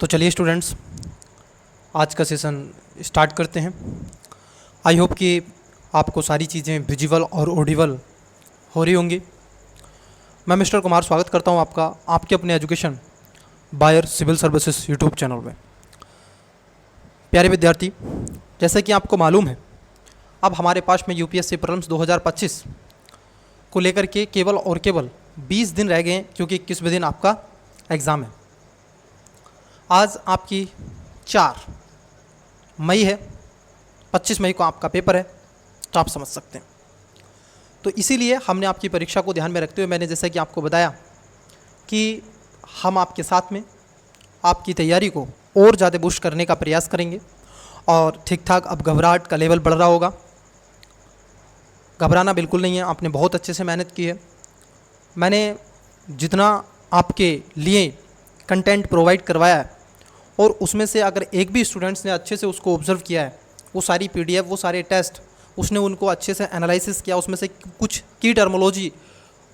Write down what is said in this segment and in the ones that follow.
तो चलिए स्टूडेंट्स, आज का सेशन स्टार्ट करते हैं। आई होप कि आपको सारी चीज़ें विजुअल और ऑडिबल हो रही होंगी। मैं मिस्टर कुमार स्वागत करता हूं आपका आपके अपने एजुकेशन बायर सिविल सर्विसेज यूट्यूब चैनल में। प्यारे विद्यार्थी, जैसे कि आपको मालूम है, अब हमारे पास में यूपीएससी प्रीलिम्स 2025 को लेकर के केवल और केवल 20 दिन रह गए हैं, क्योंकि 21वें दिन आपका एग्ज़ाम है। आज आपकी 4 मई है, 25 मई को आपका पेपर है, तो आप समझ सकते हैं। तो इसीलिए हमने आपकी परीक्षा को ध्यान में रखते हुए मैंने जैसा कि आपको बताया कि हम आपके साथ में आपकी तैयारी को और ज़्यादा बूस्ट करने का प्रयास करेंगे। और ठीक ठाक अब घबराहट का लेवल बढ़ रहा होगा। घबराना बिल्कुल नहीं है, आपने बहुत अच्छे से मेहनत की है। मैंने जितना आपके लिए कंटेंट प्रोवाइड करवाया है और उसमें से अगर एक भी स्टूडेंट्स ने अच्छे से उसको ऑब्ज़र्व किया है, वो सारी पीडीएफ, वो सारे टेस्ट उसने उनको अच्छे से एनालिसिस किया, उसमें से कुछ की टर्मोलॉजी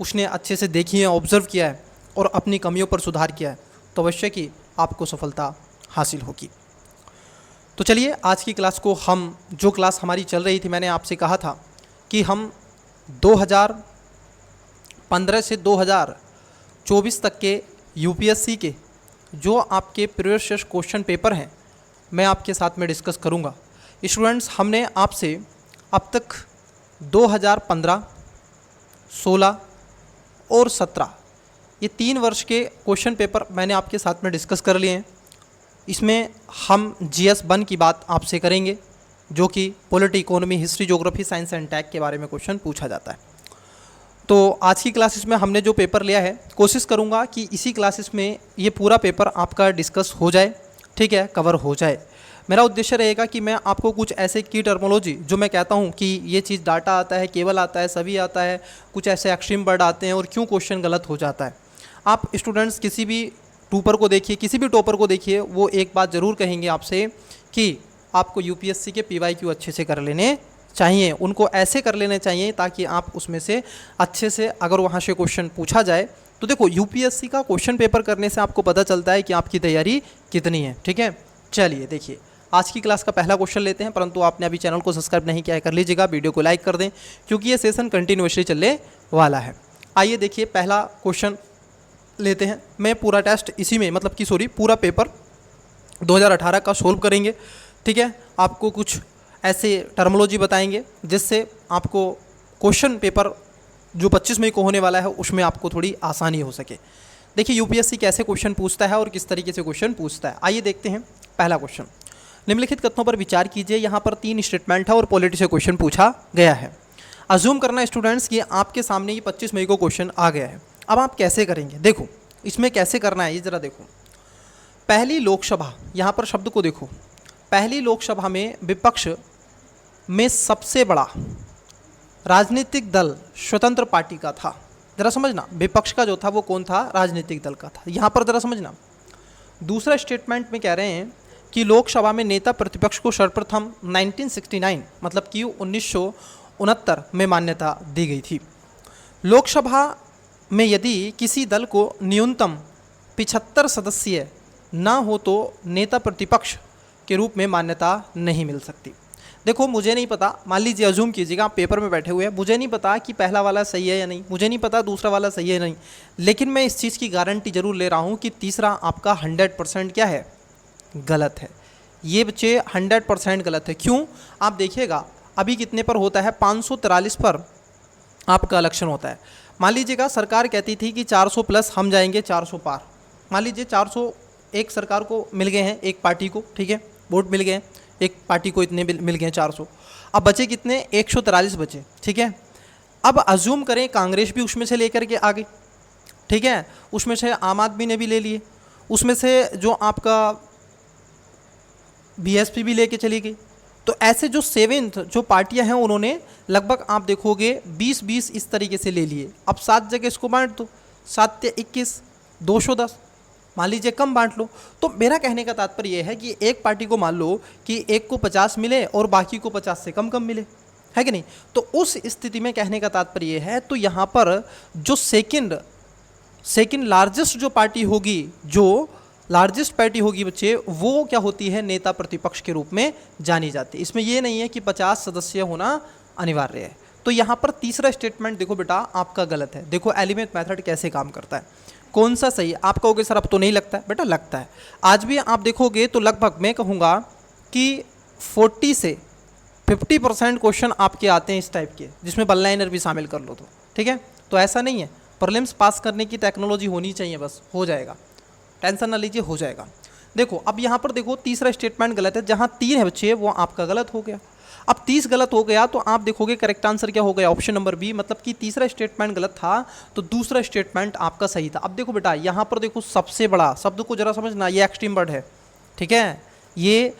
उसने अच्छे से देखी है, ऑब्ज़र्व किया है और अपनी कमियों पर सुधार किया है, तो अवश्य कि आपको सफलता हासिल होगी। तो चलिए आज की क्लास को जो क्लास हमारी चल रही थी, मैंने आपसे कहा था कि हम 2015 से 2024 तक के यूपीएससी के जो आपके प्रीवियस क्वेश्चन पेपर हैं, मैं आपके साथ में डिस्कस करूंगा। स्टूडेंट्स, हमने आपसे अब तक 2015, 16 और 17 ये 3 वर्ष के क्वेश्चन पेपर मैंने आपके साथ में डिस्कस कर लिए हैं। इसमें हम जीएस 1 की बात आपसे करेंगे, जो कि polity, economy, history, geography, science and tech के बारे में क्वेश्चन पूछा जाता है। तो आज की क्लासेस में हमने जो पेपर लिया है, कोशिश करूंगा कि इसी क्लासेस में ये पूरा पेपर आपका डिस्कस हो जाए, ठीक है, कवर हो जाए। मेरा उद्देश्य रहेगा कि मैं आपको कुछ ऐसे की टर्मोलॉजी जो मैं कहता हूं कि ये चीज़ डाटा आता है, केवल आता है, सभी आता है, कुछ ऐसे एक्सट्रीम वर्ड आते हैं और क्यों क्वेश्चन गलत हो जाता है। आप स्टूडेंट्स किसी भी टॉपर को देखिए, किसी भी टॉपर को देखिए, वो एक बात ज़रूर कहेंगे आपसे कि आपको यूपीएससी के पीवाईक्यू अच्छे से कर लेने चाहिए, उनको ऐसे कर लेने चाहिए ताकि आप उसमें से अच्छे से, अगर वहाँ से क्वेश्चन पूछा जाए तो देखो, यूपीएससी का क्वेश्चन पेपर करने से आपको पता चलता है कि आपकी तैयारी कितनी है, ठीक है। चलिए देखिए, आज की क्लास का पहला क्वेश्चन लेते हैं, परंतु आपने अभी चैनल को सब्सक्राइब नहीं किया है, कर लीजिएगा, वीडियो को लाइक कर दें, क्योंकि ये सेशन कंटिन्यूसली चलने वाला है। आइए देखिए, पहला क्वेश्चन लेते हैं। मैं पूरा टेस्ट इसी में, मतलब कि पूरा पेपर 2018 का सोल्व करेंगे, ठीक है। आपको कुछ ऐसे टर्मोलॉजी बताएंगे जिससे आपको क्वेश्चन पेपर जो 25 मई को होने वाला है उसमें आपको थोड़ी आसानी हो सके। देखिए यूपीएससी कैसे क्वेश्चन पूछता है और किस तरीके से क्वेश्चन पूछता है। आइए देखते हैं पहला क्वेश्चन। निम्नलिखित कथनों पर विचार कीजिए। यहाँ पर 3 स्टेटमेंट है और पॉलिटी से क्वेश्चन पूछा गया है। अज्यूम करना स्टूडेंट्स कि आपके सामने ये 25 मई को क्वेश्चन आ गया है। अब आप कैसे करेंगे, देखो इसमें कैसे करना है ये ज़रा देखो। पहली लोकसभा, यहाँ पर शब्द को देखो, पहली लोकसभा में विपक्ष में सबसे बड़ा राजनीतिक दल स्वतंत्र पार्टी का था। ज़रा समझना, विपक्ष का जो था वो कौन था, राजनीतिक दल का था। यहाँ पर ज़रा समझना, दूसरा स्टेटमेंट में कह रहे हैं कि लोकसभा में नेता प्रतिपक्ष को सर्वप्रथम 1969 मतलब कि 1969 में मान्यता दी गई थी। लोकसभा में यदि किसी दल को न्यूनतम 75 सदस्य ना हो तो नेता प्रतिपक्ष के रूप में मान्यता नहीं मिल सकती। देखो मुझे नहीं पता, मान लीजिए अज्यूम कीजिएगा आप पेपर में बैठे हुए हैं, मुझे नहीं पता कि पहला वाला सही है या नहीं, मुझे नहीं पता दूसरा वाला सही है नहीं, लेकिन मैं इस चीज़ की गारंटी जरूर ले रहा हूँ कि तीसरा आपका 100% क्या है, गलत है। ये बच्चे 100% गलत है। क्यों, आप देखिएगा अभी कितने पर होता है, 543 पर आपका इलेक्शन होता है। मान लीजिएगा सरकार कहती थी कि 400 प्लस हम जाएंगे 400 पार, मान लीजिए 400 एक सरकार को मिल गए हैं, एक पार्टी को, ठीक है, वोट मिल गए, एक पार्टी को इतने मिल गए 400, अब बचे कितने, 143 बचे, ठीक है। अब अज्यूम करें कांग्रेस भी उसमें से लेकर के आ गई, ठीक है, उसमें से आम आदमी ने भी ले लिए, उसमें से जो आपका बीएसपी भी लेके चली गई। तो ऐसे जो 7th जो पार्टियां हैं उन्होंने लगभग आप देखोगे 20-20 इस तरीके से ले लिए। अब 7 जगह इसको बांट दो, 7 या 21, 210, मान लीजिए कम बांट लो। तो मेरा कहने का तात्पर्य यह है कि एक पार्टी को मान लो कि एक को 50 मिले और बाकी को 50 से कम मिले, है कि नहीं। तो उस स्थिति में कहने का तात्पर्य यह है, तो यहाँ पर जो सेकंड लार्जेस्ट जो पार्टी होगी, जो लार्जेस्ट पार्टी होगी बच्चे वो क्या होती है, नेता प्रतिपक्ष के रूप में जानी जाती है। इसमें ये नहीं है कि 50 सदस्य होना अनिवार्य है। तो यहाँ पर तीसरा स्टेटमेंट देखो बेटा आपका गलत है। देखो एलिमेंट मेथड कैसे काम करता है, कौन सा सही है। आप कहोगे सर अब तो नहीं लगता है, बेटा लगता है। आज भी आप देखोगे तो लगभग मैं कहूँगा कि 40 से 50% क्वेश्चन आपके आते हैं इस टाइप के, जिसमें वन लाइनर भी शामिल कर लो तो ठीक है। तो ऐसा नहीं है, प्रीलिम्स पास करने की टेक्नोलॉजी होनी चाहिए, बस हो जाएगा, टेंशन ना लीजिए, हो जाएगा। देखो अब यहाँ पर देखो तीसरा स्टेटमेंट गलत है, जहाँ 3 है बच्चे वो आपका गलत हो गया। अब 30 गलत हो गया तो आप देखोगे करेक्ट आंसर क्या हो गया, ऑप्शन नंबर बी, मतलब कि तीसरा स्टेटमेंट गलत था तो दूसरा स्टेटमेंट आपका सही था। अब देखो बेटा यहाँ पर देखो सबसे बड़ा शब्द को जरा समझना, ये एक्सट्रीम वर्ड है, ठीक है, ये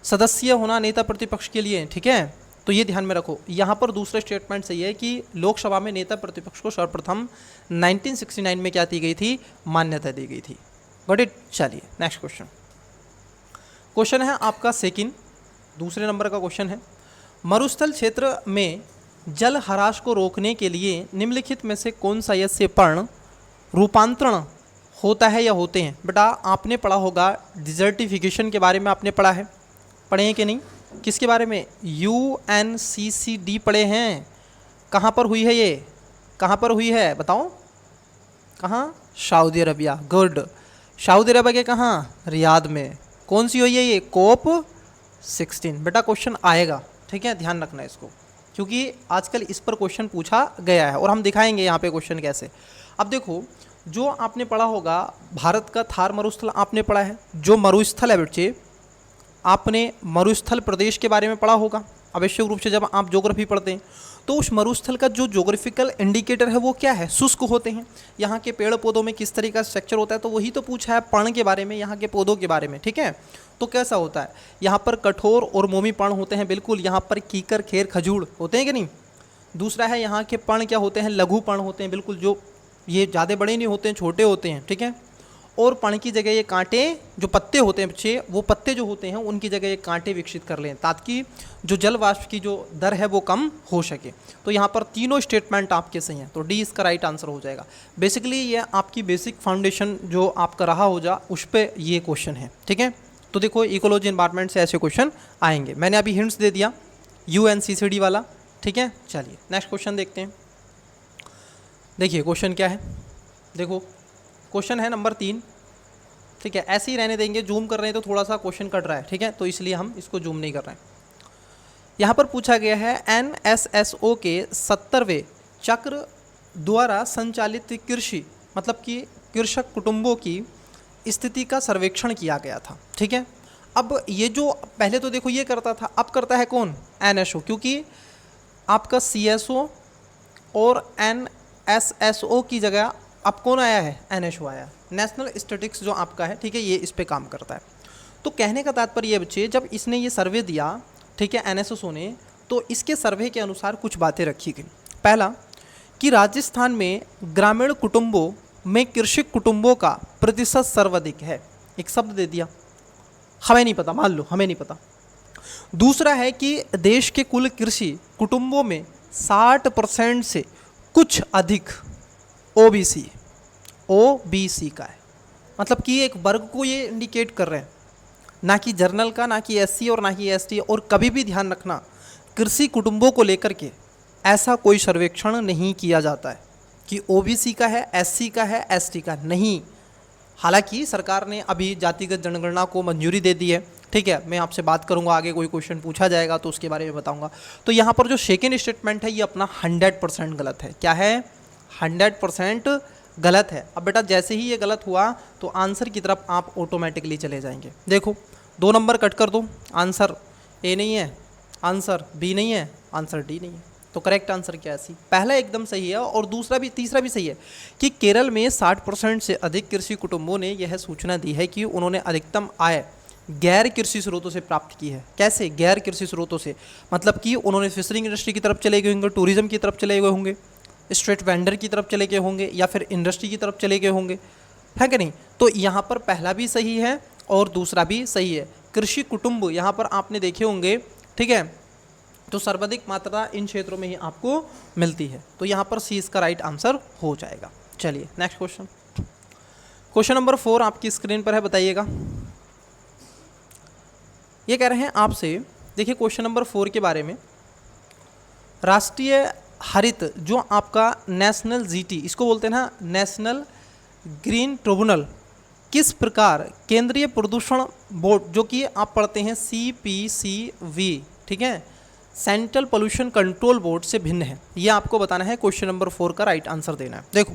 सदस्य होना नेता प्रतिपक्ष के लिए, ठीक है। तो ये ध्यान में रखो, यहाँ पर दूसरा स्टेटमेंट सही है कि लोकसभा में नेता प्रतिपक्ष को सर्वप्रथम 1969 में क्या दी गई थी, मान्यता दी गई थी। Got it. चलिए नेक्स्ट क्वेश्चन। क्वेश्चन है आपका सेकंड, दूसरे नंबर का क्वेश्चन है, मरुस्थल क्षेत्र में जल ह्रास को रोकने के लिए निम्नलिखित में से कौन सा यस्य पर्ण रूपांतरण होता है या होते हैं। बेटा आपने पढ़ा होगा डिजर्टिफिकेशन के बारे में, आपने पढ़ा है, पढ़े हैं कि नहीं, किसके बारे में, UNCCD पढ़े हैं। कहाँ पर हुई है ये, कहाँ पर हुई है बताओ, कहाँ, Saudi Arabia. Good, Saudi Arabia के कहाँ, रियाद में। कौन सी हुई है ये, COP 16। बेटा क्वेश्चन आएगा, ठीक है, ध्यान रखना इसको, क्योंकि आजकल इस पर क्वेश्चन पूछा गया है और हम दिखाएंगे यहाँ पे क्वेश्चन कैसे। अब देखो जो आपने पढ़ा होगा भारत का थार मरुस्थल आपने पढ़ा है, जो मरुस्थल है बच्चे आपने मरुस्थल प्रदेश के बारे में पढ़ा होगा आवश्यक रूप से जब आप ज्योग्राफी पढ़ते हैं। तो उस मरुस्थल का जो ज्योग्राफिकल इंडिकेटर है वो क्या है, शुष्क होते हैं। यहाँ के पेड़ पौधों में किस तरीके का स्ट्रक्चर होता है, तो वही तो पूछा है पर्ण के बारे में, यहाँ के पौधों के बारे में, ठीक है। तो कैसा होता है, यहाँ पर कठोर और मोमी पर्ण होते हैं, बिल्कुल। यहाँ पर कीकर खेर खजूर होते हैं कि नहीं। दूसरा है यहाँ के पर्ण क्या होते हैं, लघु पर्ण होते हैं, बिल्कुल, जो ये ज़्यादा बड़े नहीं होते हैं, छोटे होते हैं, ठीक है। और पर्ण की जगह ये कांटे, जो पत्ते होते हैं बच्चे, वो पत्ते जो होते हैं उनकी जगह ये कांटे विकसित कर लें, ताकि जो जल वाष्प की जो दर है वो कम हो सके। तो यहाँ पर तीनों स्टेटमेंट आपके सही हैं, तो डी इसका राइट आंसर हो जाएगा। बेसिकली ये आपकी बेसिक फाउंडेशन जो आपका रहा हो जा उस पर ये क्वेश्चन है, ठीक है। तो देखो इकोलॉजी एनवायरनमेंट से ऐसे क्वेश्चन आएंगे, मैंने अभी हिंट्स दे दिया UNCCD वाला, ठीक है। चलिए नेक्स्ट क्वेश्चन देखते हैं। देखिए क्वेश्चन क्या है, देखो क्वेश्चन है नंबर 3, ठीक है। ऐसे ही रहने देंगे, जूम कर रहे हैं तो थोड़ा सा क्वेश्चन कट रहा है, ठीक है, तो इसलिए हम इसको जूम नहीं कर रहे हैं। यहाँ पर पूछा गया है NSSO के 70वें चक्र द्वारा संचालित कृषि, मतलब कि कृषक कुटुंबों की स्थिति का सर्वेक्षण किया गया था, ठीक है। अब ये जो पहले तो देखो ये करता था, अब करता है कौन, NSO, क्योंकि आपका CSO और NSSO की जगह अब कौन आया है, NSO आया, नेशनल स्टैटिस्टिक्स जो आपका है, ठीक है, ये इस पे काम करता है। तो कहने का तात्पर्य ये बच्चे, जब इसने ये सर्वे दिया, ठीक है, NSSO ने, तो इसके सर्वे के अनुसार कुछ बातें रखी गई। पहला कि राजस्थान में ग्रामीण कुटुंबों में कृषक कुटुंबों का प्रतिशत सर्वाधिक है, एक शब्द दे दिया, हमें नहीं पता, मान लो हमें नहीं पता। दूसरा है कि देश के कुल कृषि कुटुंबों में 60% से कुछ अधिक OBC का है, मतलब कि एक वर्ग को ये इंडिकेट कर रहे हैं, ना कि जर्नल का, ना कि SC और ना कि ST। और कभी भी ध्यान रखना, कृषि कुटुंबों को लेकर के ऐसा कोई सर्वेक्षण नहीं किया जाता है कि OBC का है, SC का है, ST का नहीं। हालांकि सरकार ने अभी जातिगत जनगणना को मंजूरी दे दी है, ठीक है, मैं आपसे बात करूंगा, आगे कोई क्वेश्चन पूछा जाएगा तो उसके बारे में बताऊंगा। तो यहाँ पर जो सेकेंड स्टेटमेंट है ये अपना 100% गलत है। क्या है, 100% गलत है। अब बेटा जैसे ही ये गलत हुआ तो आंसर की तरफ आप ऑटोमेटिकली चले जाएंगे। देखो 2 नंबर कट कर दो, आंसर A नहीं है, आंसर B नहीं है, आंसर D नहीं है। तो करेक्ट आंसर क्या है, सी, पहला एकदम सही है और दूसरा भी, तीसरा भी सही है कि केरल में 60% से अधिक कृषि कुटुंबों ने यह सूचना दी है कि उन्होंने अधिकतम आय गैर कृषि स्रोतों से प्राप्त की है। कैसे, गैर कृषि स्रोतों से, मतलब कि उन्होंने फिशरिंग इंडस्ट्री की तरफ चले गए होंगे, टूरिज्म की तरफ चले गए होंगे, स्ट्रीट वेंडर की तरफ चले गए होंगे, या फिर इंडस्ट्री की तरफ चले गए होंगे, है कि नहीं। तो यहाँ पर पहला भी सही है और दूसरा भी सही है। कृषि कुटुंब यहाँ पर आपने देखे होंगे, ठीक है, तो सर्वाधिक मात्रा इन क्षेत्रों में ही आपको मिलती है। तो यहाँ पर सी इसका राइट आंसर हो जाएगा। चलिए नेक्स्ट क्वेश्चन। क्वेश्चन नंबर 4 आपकी स्क्रीन पर है, बताइएगा। ये कह रहे हैं आपसे, देखिए क्वेश्चन नंबर 4 के बारे में, राष्ट्रीय हरित जो आपका नेशनल जीटी, इसको बोलते हैं ना नेशनल ग्रीन ट्रिब्यूनल, किस प्रकार केंद्रीय प्रदूषण बोर्ड, जो कि आप पढ़ते हैं CPCB, ठीक है, सेंट्रल पोल्यूशन कंट्रोल बोर्ड से भिन्न है। ये आपको बताना है, क्वेश्चन नंबर 4 का राइट आंसर देना है। देखो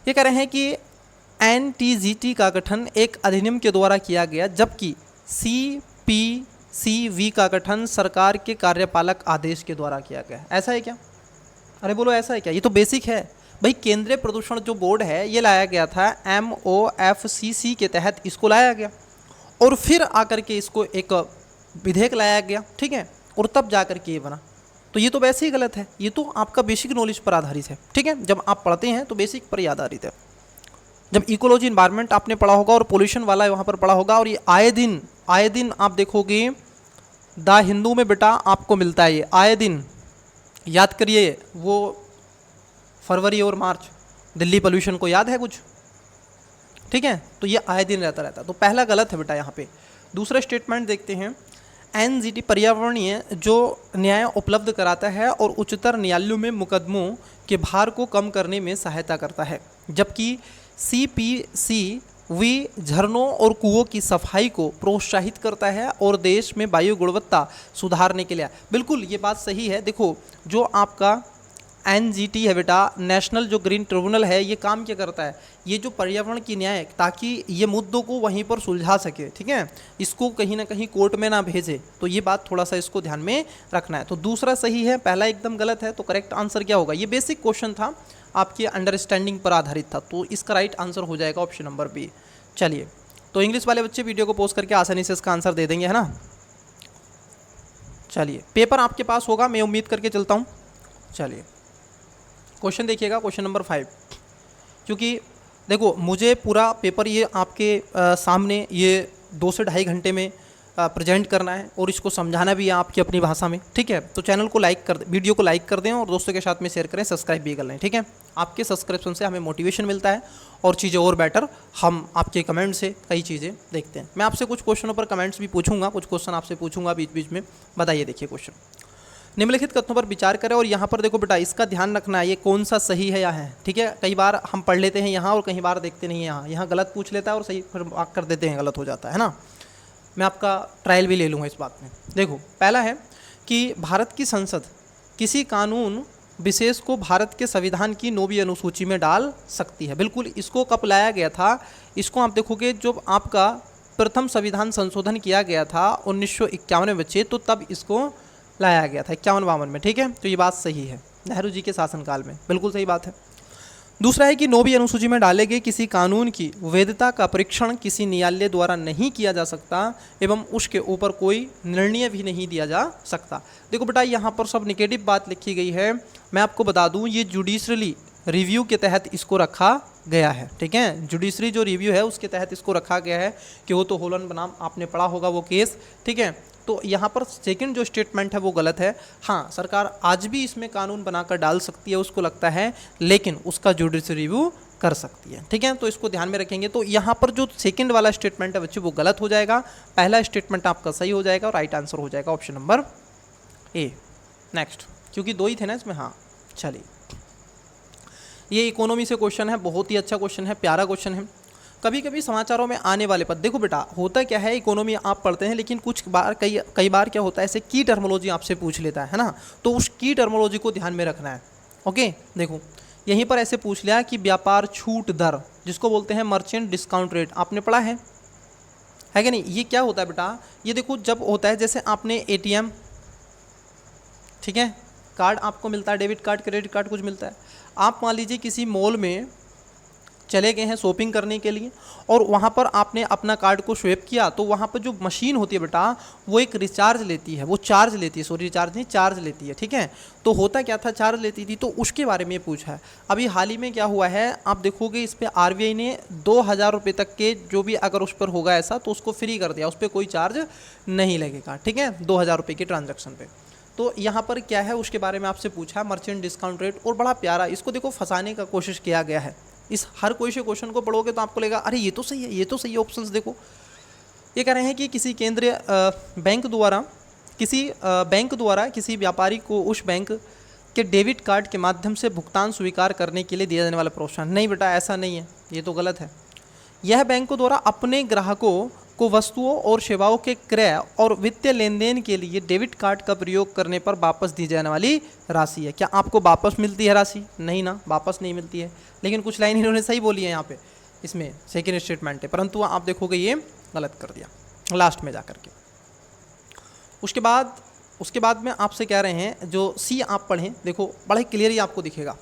ये कह रहे हैं कि NTGT का गठन एक अधिनियम के द्वारा किया गया, जबकि CPCB का गठन सरकार के कार्यपालक आदेश के द्वारा किया गया। ऐसा है क्या? अरे बोलो ऐसा है क्या? ये तो बेसिक है भाई। केंद्रीय प्रदूषण जो बोर्ड है ये लाया गया था MOFCC के तहत, इसको लाया गया और फिर आकर के इसको एक विधेयक लाया गया, ठीक है, और तब जा कर के ये बना। तो ये तो वैसे ही गलत है, ये तो आपका बेसिक नॉलेज पर आधारित है, ठीक है। जब आप पढ़ते हैं तो बेसिक पर ही आधारित है। जब इकोलॉजी इन्वायरमेंट आपने पढ़ा होगा और पोल्यूशन वाला वहाँ पर पढ़ा होगा, और ये आए दिन आप देखोगे द हिंदू में बेटा आपको मिलता है, ये आए दिन याद करिए। वो फरवरी और मार्च दिल्ली पोल्यूशन को याद है कुछ, ठीक है, तो ये आए दिन रहता है। तो पहला गलत है बेटा यहाँ पे। दूसरा स्टेटमेंट देखते हैं, NGT पर्यावरणीय जो न्याय उपलब्ध कराता है और उच्चतर न्यायालयों में मुकदमों के भार को कम करने में सहायता करता है, जबकि CPCB झरनों और कुओं की सफाई को प्रोत्साहित करता है और देश में वायु गुणवत्ता सुधारने के लिए। बिल्कुल ये बात सही है। देखो जो आपका NGT है बेटा, नेशनल जो ग्रीन ट्रिब्यूनल है, ये काम क्या करता है, ये जो पर्यावरण की न्याय, ताकि ये मुद्दों को वहीं पर सुलझा सके, ठीक है, इसको कहीं ना कहीं कोर्ट में ना भेजे। तो ये बात थोड़ा सा इसको ध्यान में रखना है। तो दूसरा सही है, पहला एकदम गलत है। तो करेक्ट आंसर क्या होगा? ये बेसिक क्वेश्चन था, आपकी अंडरस्टैंडिंग पर आधारित था, तो इसका राइट आंसर हो जाएगा ऑप्शन नंबर बी। चलिए, तो इंग्लिश वाले बच्चे वीडियो को पॉज करके आसानी से इसका आंसर दे देंगे, है ना। चलिए, पेपर आपके पास होगा, मैं उम्मीद करके चलता हूँ। चलिए क्वेश्चन देखिएगा, क्वेश्चन नंबर 5। क्योंकि देखो मुझे पूरा पेपर ये आपके सामने ये 2 से ढाई घंटे में प्रेजेंट करना है और इसको समझाना भी है आपकी अपनी भाषा में, ठीक है। तो चैनल को लाइक कर, वीडियो को लाइक कर दें और दोस्तों के साथ में शेयर करें, सब्सक्राइब भी कर लें, ठीक है। आपके सब्सक्रिप्शन से हमें मोटिवेशन मिलता है और चीज़ें और बेटर हम आपके कमेंट से कई चीज़ें देखते हैं। मैं आपसे कुछ क्वेश्चनों पर कमेंट्स भी पूछूंगा, कुछ क्वेश्चन आपसे पूछूंगा बीच बीच में। बताइए, देखिए क्वेश्चन, निम्नलिखित कथनों पर विचार करें और यहाँ पर देखो बेटा इसका ध्यान रखना है, ये कौन सा सही है या है, ठीक है। कई बार हम पढ़ लेते हैं यहाँ और कई बार देखते नहीं हैं, यहाँ गलत पूछ लेता है और सही फिर मार्क कर देते हैं, गलत हो जाता है ना। मैं आपका ट्रायल भी ले लूँगा इस बात में। देखो पहला है कि भारत की संसद किसी कानून विशेष को भारत के संविधान की 9वीं अनुसूची में डाल सकती है। बिल्कुल, इसको कब लाया गया था, इसको आप देखोगे जब आपका प्रथम संविधान संशोधन किया गया था 1951 में बच्चे, तो तब इसको लाया गया था 51-52 में, ठीक है। तो ये बात सही है, नेहरू जी के शासनकाल में, बिल्कुल सही बात है। दूसरा है कि 9वीं अनुसूची में डाले गए किसी कानून की वैधता का परीक्षण किसी न्यायालय द्वारा नहीं किया जा सकता एवं उसके ऊपर कोई निर्णय भी नहीं दिया जा सकता। देखो बेटा यहाँ पर सब निगेटिव बात लिखी गई है। मैं आपको बता दूँ, ये जुडिशरी रिव्यू के तहत इसको रखा गया है, ठीक है। जुडिशरी जो रिव्यू है उसके तहत इसको रखा गया है कि वो तो होलन बनाम आपने पढ़ा होगा वो केस, ठीक है। तो यहाँ पर सेकंड जो स्टेटमेंट है वो गलत है। हाँ, सरकार आज भी इसमें कानून बनाकर डाल सकती है, उसको लगता है, लेकिन उसका जुडिशरी रिव्यू कर सकती है, ठीक है। तो इसको ध्यान में रखेंगे। तो यहाँ पर जो सेकंड वाला स्टेटमेंट है बच्चे वो गलत हो जाएगा, पहला स्टेटमेंट आपका सही हो जाएगा और राइट आंसर हो जाएगा ऑप्शन नंबर ए। नेक्स्ट, क्योंकि 2 ही थे ना इसमें। हाँ चलिए, ये इकोनॉमी से क्वेश्चन है, बहुत ही अच्छा क्वेश्चन है, प्यारा क्वेश्चन है। कभी कभी समाचारों में आने वाले पद, देखो बेटा होता क्या है, इकोनॉमी आप पढ़ते हैं लेकिन कुछ बार कई बार क्या होता है, ऐसे की टर्मोलॉजी आपसे पूछ लेता है ना, तो उस की टर्मोलॉजी को ध्यान में रखना है। ओके, देखो यहीं पर ऐसे पूछ लिया कि व्यापार छूट दर, जिसको बोलते हैं मर्चेंट डिस्काउंट रेट, आपने पढ़ा है कि नहीं। ये क्या होता है बेटा, ये देखो जब होता है, जैसे आपने ATM, ठीक है, कार्ड आपको मिलता है, डेबिट कार्ड क्रेडिट कार्ड कुछ मिलता है। आप मान लीजिए किसी मॉल में चले गए हैं शॉपिंग करने के लिए और वहाँ पर आपने अपना कार्ड को स्वैप किया, तो वहाँ पर जो मशीन होती है बेटा वो एक रिचार्ज लेती है, वो चार्ज लेती है, सॉरी रिचार्ज नहीं चार्ज लेती है, ठीक है। तो होता क्या था, चार्ज लेती थी, तो उसके बारे में पूछा है। अभी हाल ही में क्या हुआ है, आप देखोगे इस पर RBI ने 2000 रुपये तक के जो भी अगर उस पर होगा ऐसा तो उसको फ्री कर दिया, उस पर कोई चार्ज नहीं लगेगा, ठीक है, 2000 रुपये के ट्रांजेक्शन पे। तो यहाँ पर क्या है उसके बारे में आपसे पूछा, मर्चेंट डिस्काउंट रेट, और बड़ा प्यारा, इसको देखो फंसाने का कोशिश किया गया है, इस हर कोई से क्वेश्चन को पढ़ोगे तो आपको लगेगा अरे ये तो सही है, ये तो सही है, ऑप्शंस देखो। ये कह रहे हैं कि किसी केंद्रीय बैंक द्वारा किसी व्यापारी को उस बैंक के डेबिट कार्ड के माध्यम से भुगतान स्वीकार करने के लिए दिया जाने वाला प्रोत्साहन। नहीं बेटा, ऐसा नहीं है, ये तो गलत है। यह बैंकों द्वारा अपने ग्राहकों को वस्तुओं और सेवाओं के क्रय और वित्तीय लेन देन के लिए डेबिट कार्ड का प्रयोग करने पर वापस दी जाने वाली राशि है। क्या आपको वापस मिलती है राशि? नहीं ना, वापस नहीं मिलती है। लेकिन कुछ लाइन इन्होंने सही बोली है यहाँ पे, इसमें सेकेंड स्टेटमेंट है, परंतु आप देखोगे ये गलत कर दिया लास्ट में जा कर के। उसके बाद में आपसे कह रहे हैं जो सी आप पढ़ें, देखो बड़ा क्लियरली आपको दिखेगा।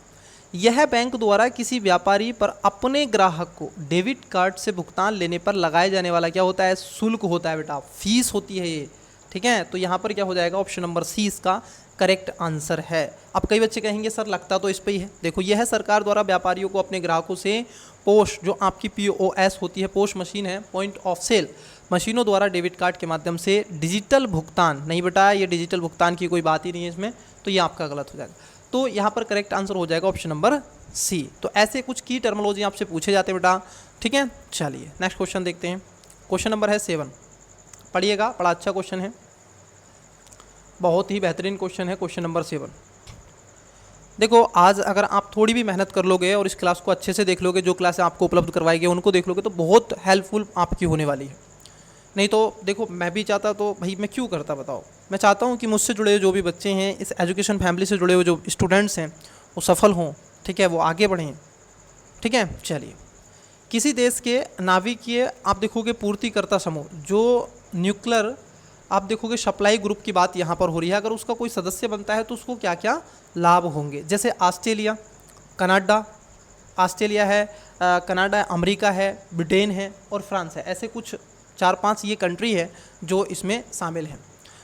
यह बैंक द्वारा किसी व्यापारी पर अपने ग्राहक को डेबिट कार्ड से भुगतान लेने पर लगाए जाने वाला क्या होता है? शुल्क होता है बेटा, फीस होती है ये, ठीक है। तो यहाँ पर क्या हो जाएगा? ऑप्शन नंबर सी इसका करेक्ट आंसर है। अब कई बच्चे कहेंगे सर लगता तो इस पे ही है। देखो, यह सरकार द्वारा व्यापारियों को अपने ग्राहकों से पोस्ट, जो आपकी POS होती है, पोस्ट मशीन है, पॉइंट ऑफ सेल मशीनों द्वारा डेबिट कार्ड के माध्यम से डिजिटल भुगतान, नहीं बेटा ये डिजिटल भुगतान की कोई बात ही नहीं है इसमें, तो ये आपका गलत हो जाएगा। तो यहाँ पर करेक्ट आंसर हो जाएगा ऑप्शन नंबर सी। तो ऐसे कुछ की टर्मोलॉजी आपसे पूछे जाते हैं बेटा, ठीक है। चलिए नेक्स्ट क्वेश्चन देखते हैं। क्वेश्चन नंबर है 7, पढ़िएगा, बड़ा अच्छा क्वेश्चन है, बहुत ही बेहतरीन क्वेश्चन है। क्वेश्चन नंबर 7 देखो, आज अगर आप थोड़ी भी मेहनत कर लोगे और इस क्लास को अच्छे से देख लोगे, जो क्लास आपको उपलब्ध करवाई गई उनको देख लोगे, तो बहुत हेल्पफुल आपकी होने वाली है। नहीं तो देखो, मैं भी चाहता तो भाई मैं क्यों करता बताओ। मैं चाहता हूँ कि मुझसे जुड़े हुए जो भी बच्चे हैं, इस एजुकेशन फैमिली से जुड़े हुए जो स्टूडेंट्स हैं, वो सफल हों, ठीक है, वो आगे बढ़ें, ठीक है। चलिए, किसी देश के नाभिकीय आप देखोगे पूर्तिकर्ता समूह, जो न्यूक्लियर आप देखोगे सप्लाई ग्रुप की बात यहाँ पर हो रही है, अगर उसका कोई सदस्य बनता है तो उसको क्या क्या लाभ होंगे। जैसे ऑस्ट्रेलिया, कनाडा, ऑस्ट्रेलिया है, कनाडा, अमेरिका है, ब्रिटेन है और फ्रांस है, ऐसे कुछ 4-5 ये कंट्री है जो इसमें शामिल हैं।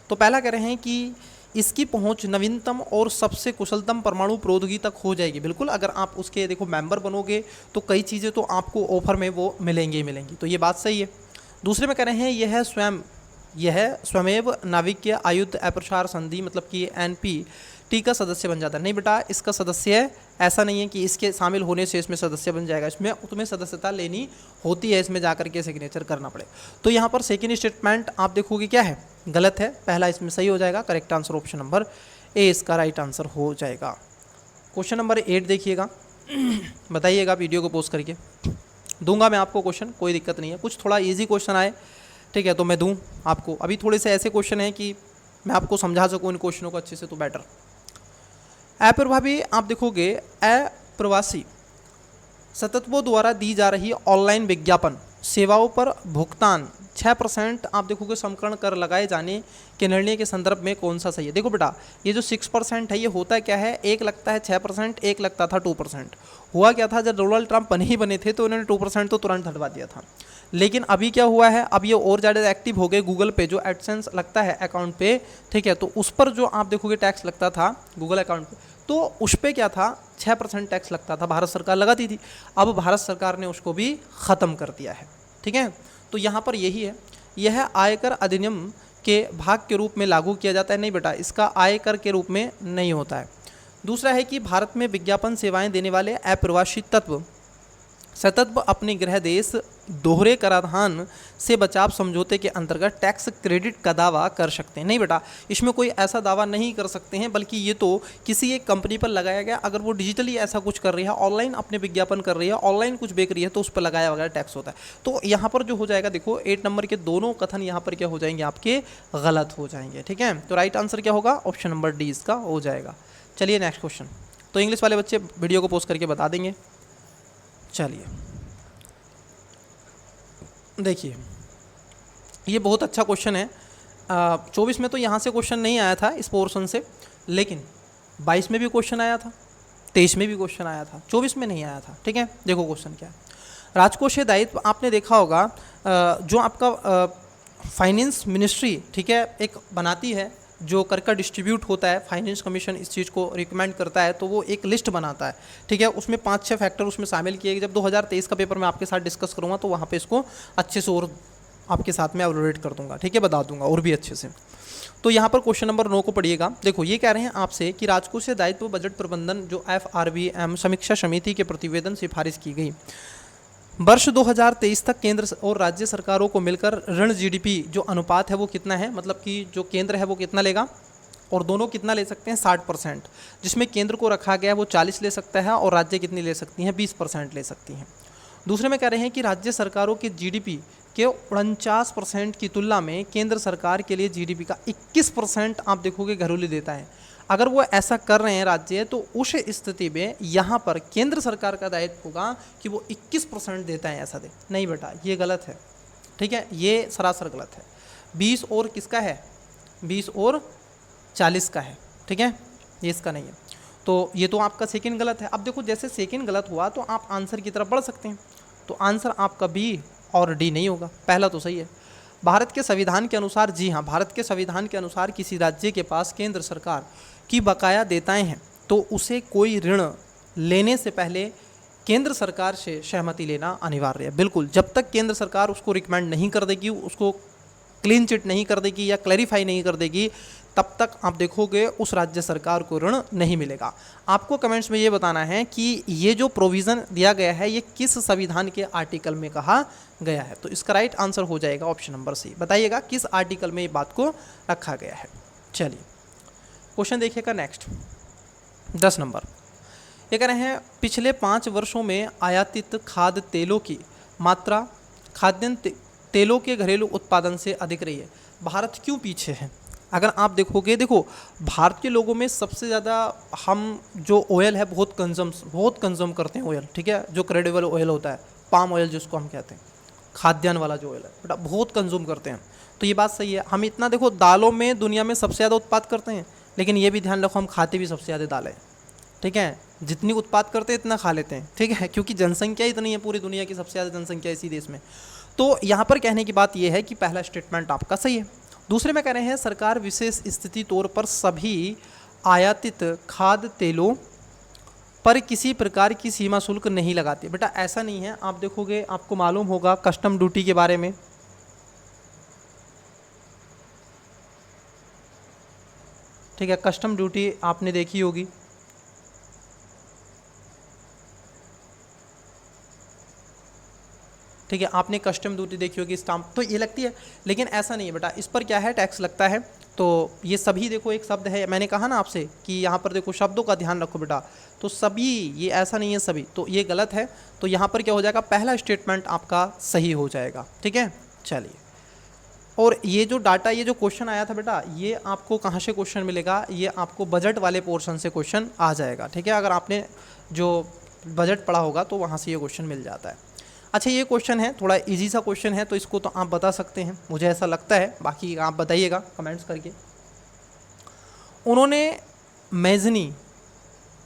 तो पहला कह रहे हैं कि इसकी पहुंच नवीनतम और सबसे कुशलतम परमाणु प्रौद्योगिकी तक हो जाएगी। बिल्कुल, अगर आप उसके देखो मेंबर बनोगे तो कई चीज़ें तो आपको ऑफर में वो मिलेंगी ही मिलेंगी, तो ये बात सही है। दूसरे में कह रहे हैं यह स्वयं नाभिकीय आयुध अप्रसार संधि मतलब कि NPT का सदस्य बन जाता है। नहीं बेटा, इसका सदस्य ऐसा नहीं है कि इसके शामिल होने से इसमें सदस्य बन जाएगा, इसमें तुम्हें सदस्यता लेनी होती है, इसमें जाकर के सिग्नेचर करना पड़े। तो यहाँ पर सेकेंड स्टेटमेंट आप देखोगे क्या है, गलत है, पहला इसमें सही हो जाएगा। Correct answer option number A इसका राइट आंसर हो जाएगा। क्वेश्चन नंबर 8 देखिएगा, बताइएगा वीडियो को पोस्ट करके, दूंगा मैं आपको क्वेश्चन, कोई दिक्कत नहीं है। कुछ थोड़ा ईजी क्वेश्चन आए, ठीक है, तो मैं दूं आपको। अभी थोड़े से ऐसे क्वेश्चन हैं कि मैं आपको समझा सकूं इन क्वेश्चनों को अच्छे से, तो बेटर। अप्रभावी आप देखोगे अप्रवासी सतत्वों द्वारा दी जा रही ऑनलाइन विज्ञापन सेवाओं पर भुगतान 6% आप देखोगे समकरण कर लगाए जाने के निर्णय के संदर्भ में कौन सा सही है। देखो बेटा, ये जो 6% है ये होता क्या है, एक लगता है 6%, एक लगता था 2%। हुआ क्या था, जब डोनाल्ड ट्रंप बने थे तो उन्होंने 2% तो तुरंत हटवा दिया था। लेकिन अभी क्या हुआ है, अब ये और ज़्यादा एक्टिव हो गए। गूगल पे जो एडसेंस लगता है अकाउंट पे, ठीक है, तो उस पर जो आप देखोगे टैक्स लगता था गूगल अकाउंट पे, तो उस पर क्या था 6% टैक्स लगता था, भारत सरकार लगाती थी। अब भारत सरकार ने उसको भी ख़त्म कर दिया है, ठीक है। तो यहाँ पर यही है, यह आयकर अधिनियम के भाग के रूप में लागू किया जाता है। नहीं बेटा, इसका आयकर के रूप में नहीं होता है। दूसरा है कि भारत में विज्ञापन सेवाएं देने वाले अप्रवासी सतत अपने गृह देश दोहरे कराधान से बचाव समझौते के अंतर्गत टैक्स क्रेडिट का दावा कर सकते हैं। नहीं बेटा, इसमें कोई ऐसा दावा नहीं कर सकते हैं, बल्कि ये तो किसी एक कंपनी पर लगाया गया, अगर वो डिजिटली ऐसा कुछ कर रही है, ऑनलाइन अपने विज्ञापन कर रही है, ऑनलाइन कुछ बेच रही है, तो उस पर लगाया वगैरह टैक्स होता है। तो यहाँ पर जो हो जाएगा, देखो 8 नंबर के दोनों कथन यहाँ पर क्या हो जाएंगे, आपके गलत हो जाएंगे, ठीक है। तो राइट आंसर क्या होगा, ऑप्शन नंबर डी इसका हो जाएगा। चलिए नेक्स्ट क्वेश्चन, तो इंग्लिश वाले बच्चे वीडियो को पोस्ट करके बता देंगे। चलिए देखिए, ये बहुत अच्छा क्वेश्चन है। 24 में तो यहाँ से क्वेश्चन नहीं आया था इस पोर्शन से, लेकिन 22 में भी क्वेश्चन आया था, 23 में भी क्वेश्चन आया था, 24 में नहीं आया था, ठीक है। देखो क्वेश्चन क्या है, राजकोषीय दायित्व आपने देखा होगा, जो आपका फाइनेंस मिनिस्ट्री, ठीक है, एक बनाती है, जो कर का डिस्ट्रीब्यूट होता है, फाइनेंस कमीशन इस चीज़ को रिकमेंड करता है, तो वो एक लिस्ट बनाता है, ठीक है। उसमें 5-6 फैक्टर उसमें शामिल किए गए। जब 2023 का पेपर मैं आपके साथ डिस्कस करूँगा तो वहाँ पे इसको अच्छे से और आपके साथ में एलोरेट कर दूंगा, ठीक है, बता दूंगा और भी अच्छे से। तो यहाँ पर क्वेश्चन नंबर 9 को पढ़िएगा। देखो ये कह रहे हैं आपसे कि राजकोषीय दायित्व बजट प्रबंधन जो FRBM समीक्षा समिति के प्रतिवेदन सिफारिश की गई, वर्ष 2023 तक केंद्र और राज्य सरकारों को मिलकर ऋण GDP जो अनुपात है वो कितना है, मतलब कि जो केंद्र है वो कितना लेगा और दोनों कितना ले सकते हैं 60%, जिसमें केंद्र को रखा गया है वो 40 ले सकता है और राज्य कितनी ले सकती हैं 20% ले सकती हैं। दूसरे में कह रहे हैं कि राज्य सरकारों के GDP के 49% की तुलना में केंद्र सरकार के लिए GDP का 21% आप देखोगे घरेलू देता है। अगर वो ऐसा कर रहे हैं राज्य, तो उस स्थिति में यहाँ पर केंद्र सरकार का दायित्व होगा कि वो 21% देता है, ऐसा दे नहीं बेटा, ये गलत है, ठीक है, ये सरासर गलत है। 20 और किसका है, 20 और 40 का है, ठीक है, ये इसका नहीं है। तो ये तो आपका सेकंड गलत है। अब देखो जैसे सेकंड गलत हुआ तो आप आंसर की तरफ बढ़ सकते हैं, तो आंसर आपका बी और डी नहीं होगा, पहला तो सही है। भारत के संविधान के अनुसार, जी हाँ, भारत के संविधान के अनुसार किसी राज्य के पास केंद्र सरकार की बकाया देयताएं हैं तो उसे कोई ऋण लेने से पहले केंद्र सरकार से सहमति लेना अनिवार्य है। बिल्कुल, जब तक केंद्र सरकार उसको रिकमेंड नहीं कर देगी, उसको क्लीन चिट नहीं कर देगी या क्लैरिफाई नहीं कर देगी, तब तक आप देखोगे उस राज्य सरकार को ऋण नहीं मिलेगा। आपको कमेंट्स में ये बताना है कि ये जो प्रोविज़न दिया गया है ये किस संविधान के आर्टिकल में कहा गया है। तो इसका राइट आंसर हो जाएगा ऑप्शन नंबर सी। बताइएगा किस आर्टिकल में ये बात को रखा गया है। चलिए क्वेश्चन देखिएगा नेक्स्ट, 10 नंबर। ये कह रहे हैं पिछले 5 वर्षों में आयातित खाद्य तेलों की मात्रा खाद्यान्न तेलों के घरेलू उत्पादन से अधिक रही है। भारत क्यों पीछे है? अगर आप देखोगे, देखो भारत के लोगों में सबसे ज़्यादा हम जो ऑयल है बहुत कंज्यूम करते हैं ऑयल, ठीक है, जो क्रेडिबल ऑयल होता है, पाम ऑयल जिसको हम कहते हैं, खाद्यान्न वाला जो ऑयल है बेटा बहुत कंज्यूम करते हैं। तो ये बात सही है। हम इतना देखो दालों में दुनिया में सबसे ज़्यादा उत्पाद करते हैं, लेकिन ये भी ध्यान रखो हम खाते भी सबसे ज़्यादा दाल है, ठीक है, जितनी उत्पाद करते हैं इतना खा लेते हैं, ठीक है, क्योंकि जनसंख्या इतनी है, पूरी दुनिया की सबसे ज़्यादा जनसंख्या इसी देश में। तो यहाँ पर कहने की बात यह है कि पहला स्टेटमेंट आपका सही है। दूसरे में कह रहे हैं सरकार विशेष स्थिति तौर पर सभी आयातित खाद्य तेलों पर किसी प्रकार की सीमा शुल्क नहीं लगाती। बेटा ऐसा नहीं है, आप देखोगे आपको मालूम होगा कस्टम ड्यूटी के बारे में, ठीक है, कस्टम ड्यूटी आपने देखी होगी, ठीक है, आपने कस्टम ड्यूटी देखी होगी, स्टाम्प तो ये लगती है, लेकिन ऐसा नहीं है बेटा, इस पर क्या है टैक्स लगता है। तो ये सभी देखो एक शब्द है, मैंने कहा ना आपसे कि यहाँ पर देखो शब्दों का ध्यान रखो बेटा, तो सभी, ये ऐसा नहीं है सभी, तो ये गलत है। तो यहाँ पर क्या हो जाएगा, पहला स्टेटमेंट आपका सही हो जाएगा, ठीक है। चलिए, और ये जो डाटा, ये जो क्वेश्चन आया था बेटा, ये आपको कहाँ से क्वेश्चन मिलेगा, ये आपको बजट वाले पोर्शन से क्वेश्चन आ जाएगा, ठीक है, अगर आपने जो बजट पढ़ा होगा तो वहाँ से ये क्वेश्चन मिल जाता है। अच्छा ये क्वेश्चन है थोड़ा इजी सा क्वेश्चन है, तो इसको तो आप बता सकते हैं, मुझे ऐसा लगता है, बाकी आप बताइएगा कमेंट्स करके। उन्होंने मैजनी,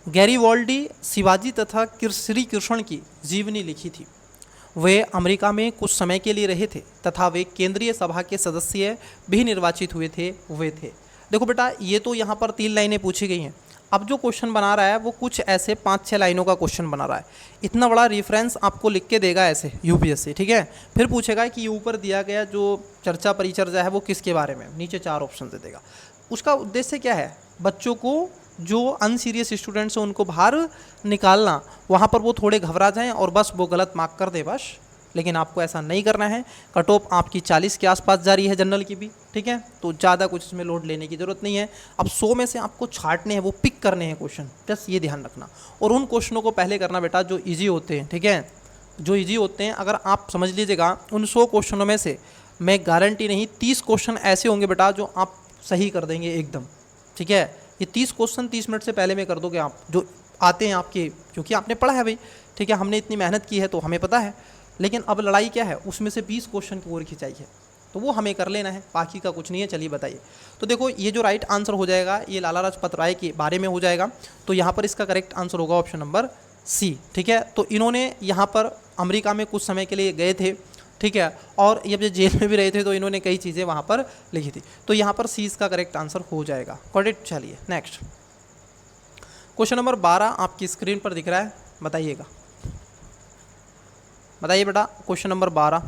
गैरीवाल्डी, शिवाजी तथा श्री कृष्ण की जीवनी लिखी थी। वे अमेरिका में कुछ समय के लिए रहे थे तथा वे केंद्रीय सभा के सदस्य भी निर्वाचित हुए थे। देखो बेटा ये तो यहाँ पर 3 लाइनें पूछी गई हैं। अब जो क्वेश्चन बना रहा है वो कुछ ऐसे 5-6 लाइनों का क्वेश्चन बना रहा है। इतना बड़ा रेफरेंस आपको लिख के देगा ऐसे यूपीएससी, ठीक है, फिर पूछेगा कि ऊपर दिया गया जो चर्चा परिचर्चा है वो किसके बारे में, नीचे 4 ऑप्शन दे देगा। उसका उद्देश्य क्या है, बच्चों को जो अनसीरियस स्टूडेंट्स हैं उनको बाहर निकालना, वहाँ पर वो थोड़े घबरा जाएं और बस वो गलत मार्क कर दे बस। लेकिन आपको ऐसा नहीं करना है। कट ऑफ आपकी 40 के आसपास जा रही है जनरल की भी, ठीक है, तो ज़्यादा कुछ इसमें लोड लेने की ज़रूरत नहीं है। अब 100 में से आपको छांटने हैं, वो पिक करने हैं क्वेश्चन, बस ये ध्यान रखना। और उन क्वेश्चनों को पहले करना बेटा जो ईजी होते हैं, ठीक है, जो ईजी होते हैं। अगर आप समझ लीजिएगा उन 100 क्वेश्चनों में से मैं गारंटी नहीं 30 क्वेश्चन ऐसे होंगे बेटा जो आप सही कर देंगे एकदम, ठीक है। ये 30 क्वेश्चन 30 मिनट से पहले में कर दोगे आप, जो आते हैं आपके, क्योंकि आपने पढ़ा है भाई, ठीक है, हमने इतनी मेहनत की है तो हमें पता है। लेकिन अब लड़ाई क्या है, उसमें से 20 क्वेश्चन की ओर खिंचाई है, तो वो हमें कर लेना है, बाकी का कुछ नहीं है। चलिए बताइए। तो देखो ये जो राइट आंसर हो जाएगा ये लाला लाजपत राय के बारे में हो जाएगा, तो यहाँ पर इसका करेक्ट आंसर होगा ऑप्शन नंबर सी, ठीक है। तो इन्होंने यहाँ पर अमेरिका में कुछ समय के लिए गए थे, ठीक है, और जब ये जेल में भी रहे थे तो इन्होंने कई चीज़ें वहाँ पर लिखी थी, तो यहाँ पर सी इसका करेक्ट आंसर हो जाएगा। करेक्ट। चलिए नेक्स्ट क्वेश्चन नंबर 12 आपकी स्क्रीन पर दिख रहा है, बताइएगा, बताइए बेटा। क्वेश्चन नंबर 12,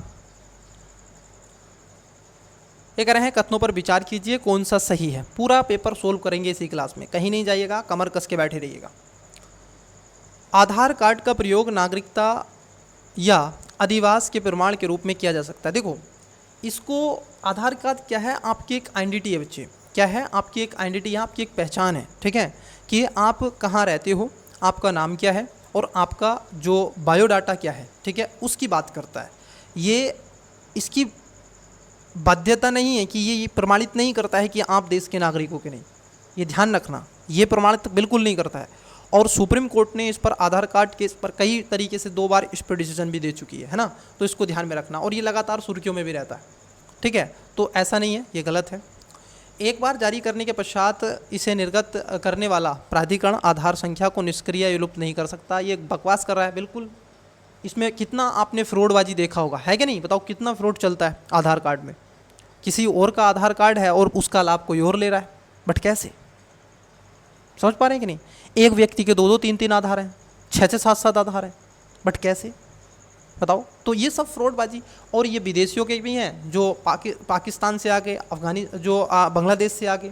ये कह रहे हैं कथनों पर विचार कीजिए कौन सा सही है। पूरा पेपर सोल्व करेंगे इसी क्लास में, कहीं नहीं जाइएगा, कमर कस के बैठे रहिएगा। आधार कार्ड का प्रयोग नागरिकता या अधिवास के प्रमाण के रूप में किया जा सकता है। देखो इसको, आधार कार्ड क्या है, आपकी एक आइडेंटिटी है बच्चे, क्या है, आपकी एक आइडेंटिटी है, आपकी एक पहचान है, ठीक है, कि आप कहाँ रहते हो, आपका नाम क्या है और आपका जो बायोडाटा क्या है, ठीक है, उसकी बात करता है। ये इसकी बाध्यता नहीं है कि ये प्रमाणित नहीं करता है कि आप देश के नागरिक हो कि नहीं, ये ध्यान रखना, ये प्रमाणित बिल्कुल नहीं करता है। और सुप्रीम कोर्ट ने इस पर, आधार कार्ड के इस पर कई तरीके से 2 बार इस पर डिसीजन भी दे चुकी है ना, तो इसको ध्यान में रखना। और ये लगातार सुर्खियों में भी रहता है, ठीक है, तो ऐसा नहीं है, ये गलत है। एक बार जारी करने के पश्चात इसे निर्गत करने वाला प्राधिकरण आधार संख्या को निष्क्रिय या विलुप्त नहीं कर सकता। ये बकवास कर रहा है बिल्कुल। इसमें कितना आपने फ्रॉडबाजी देखा होगा, है कि नहीं, बताओ कितना फ्रॉड चलता है आधार कार्ड में। किसी और का आधार कार्ड है और उसका लाभ कोई और ले रहा है, बट कैसे, समझ पा रहे हैं कि नहीं। एक व्यक्ति के 2-2, 3-3 आधार हैं, 6-6, 7-7 आधार हैं, बट कैसे बताओ। तो ये सब फ्रॉडबाजी। और ये विदेशियों के भी हैं जो पाकिस्तान से आगे, बांग्लादेश से आगे,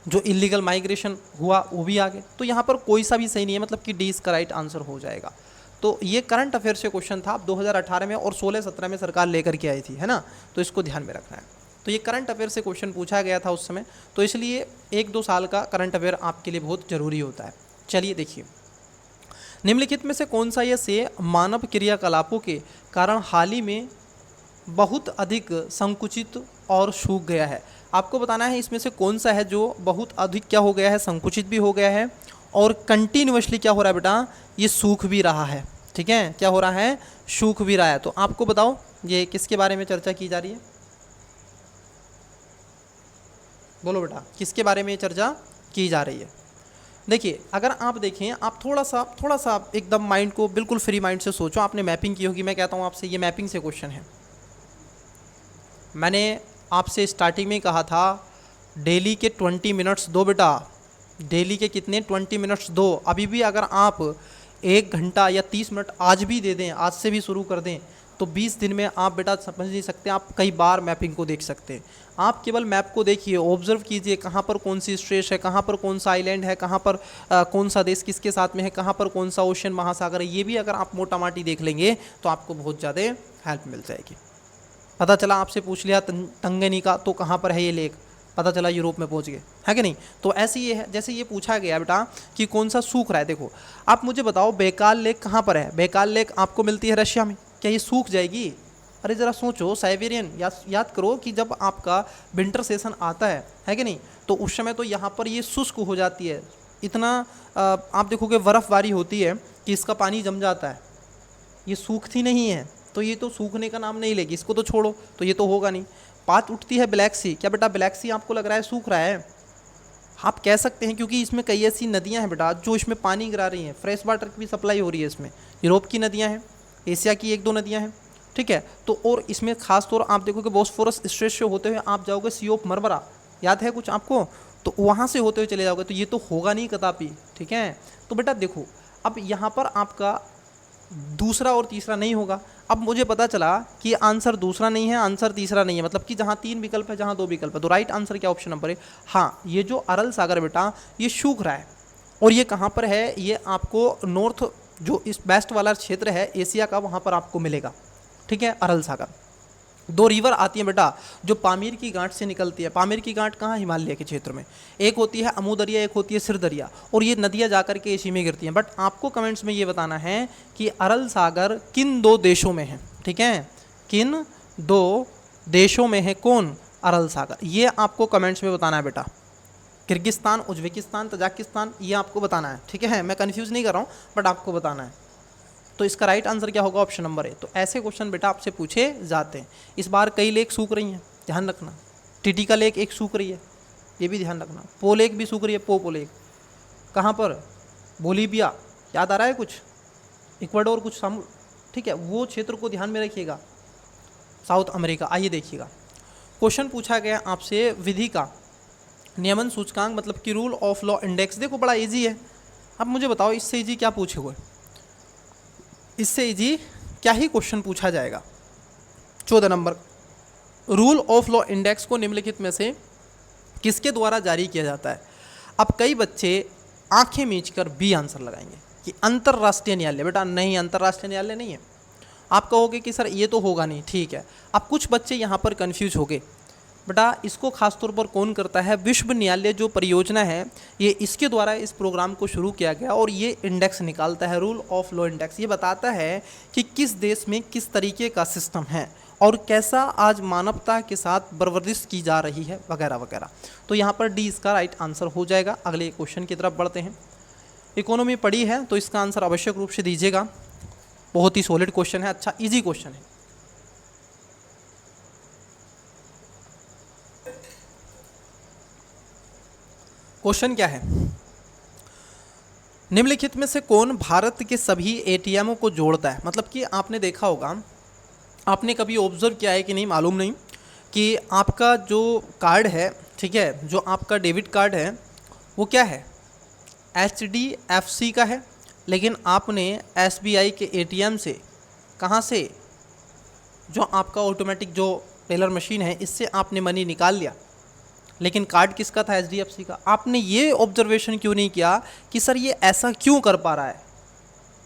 जो इलीगल माइग्रेशन हुआ वो भी आगे। तो यहाँ पर कोई सा भी सही नहीं है, मतलब कि डी इसका राइट आंसर हो जाएगा। तो ये करंट अफेयर से क्वेश्चन था 2018 में और 16-17 में सरकार लेकर के आई थी, है ना, तो इसको ध्यान में रखना है। तो ये करंट अफेयर से क्वेश्चन पूछा गया था उस समय, तो इसलिए 1-2 साल का करंट अफेयर आपके लिए बहुत ज़रूरी होता है। चलिए देखिए, निम्नलिखित में से कौन सा यह से मानव क्रियाकलापों के कारण हाल ही में बहुत अधिक संकुचित और सूख गया है। आपको बताना है इसमें से कौन सा है जो बहुत अधिक क्या हो गया है, संकुचित भी हो गया है और कंटिन्यूअसली क्या हो रहा है बेटा, ये सूख भी रहा है, ठीक है, क्या हो रहा है, सूख भी रहा है। तो आपको बताओ ये किसके बारे में चर्चा की जा रही है, बोलो बेटा, किसके बारे में चर्चा की जा रही है। देखिए अगर आप देखें, आप थोड़ा सा एकदम माइंड को बिल्कुल फ्री माइंड से सोचो। आपने मैपिंग की होगी, मैं कहता हूँ आपसे, ये मैपिंग से क्वेश्चन है। मैंने आपसे स्टार्टिंग में कहा था डेली के 20 मिनट्स दो बेटा, डेली के कितने, 20 मिनट्स दो। अभी भी अगर आप 1 घंटा या 30 मिनट आज भी दे दें, आज से भी शुरू कर दें, तो 20 दिन में आप बेटा समझ नहीं सकते, आप कई बार मैपिंग को देख सकते हैं। आप केवल मैप को देखिए, ऑब्जर्व कीजिए कहाँ पर कौन सी स्ट्रेच है, कहाँ पर कौन सा आइलैंड है, कहाँ पर कौन सा देश किसके साथ में है, कहाँ पर कौन सा ओशन महासागर है। ये भी अगर आप मोटा माटी देख लेंगे तो आपको बहुत ज़्यादा हेल्प मिल जाएगी। पता चला आपसे पूछ लिया तंगनीका तो कहाँ पर है ये लेक, पता चला यूरोप में पहुंच गए, है कि नहीं। तो ऐसे ये है, जैसे ये पूछा गया बेटा कि कौन सा सूख रहा है। देखो आप मुझे बताओ बैकाल लेक कहाँ पर है, बैकाल लेक आपको मिलती है रशिया में, क्या ये सूख जाएगी। अरे ज़रा सोचो, साइबेरियन याद करो कि जब आपका विंटर सेशन आता है कि नहीं, तो उस समय तो यहाँ पर ये शुष्क हो जाती है, इतना आप देखोगे बर्फ़बारी होती है कि इसका पानी जम जाता है, ये सूखती नहीं है। तो ये तो सूखने का नाम नहीं लेगी, इसको तो छोड़ो, तो ये तो होगा नहीं। बात उठती है ब्लैक सी, क्या बेटा ब्लैक सी आपको लग रहा है सूख रहा है, आप कह सकते हैं, क्योंकि इसमें कई ऐसी नदियां हैं बेटा जो इसमें पानी गिरा रही हैं, फ्रेश वाटर की भी सप्लाई हो रही है इसमें। यूरोप की नदियां हैं, एशिया की 1-2 नदियां हैं, ठीक है। तो और इसमें खास तौर आप देखोगे बॉस्फोरस स्ट्रेट से होते हुए आप जाओगे सी ऑफ मरमरा, याद है कुछ आपको, तो वहाँ से होते हुए चले जाओगे, तो ये तो होगा नहीं कदापि, ठीक है। तो बेटा देखो अब यहाँ पर आपका दूसरा और तीसरा नहीं होगा। अब मुझे पता चला कि आंसर दूसरा नहीं है, आंसर तीसरा नहीं है, मतलब कि जहाँ 3 विकल्प है, जहाँ 2 विकल्प है, तो राइट आंसर क्या ऑप्शन नंबर है, हाँ ये जो अरल सागर बेटा ये सूख रहा है। और ये कहाँ पर है, ये आपको नॉर्थ जो इस वेस्ट वाला क्षेत्र है एशिया का, वहाँ पर आपको मिलेगा, ठीक है, अरल सागर। 2 रिवर आती हैं बेटा जो पामीर की गांठ से निकलती है। पामीर की गांठ कहाँ, हिमालय के क्षेत्र में। एक होती है अमू दरिया, एक होती है सिर दरिया, और ये नदियाँ जाकर के इसी में गिरती हैं। बट आपको कमेंट्स में ये बताना है कि अरल सागर किन 2 देशों में है, ठीक है, किन 2 देशों में है कौन, अरल सागर, ये आपको कमेंट्स में बताना है बेटा। किर्गिस्तान, उज्बेकिस्तान, तजाकिस्तान, ये आपको बताना है, ठीक है। मैं कन्फ्यूज़ नहीं कर रहा हूँ, बट आपको बताना है। तो इसका राइट आंसर क्या होगा, ऑप्शन नंबर है। तो ऐसे क्वेश्चन बेटा आपसे पूछे जाते हैं। इस बार कई लेक सूख रही हैं, ध्यान रखना। टिटिका लेक एक सूख रही है, ये भी ध्यान रखना। पो लेक भी सूख रही है, पो लेक कहाँ पर, बोलीविया, याद आ रहा है कुछ, इक्वाडोर कुछ ठीक है, वो क्षेत्र को ध्यान में रखिएगा, साउथ अमेरिका। आइए देखिएगा, क्वेश्चन पूछा गया आपसे विधि का नियमन सूचकांक, मतलब कि रूल ऑफ लॉ इंडेक्स। देखो बड़ा ईजी है। अब मुझे बताओ इससे ईजी क्या पूछे हुए, इससे इजी क्या ही क्वेश्चन पूछा जाएगा। 14 number rule of law index को निम्नलिखित में से किसके द्वारा जारी किया जाता है? अब कई बच्चे आंखें मीचकर बी आंसर लगाएंगे कि अंतर्राष्ट्रीय न्यायालय। बेटा नहीं, अंतर्राष्ट्रीय न्यायालय नहीं है। आप कहोगे कि सर ये तो होगा नहीं, ठीक है। अब कुछ बच्चे यहाँ पर कंफ्यूज हो गए। बेटा इसको खासतौर पर कौन करता है? विश्व न्यायालय जो परियोजना है, ये इसके द्वारा इस प्रोग्राम को शुरू किया गया और ये इंडेक्स निकालता है, रूल ऑफ लॉ इंडेक्स। ये बताता है कि किस देश में किस तरीके का सिस्टम है और कैसा आज मानवता के साथ बरवरिश की जा रही है, वगैरह वगैरह। तो यहाँ पर डी इसका राइट आंसर हो जाएगा। अगले क्वेश्चन की तरफ बढ़ते हैं। इकोनॉमी पढ़ी है तो इसका आंसर आवश्यक रूप से दीजिएगा। बहुत ही सॉलिड क्वेश्चन है, अच्छा इजी क्वेश्चन है। क्वेश्चन क्या है? निम्नलिखित में से कौन भारत के सभी एटीएमों को जोड़ता है? मतलब कि आपने देखा होगा, आपने कभी ऑब्जर्व किया है कि नहीं मालूम नहीं, कि आपका जो कार्ड है, ठीक है, जो आपका डेबिट कार्ड है वो क्या है? HDFC का है, लेकिन आपने SBI के ATM से, कहाँ से, जो आपका ऑटोमेटिक जो टेलर मशीन है, इससे आपने मनी निकाल लिया, लेकिन कार्ड किसका था? HDFC का। आपने ये ऑब्जर्वेशन क्यों नहीं किया कि सर ये ऐसा क्यों कर पा रहा है,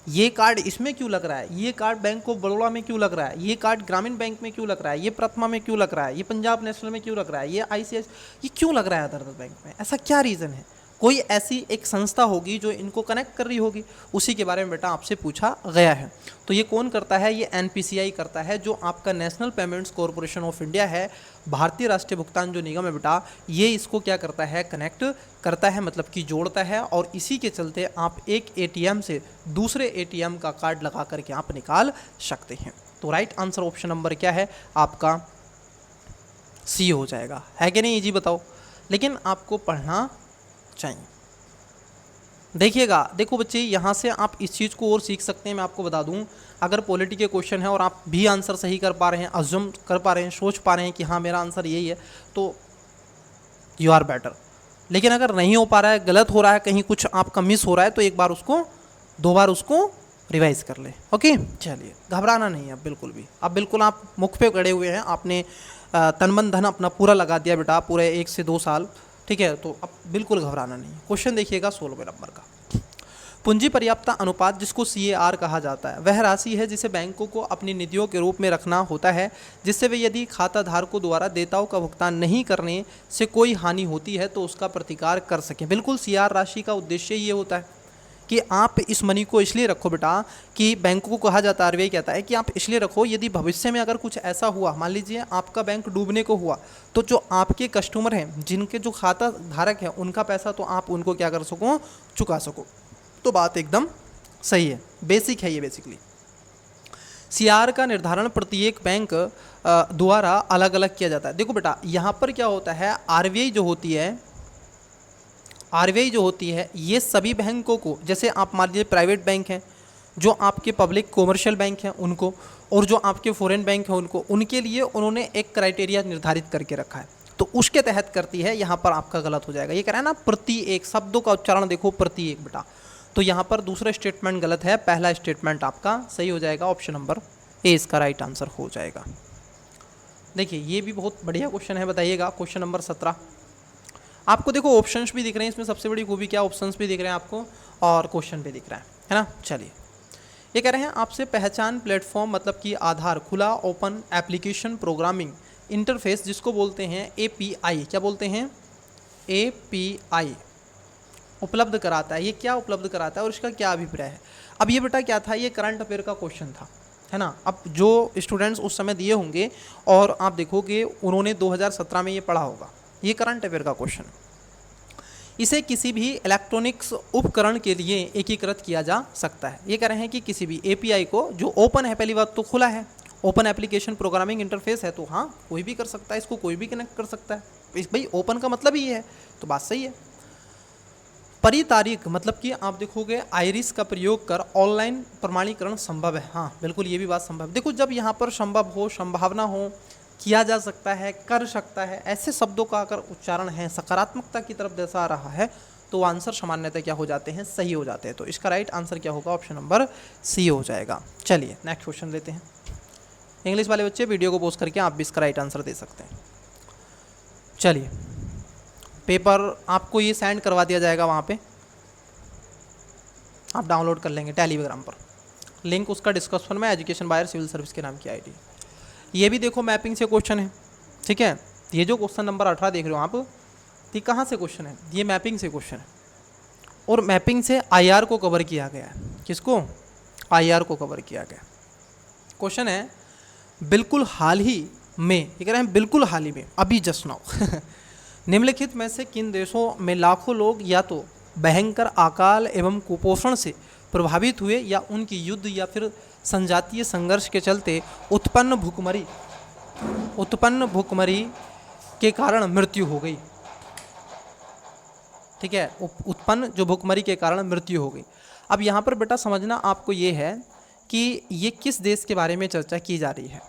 ये कार्ड इसमें क्यों लग रहा है, ये कार्ड बैंक ऑफ बड़ौदा में क्यों लग रहा है, ये कार्ड ग्रामीण बैंक में क्यों लग रहा है, ये प्रथमा में क्यों लग रहा है, ये पंजाब नेशनल में क्यों लग रहा है, ये ICICI, ये क्यों लग रहा है अदर बैंक में? ऐसा क्या रीज़न है? कोई ऐसी एक संस्था होगी जो इनको कनेक्ट कर रही होगी, उसी के बारे में बेटा आपसे पूछा गया है। तो ये कौन करता है? ये NPCI करता है, जो आपका national payments corporation of India है, भारतीय राष्ट्रीय भुगतान जो निगम है बेटा, ये इसको क्या करता है? कनेक्ट करता है, मतलब कि जोड़ता है। और इसी के चलते आप एक ATM से दूसरे ATM का कार्ड लगा करके आप निकाल सकते हैं। तो राइट आंसर ऑप्शन नंबर क्या है आपका? C हो जाएगा। है कि नहीं? इजी बताओ, लेकिन आपको पढ़ना चाहिए। देखिएगा, देखो बच्चे, यहाँ से आप इस चीज़ को और सीख सकते हैं। मैं आपको बता दूँ, अगर पॉलिटी के क्वेश्चन है और आप भी आंसर सही कर पा रहे हैं, अज्यूम कर पा रहे हैं, सोच पा रहे हैं कि हाँ मेरा आंसर यही है, तो यू आर बेटर। लेकिन अगर नहीं हो पा रहा है, गलत हो रहा है, कहीं कुछ आपका मिस हो रहा है, तो एक बार उसको, दो बार उसको रिवाइज कर ले। ओके, चलिए, घबराना नहीं है अब बिल्कुल भी। अब बिल्कुल आप मुख पे खड़े हुए हैं, आपने तन मन धन अपना पूरा लगा दिया बेटा, पूरे 1 से 2 साल, ठीक है, तो अब बिल्कुल घबराना नहीं। क्वेश्चन देखिएगा 16वें नंबर का। पूंजी पर्याप्तता अनुपात, जिसको CAR कहा जाता है, वह राशि है जिसे बैंकों को अपनी निधियों के रूप में रखना होता है, जिससे वे यदि खाताधारकों द्वारा देयताओं का भुगतान नहीं करने से कोई हानि होती है तो उसका प्रतिकार कर सकें। बिल्कुल, CAR राशि का उद्देश्य ये होता है कि आप इस मनी को इसलिए रखो बेटा, कि बैंकों को कहा जाता है, RBI कहता है कि आप इसलिए रखो, यदि भविष्य में अगर कुछ ऐसा हुआ, मान लीजिए आपका बैंक डूबने को हुआ, तो जो आपके कस्टमर हैं, जिनके जो खाता धारक हैं, उनका पैसा तो आप उनको क्या कर सको? चुका सको। तो बात एकदम सही है, बेसिक है ये। बेसिकली CAR का निर्धारण प्रत्येक बैंक द्वारा अलग अलग किया जाता है। देखो बेटा, यहाँ पर क्या होता है, RBI जो होती है ये सभी बैंकों को, जैसे आप मान लीजिए प्राइवेट बैंक हैं, जो आपके पब्लिक कॉमर्शियल बैंक हैं उनको, और जो आपके फॉरेन बैंक हैं उनको, उनके लिए उन्होंने एक क्राइटेरिया निर्धारित करके रखा है, तो उसके तहत करती है। यहाँ पर आपका गलत हो जाएगा। ये कह रहा है ना प्रति एक, शब्दों का उच्चारण देखो, प्रति एक बेटा, तो यहाँ पर दूसरा स्टेटमेंट गलत है, पहला स्टेटमेंट आपका सही हो जाएगा। ऑप्शन नंबर ए इसका राइट आंसर हो जाएगा। देखिए, ये भी बहुत बढ़िया क्वेश्चन है, बताइएगा। क्वेश्चन नंबर 17 आपको देखो ऑप्शंस भी दिख रहे हैं, इसमें सबसे बड़ी खूबी क्या, ऑप्शंस भी दिख रहे हैं आपको और क्वेश्चन भी दिख रहा है ना। चलिए, ये कह रहे हैं आपसे पहचान प्लेटफॉर्म, मतलब कि आधार, खुला ओपन एप्लीकेशन प्रोग्रामिंग इंटरफेस, जिसको बोलते हैं API, क्या बोलते हैं? API उपलब्ध कराता है। ये क्या उपलब्ध कराता है और इसका क्या अभिप्राय है? अब ये बेटा क्या था, ये करंट अफेयर का क्वेश्चन था, है ना। अब जो स्टूडेंट्स उस समय दिए होंगे और आप देखोगे उन्होंने 2017 में ये पढ़ा होगा, ये करंट अफेयर का क्वेश्चन। इसे किसी भी इलेक्ट्रॉनिक्स उपकरण के लिए एकीकृत किया जा सकता है। ये कह रहे हैं कि किसी भी API को, जो ओपन है, पहली बात तो खुला है, ओपन एप्लीकेशन प्रोग्रामिंग इंटरफेस है, तो हाँ कोई भी कर सकता है, इसको कोई भी कनेक्ट कर सकता है। इस भाई ओपन का मतलब ही है, तो बात सही है। परितारीख, मतलब कि आप देखोगे आइरिस का प्रयोग कर ऑनलाइन प्रमाणीकरण संभव है। हाँ बिल्कुल, ये भी बात संभव है। देखो, जब यहाँ पर संभव हो, संभावना हो, किया जा सकता है, कर सकता है, ऐसे शब्दों का अगर उच्चारण है, सकारात्मकता की तरफ दर्शा रहा है, तो आंसर सामान्यतः क्या हो जाते हैं? सही हो जाते हैं। तो इसका राइट आंसर क्या होगा? ऑप्शन नंबर C हो जाएगा। चलिए नेक्स्ट क्वेश्चन लेते हैं। इंग्लिश वाले बच्चे वीडियो को पोस्ट करके आप भी इसका राइट आंसर दे सकते हैं। चलिए, पेपर आपको ये सेंड करवा दिया जाएगा, वहाँ पे आप डाउनलोड कर लेंगे टेलीग्राम पर, लिंक उसका डिस्क्रिप्शन में, एजुकेशन बायर सिविल सर्विस के नाम की आईडी। ये भी देखो मैपिंग से क्वेश्चन है, ठीक है। ये जो क्वेश्चन नंबर 18 देख रहे हो आप, ये कहाँ से क्वेश्चन है? ये मैपिंग से क्वेश्चन है, और मैपिंग से आईआर को कवर किया गया है। किसको? आईआर को कवर किया गया। क्वेश्चन है, बिल्कुल हाल ही में, ये कह रहे हैं बिल्कुल हाल ही में, अभी जस्ट नाउ निम्नलिखित में से किन देशों में लाखों लोग या तो भयंकर अकाल एवं कुपोषण से प्रभावित हुए या उनकी युद्ध या फिर संजातीय संघर्ष के चलते उत्पन्न भूखमरी के कारण मृत्यु हो गई? ठीक है, उत्पन्न जो भूखमरी के कारण मृत्यु हो गई। अब यहाँ पर बेटा समझना आपको ये है कि ये किस देश के बारे में चर्चा की जा रही है।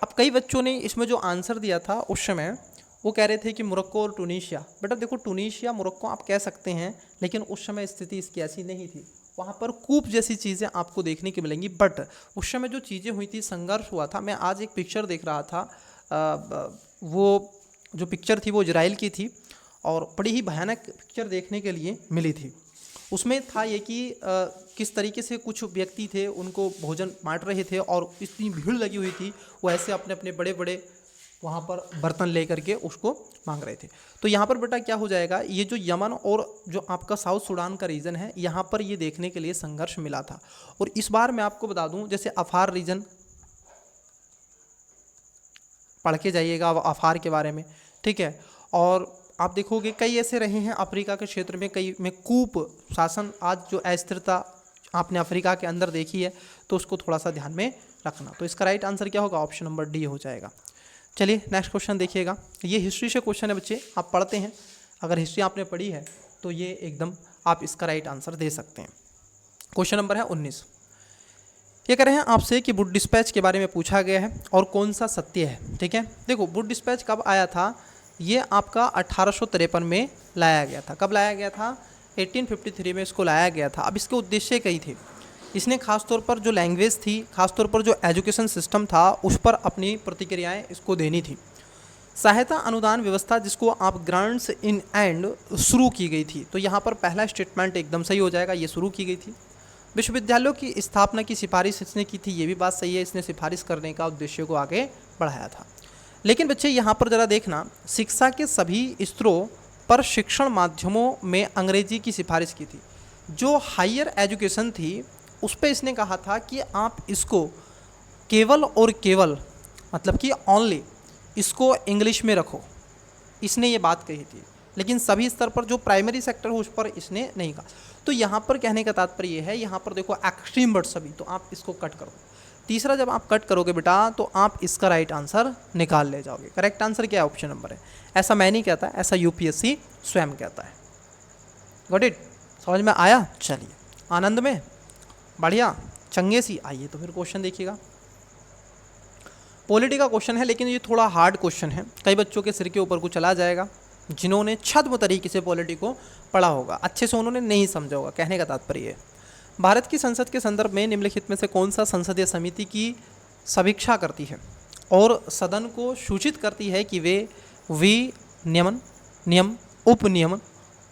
अब कई बच्चों ने इसमें जो आंसर दिया था उस समय वो कह रहे थे कि मोरक्को और टूनीशिया। बेटा देखो, टूनीशिया मोरक्को आप कह सकते हैं, लेकिन उस समय स्थिति इसकी ऐसी नहीं थी। वहाँ पर कूप जैसी चीज़ें आपको देखने की मिलेंगी, बट उस समय जो चीज़ें हुई थी, संघर्ष हुआ था। मैं आज एक पिक्चर देख रहा था, वो जो पिक्चर थी वो इजराइल की थी, और बड़ी ही भयानक पिक्चर देखने के लिए मिली थी। उसमें था ये कि किस तरीके से कुछ व्यक्ति थे, उनको भोजन बांट रहे थे और इतनी भीड़ लगी हुई थी, वो ऐसे अपने अपने बड़े बड़े वहाँ पर बर्तन लेकर के उसको मांग रहे थे। तो यहाँ पर बेटा क्या हो जाएगा, ये जो यमन और जो आपका साउथ सूडान का रीजन है, यहाँ पर ये देखने के लिए संघर्ष मिला था। और इस बार मैं आपको बता दूँ, जैसे अफार रीजन पढ़ के जाइएगा अफार के बारे में, ठीक है। और आप देखोगे कई ऐसे रहे हैं अफ्रीका के क्षेत्र में, कई में कूप शासन, आज जो अस्थिरता आपने अफ्रीका के अंदर देखी है, तो उसको थोड़ा सा ध्यान में रखना। तो इसका राइट आंसर क्या होगा? ऑप्शन नंबर डी हो जाएगा। चलिए नेक्स्ट क्वेश्चन देखिएगा। ये हिस्ट्री से क्वेश्चन है बच्चे, आप पढ़ते हैं, अगर हिस्ट्री आपने पढ़ी है तो ये एकदम आप इसका राइट आंसर दे सकते हैं। क्वेश्चन नंबर है 19। ये कह रहे हैं आपसे कि वुड डिस्पैच के बारे में पूछा गया है और कौन सा सत्य है। ठीक है, देखो वुड डिस्पैच कब आया था? ये आपका 1853 में लाया गया था। कब लाया गया था? 1853 में इसको लाया गया था। अब इसके उद्देश्य कई थे। इसने खासतौर पर जो लैंग्वेज थी, खासतौर पर जो एजुकेशन सिस्टम था, उस पर अपनी प्रतिक्रियाएं इसको देनी थी। सहायता अनुदान व्यवस्था, जिसको आप ग्रांट्स इन एंड, शुरू की गई थी। तो यहाँ पर पहला स्टेटमेंट एकदम सही हो जाएगा, ये शुरू की गई थी। विश्वविद्यालयों की स्थापना की सिफारिश इसने की थी, ये भी बात सही है, इसने सिफारिश करने का उद्देश्य को आगे बढ़ाया था। लेकिन बच्चे यहाँ पर ज़रा देखना, शिक्षा के सभी स्तरों पर शिक्षण माध्यमों में अंग्रेजी की सिफारिश की थी। जो हायर एजुकेशन थी उस पर इसने कहा था कि आप इसको केवल और केवल, मतलब कि ओनली, इसको इंग्लिश में रखो, इसने ये बात कही थी। लेकिन सभी स्तर पर जो प्राइमरी सेक्टर हो उस पर इसने नहीं कहा। तो यहाँ पर कहने का तात्पर्य ये है, यहाँ पर देखो एक्सट्रीम वर्ड सभी, तो आप इसको कट कर दो। तीसरा जब आप कट करोगे बेटा तो आप इसका राइट आंसर निकाल ले जाओगे। करेक्ट आंसर क्या है? ऑप्शन नंबर है। ऐसा मैं नहीं कहता, ऐसा यूपीएससी स्वयं कहता है। Got it? समझ में आया? चलिए, आनंद में, बढ़िया, चंगे सी। आइए तो फिर क्वेश्चन देखिएगा। पॉलिटी का क्वेश्चन है, लेकिन ये थोड़ा हार्ड क्वेश्चन है, कई बच्चों के सिर के ऊपर को चला जाएगा जिन्होंने छद्म तरीके से पॉलिटी को पढ़ा होगा, अच्छे से उन्होंने नहीं समझा होगा। कहने का तात्पर्य है, भारत की संसद के संदर्भ में निम्नलिखित में से कौन सा संसदीय समिति की समीक्षा करती है और सदन को सूचित करती है कि वे विनियमन, नियम, उपनियमन,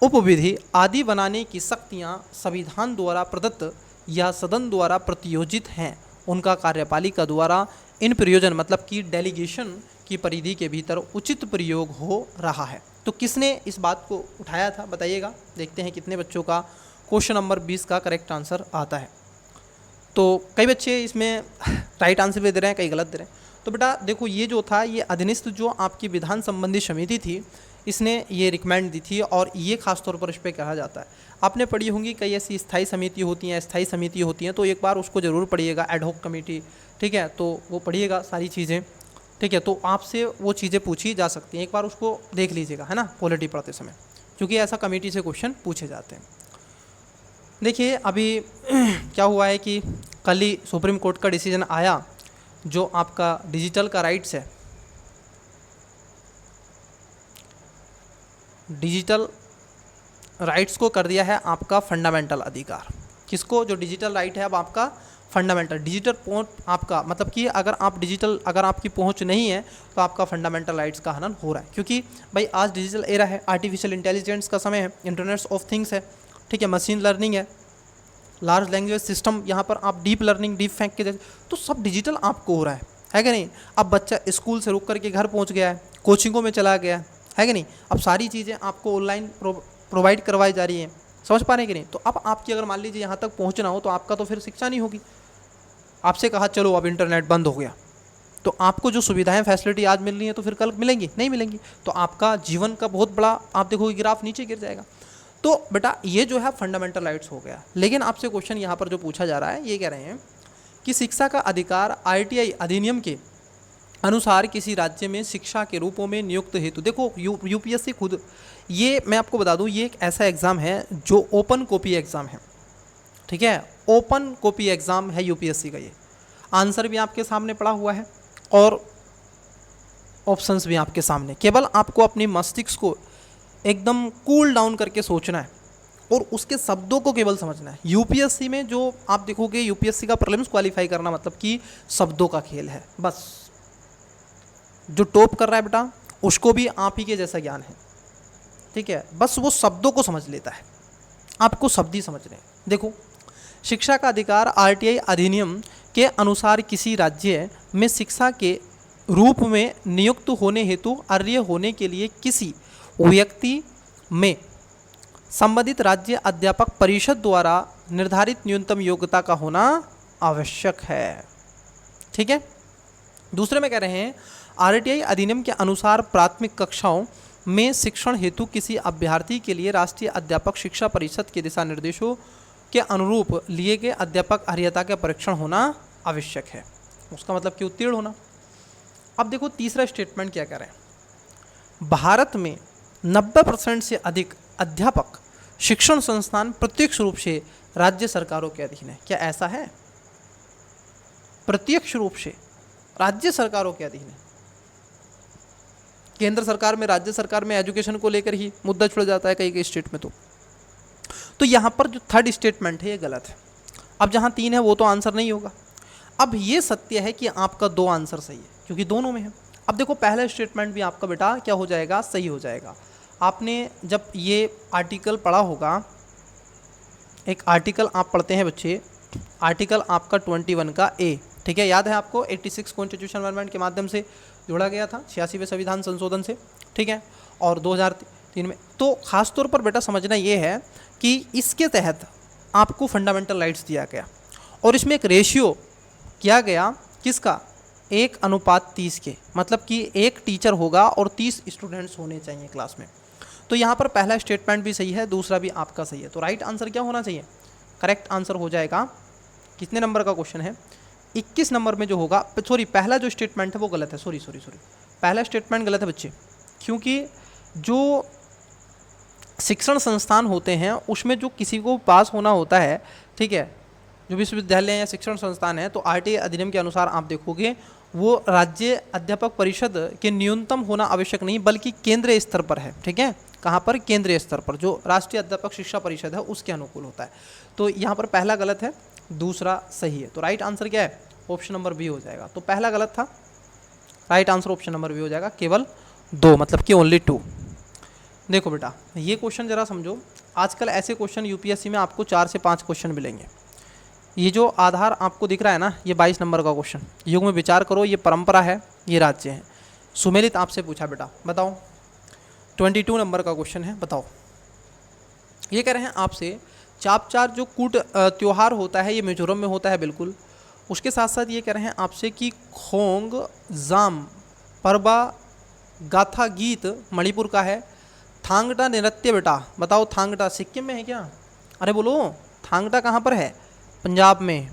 उपविधि आदि बनाने की शक्तियाँ संविधान द्वारा प्रदत्त या सदन द्वारा प्रतियोजित हैं, उनका कार्यपालिका द्वारा इन प्रयोजन, मतलब कि डेलीगेशन की परिधि के भीतर उचित प्रयोग हो रहा है। तो किसने इस बात को उठाया था बताइएगा। देखते हैं कितने बच्चों का क्वेश्चन नंबर 20 का करेक्ट आंसर आता है। तो कई बच्चे इसमें राइट आंसर भी दे रहे हैं, कई गलत दे रहे हैं। तो बेटा देखो, ये जो था, ये अधीनस्थ जो आपकी विधान संबंधी समिति थी, इसने ये रिकमेंड दी थी, और ये खासतौर पर इस पर कहा जाता है। आपने पढ़ी होंगी कई ऐसी स्थायी समिति होती हैं, अस्थायी समिति होती हैं, तो एक बार उसको ज़रूर पढ़िएगा, एडहॉक कमेटी, ठीक है। तो वो पढ़िएगा सारी चीज़ें, ठीक है। तो आपसे वो चीज़ें पूछी जा सकती हैं, एक बार उसको देख लीजिएगा, है ना, पॉलिटी पढ़ते समय, क्योंकि ऐसा कमेटी से क्वेश्चन पूछे जाते हैं। देखिए अभी क्या हुआ है कि कल ही सुप्रीम कोर्ट का डिसीजन आया, जो आपका डिजिटल का राइट्स है, डिजिटल राइट्स को कर दिया है आपका फंडामेंटल अधिकार। किसको? जो डिजिटल राइट है अब आपका फंडामेंटल डिजिटल पहुंच आपका मतलब कि अगर आपकी पहुंच नहीं है तो आपका फंडामेंटल राइट्स का हनन हो रहा है, क्योंकि भाई आज डिजिटल एरा है, आर्टिफिशियल इंटेलिजेंस का समय है, इंटरनेट ऑफ थिंग्स है, ठीक है, मशीन लर्निंग है, लार्ज लैंग्वेज सिस्टम, यहाँ पर आप डीप लर्निंग, डीप फैंक के जैसे, तो सब डिजिटल आपको हो रहा है कि नहीं। अब बच्चा स्कूल से रुक करके घर पहुँच गया है, कोचिंगों में चला गया है कि नहीं, अब सारी चीज़ें आपको ऑनलाइन प्रोवाइड करवाई जा रही हैं, समझ पा रहे हैं कि नहीं। तो अब आपकी अगर मान लीजिए यहाँ तक पहुँचना हो तो आपका तो फिर शिक्षा नहीं होगी। आपसे कहा चलो अब इंटरनेट बंद हो गया, तो आपको जो सुविधाएं फैसिलिटी आज मिल रही हैं तो फिर कल मिलेंगी नहीं मिलेंगी, तो आपका जीवन का बहुत बड़ा आप देखोगे ग्राफ नीचे गिर जाएगा। तो बेटा ये जो है फंडामेंटल राइट्स हो गया। लेकिन आपसे क्वेश्चन यहाँ पर जो पूछा जा रहा है ये कह रहे हैं कि शिक्षा का अधिकार आरटीआई अधिनियम के अनुसार किसी राज्य में शिक्षा के रूपों में नियुक्त हेतु, देखो यूपीएससी खुद, ये मैं आपको बता दूं ये एक ऐसा एग्ज़ाम है जो ओपन कॉपी एग्ज़ाम है, ठीक है, ओपन कॉपी एग्ज़ाम है यूपीएससी का। ये आंसर भी आपके सामने पड़ा हुआ है और ऑप्शंस भी आपके सामने, केवल आपको अपनी मस्तिष्क को एकदम कूल डाउन करके सोचना है और उसके शब्दों को केवल समझना है। यूपीएससी में जो आप देखोगे, यूपीएससी का प्रीलिम्स क्वालिफाई करना मतलब कि शब्दों का खेल है, बस जो टॉप कर रहा है बेटा उसको भी आप ही के जैसा ज्ञान है, ठीक है, बस वो शब्दों को समझ लेता है, आपको शब्द ही समझने हैं। देखो शिक्षा का अधिकार आरटीआई अधिनियम के अनुसार किसी राज्य में शिक्षा के रूप में नियुक्त होने हेतु अर्ह होने के लिए किसी व्यक्ति में संबंधित राज्य अध्यापक परिषद द्वारा निर्धारित न्यूनतम योग्यता का होना आवश्यक है, ठीक है। दूसरे में कह रहे हैं आरटीआई अधिनियम के अनुसार प्राथमिक कक्षाओं में शिक्षण हेतु किसी अभ्यर्थी के लिए राष्ट्रीय अध्यापक शिक्षा परिषद के दिशा निर्देशों के अनुरूप लिए गए अध्यापक अर्हता का परीक्षण होना आवश्यक है, उसका मतलब कि उत्तीर्ण होना। अब देखो तीसरा स्टेटमेंट क्या कह रहे हैं, भारत में 90% से अधिक अध्यापक शिक्षण संस्थान प्रत्यक्ष रूप से राज्य सरकारों के अधीन है। क्या ऐसा है? प्रत्यक्ष रूप से राज्य सरकारों के अधीन है। केंद्र सरकार में, राज्य सरकार में एजुकेशन को लेकर ही मुद्दा छुड़ जाता है कई कई स्टेट में। तो यहाँ पर जो थर्ड स्टेटमेंट है ये गलत है। अब जहाँ 3 है वो तो आंसर नहीं होगा। अब ये सत्य है कि आपका 2 आंसर सही है क्योंकि दोनों में है। अब देखो पहला स्टेटमेंट भी आपका बेटा क्या हो जाएगा, सही हो जाएगा। आपने जब ये आर्टिकल पढ़ा होगा, एक आर्टिकल आप पढ़ते हैं बच्चे, आर्टिकल आपका 21 का ए, ठीक है, याद है आपको 86 कॉन्स्टिट्यूशन अमेंडमेंट के माध्यम से जोड़ा गया था 86वें संविधान संशोधन से, ठीक है, और 2003 में। तो खास तौर पर बेटा समझना ये है कि इसके तहत आपको फंडामेंटल राइट्स दिया गया और इसमें एक रेशियो किया गया किसका, 1:30 के, मतलब कि एक टीचर होगा और 30 स्टूडेंट्स होने चाहिए क्लास में। तो यहाँ पर पहला स्टेटमेंट भी सही है, दूसरा भी आपका सही है। तो राइट आंसर क्या होना चाहिए, करेक्ट आंसर हो जाएगा, कितने नंबर का क्वेश्चन है, 21 नंबर में जो होगा, सॉरी पहला जो स्टेटमेंट है वो गलत है, सॉरी पहला स्टेटमेंट गलत है बच्चे, क्योंकि जो शिक्षण संस्थान होते हैं उसमें जो किसी को पास होना होता है, ठीक है, जो विश्वविद्यालय या शिक्षण संस्थान है, तो आरटीआई अधिनियम के अनुसार आप देखोगे वो राज्य अध्यापक परिषद के न्यूनतम होना आवश्यक नहीं बल्कि केंद्रीय स्तर पर है, ठीक है, कहाँ पर, केंद्रीय स्तर पर, जो राष्ट्रीय अध्यापक शिक्षा परिषद है उसके अनुकूल होता है। तो यहाँ पर पहला गलत है, दूसरा सही है। तो राइट आंसर क्या है, ऑप्शन नंबर बी हो जाएगा। तो पहला गलत था, right answer option number B हो जाएगा, केवल 2, मतलब कि ओनली 2। देखो बेटा ये क्वेश्चन जरा समझो, आजकल ऐसे क्वेश्चन यूपीएससी में आपको 4 से 5 क्वेश्चन मिलेंगे। ये जो आधार आपको दिख रहा है ना, ये 22 नंबर का क्वेश्चन, युग में विचार करो, ये परंपरा है, ये राज्य है। सुमेलित आपसे पूछा बेटा बताओ, 22 नंबर का क्वेश्चन है, बताओ। ये कह रहे हैं आपसे चापचार जो कूट त्यौहार होता है ये मिजोरम में होता है, बिल्कुल। उसके साथ साथ ये कह रहे हैं आपसे कि खोंग जाम परबा गाथा गीत मणिपुर का है। थांगटा नृत्य बेटा बताओ, थांगटा सिक्किम में है क्या, अरे बोलो, थांगटा कहाँ पर है, पंजाब में,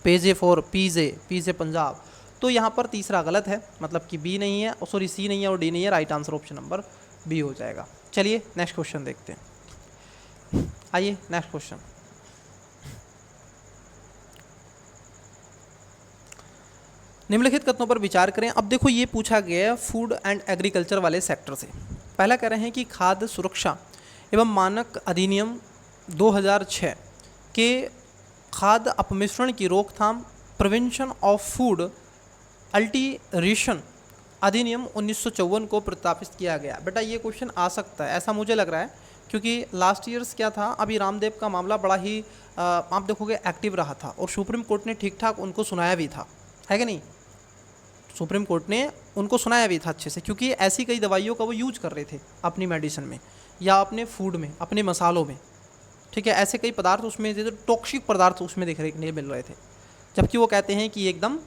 पेजे फॉर पीजे पंजाब। तो यहाँ पर तीसरा गलत है, मतलब कि बी नहीं है, सॉरी सी नहीं है और डी नहीं है, right answer option number B हो जाएगा। चलिए नेक्स्ट क्वेश्चन देखते हैं, आइए नेक्स्ट क्वेश्चन। निम्नलिखित कथनों पर विचार करें। अब देखो ये पूछा गया है फूड एंड एग्रीकल्चर वाले सेक्टर से। पहला कह रहे हैं कि खाद्य सुरक्षा एवं मानक अधिनियम 2006 के खाद्य अपमिश्रण की रोकथाम, प्रिवेंशन ऑफ फूड अल्टीरेशन अधिनियम 1954 को प्रस्तावित किया गया। बेटा ये क्वेश्चन आ सकता है, ऐसा मुझे लग रहा है, क्योंकि लास्ट ईयर्स क्या था, अभी रामदेव का मामला बड़ा ही आप देखोगे एक्टिव रहा था और सुप्रीम कोर्ट ने ठीक ठाक उनको सुनाया भी था, है कि नहीं। सुप्रीम कोर्ट ने उनको सुनाया भी था अच्छे से, क्योंकि ऐसी कई दवाइयों का वो यूज कर रहे थे अपनी मेडिसिन में या अपने फूड में, अपने मसालों में, ठीक है। ऐसे कई पदार्थ उसमें जैसे टॉक्सिक पदार्थ उसमें देखने के लिए मिल रहे थे, जबकि वो कहते हैं कि एकदम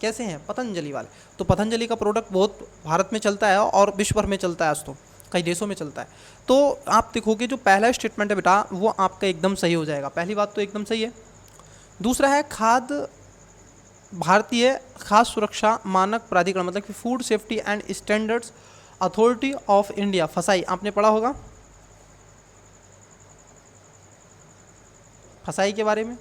कैसे हैं, पतंजलि वाले। तो पतंजलि का प्रोडक्ट बहुत भारत में चलता है और विश्व भर में चलता है, आज तो कई देशों में चलता है। तो आप देखोगे जो पहला स्टेटमेंट है बेटा वो आपका एकदम सही हो जाएगा, पहली बात तो एकदम सही है। दूसरा है खाद्य भारतीय खाद्य सुरक्षा मानक प्राधिकरण, मतलब कि food safety and standards authority of India, फसाई, आपने पढ़ा होगा फसाई के बारे में।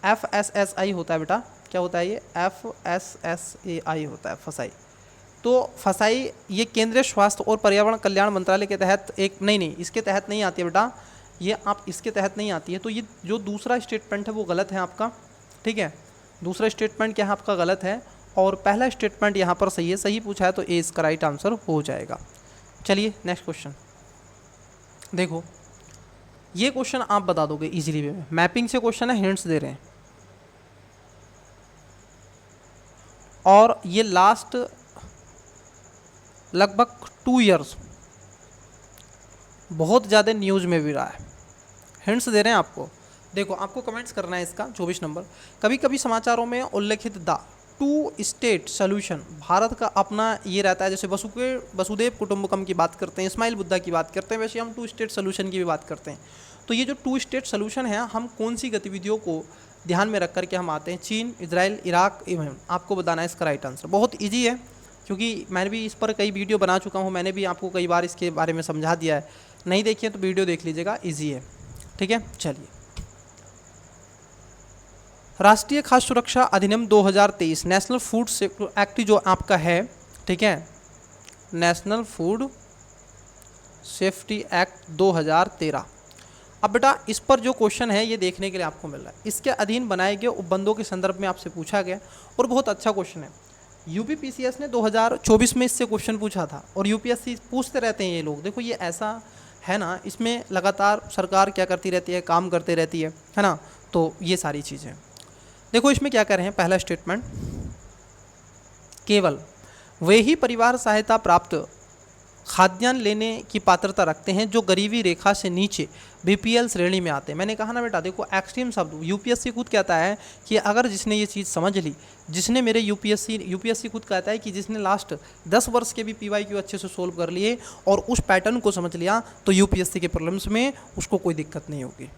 FSSAI होता है बेटा, क्या होता है ये, FSSAI होता है फसाई। तो फसाई ये केंद्रीय स्वास्थ्य और पर्यावरण कल्याण मंत्रालय के तहत एक, नहीं इसके तहत नहीं आती है बेटा, ये आप इसके तहत नहीं आती है। तो ये जो दूसरा स्टेटमेंट है वो गलत है आपका, ठीक है। दूसरा स्टेटमेंट क्या है आपका, गलत है, और पहला स्टेटमेंट यहाँ पर सही है। सही पूछा है तो ए इसका राइट आंसर हो जाएगा। चलिए नेक्स्ट क्वेश्चन देखो, ये क्वेश्चन आप बता दोगे इजीली वे में, मैपिंग से क्वेश्चन है, हिंट्स दे रहे हैं, और ये लास्ट लगभग 2 इयर्स बहुत ज़्यादा न्यूज़ में भी रहा है। हिंट्स दे रहे हैं आपको, देखो आपको कमेंट्स करना है इसका 24 नंबर। कभी कभी समाचारों में उल्लेखित द 2 स्टेट सोल्यूशन, भारत का अपना ये रहता है, जैसे वसुदेव कुटुंबकम की बात करते हैं, इस्माइल बुद्धा की बात करते हैं, वैसे हम 2 स्टेट सोल्यूशन की भी बात करते हैं। तो ये जो 2 स्टेट सोल्यूशन है, हम कौन सी गतिविधियों को ध्यान में रख करके हम आते हैं, चीन, इजराइल, इराक, ईरान, आपको बताना है इसका राइट आंसर। बहुत ईजी है, क्योंकि मैंने भी इस पर कई वीडियो बना चुका हूँ, मैंने भी आपको कई बार इसके बारे में समझा दिया है, नहीं देखिए तो वीडियो देख लीजिएगा, ईजी है, ठीक है। चलिए, राष्ट्रीय खाद्य सुरक्षा अधिनियम 2023, नेशनल फूड एक्ट जो आपका है, ठीक है, नेशनल फूड सेफ्टी एक्ट 2013। अब बेटा इस पर जो क्वेश्चन है ये देखने के लिए आपको मिल रहा है, इसके अधीन बनाए गए उपबंधों के संदर्भ में आपसे पूछा गया, और बहुत अच्छा क्वेश्चन है। यूपीपीसीएस ने 2024 में इससे क्वेश्चन पूछा था, और यूपीएससी पूछते रहते हैं ये लोग। देखो ये ऐसा है ना, इसमें लगातार सरकार क्या करती रहती है, काम करते रहती है ना, तो ये सारी चीज़ें। देखो इसमें क्या कह रहे हैं, पहला स्टेटमेंट, केवल वे ही परिवार सहायता प्राप्त खाद्यान्न लेने की पात्रता रखते हैं जो गरीबी रेखा से नीचे बीपीएल श्रेणी में आते हैं। मैंने कहा ना बेटा, देखो एक्सट्रीम शब्द यूपीएससी खुद कहता है कि अगर जिसने ये चीज़ समझ ली, जिसने मेरे यूपीएससी खुद कहता है कि जिसने लास्ट 10 वर्ष के भी पीवाईक्यू अच्छे से सोल्व कर लिए और उस पैटर्न को समझ लिया, तो यूपीएससी के प्रीलिम्स में उसको कोई दिक्कत नहीं होगी,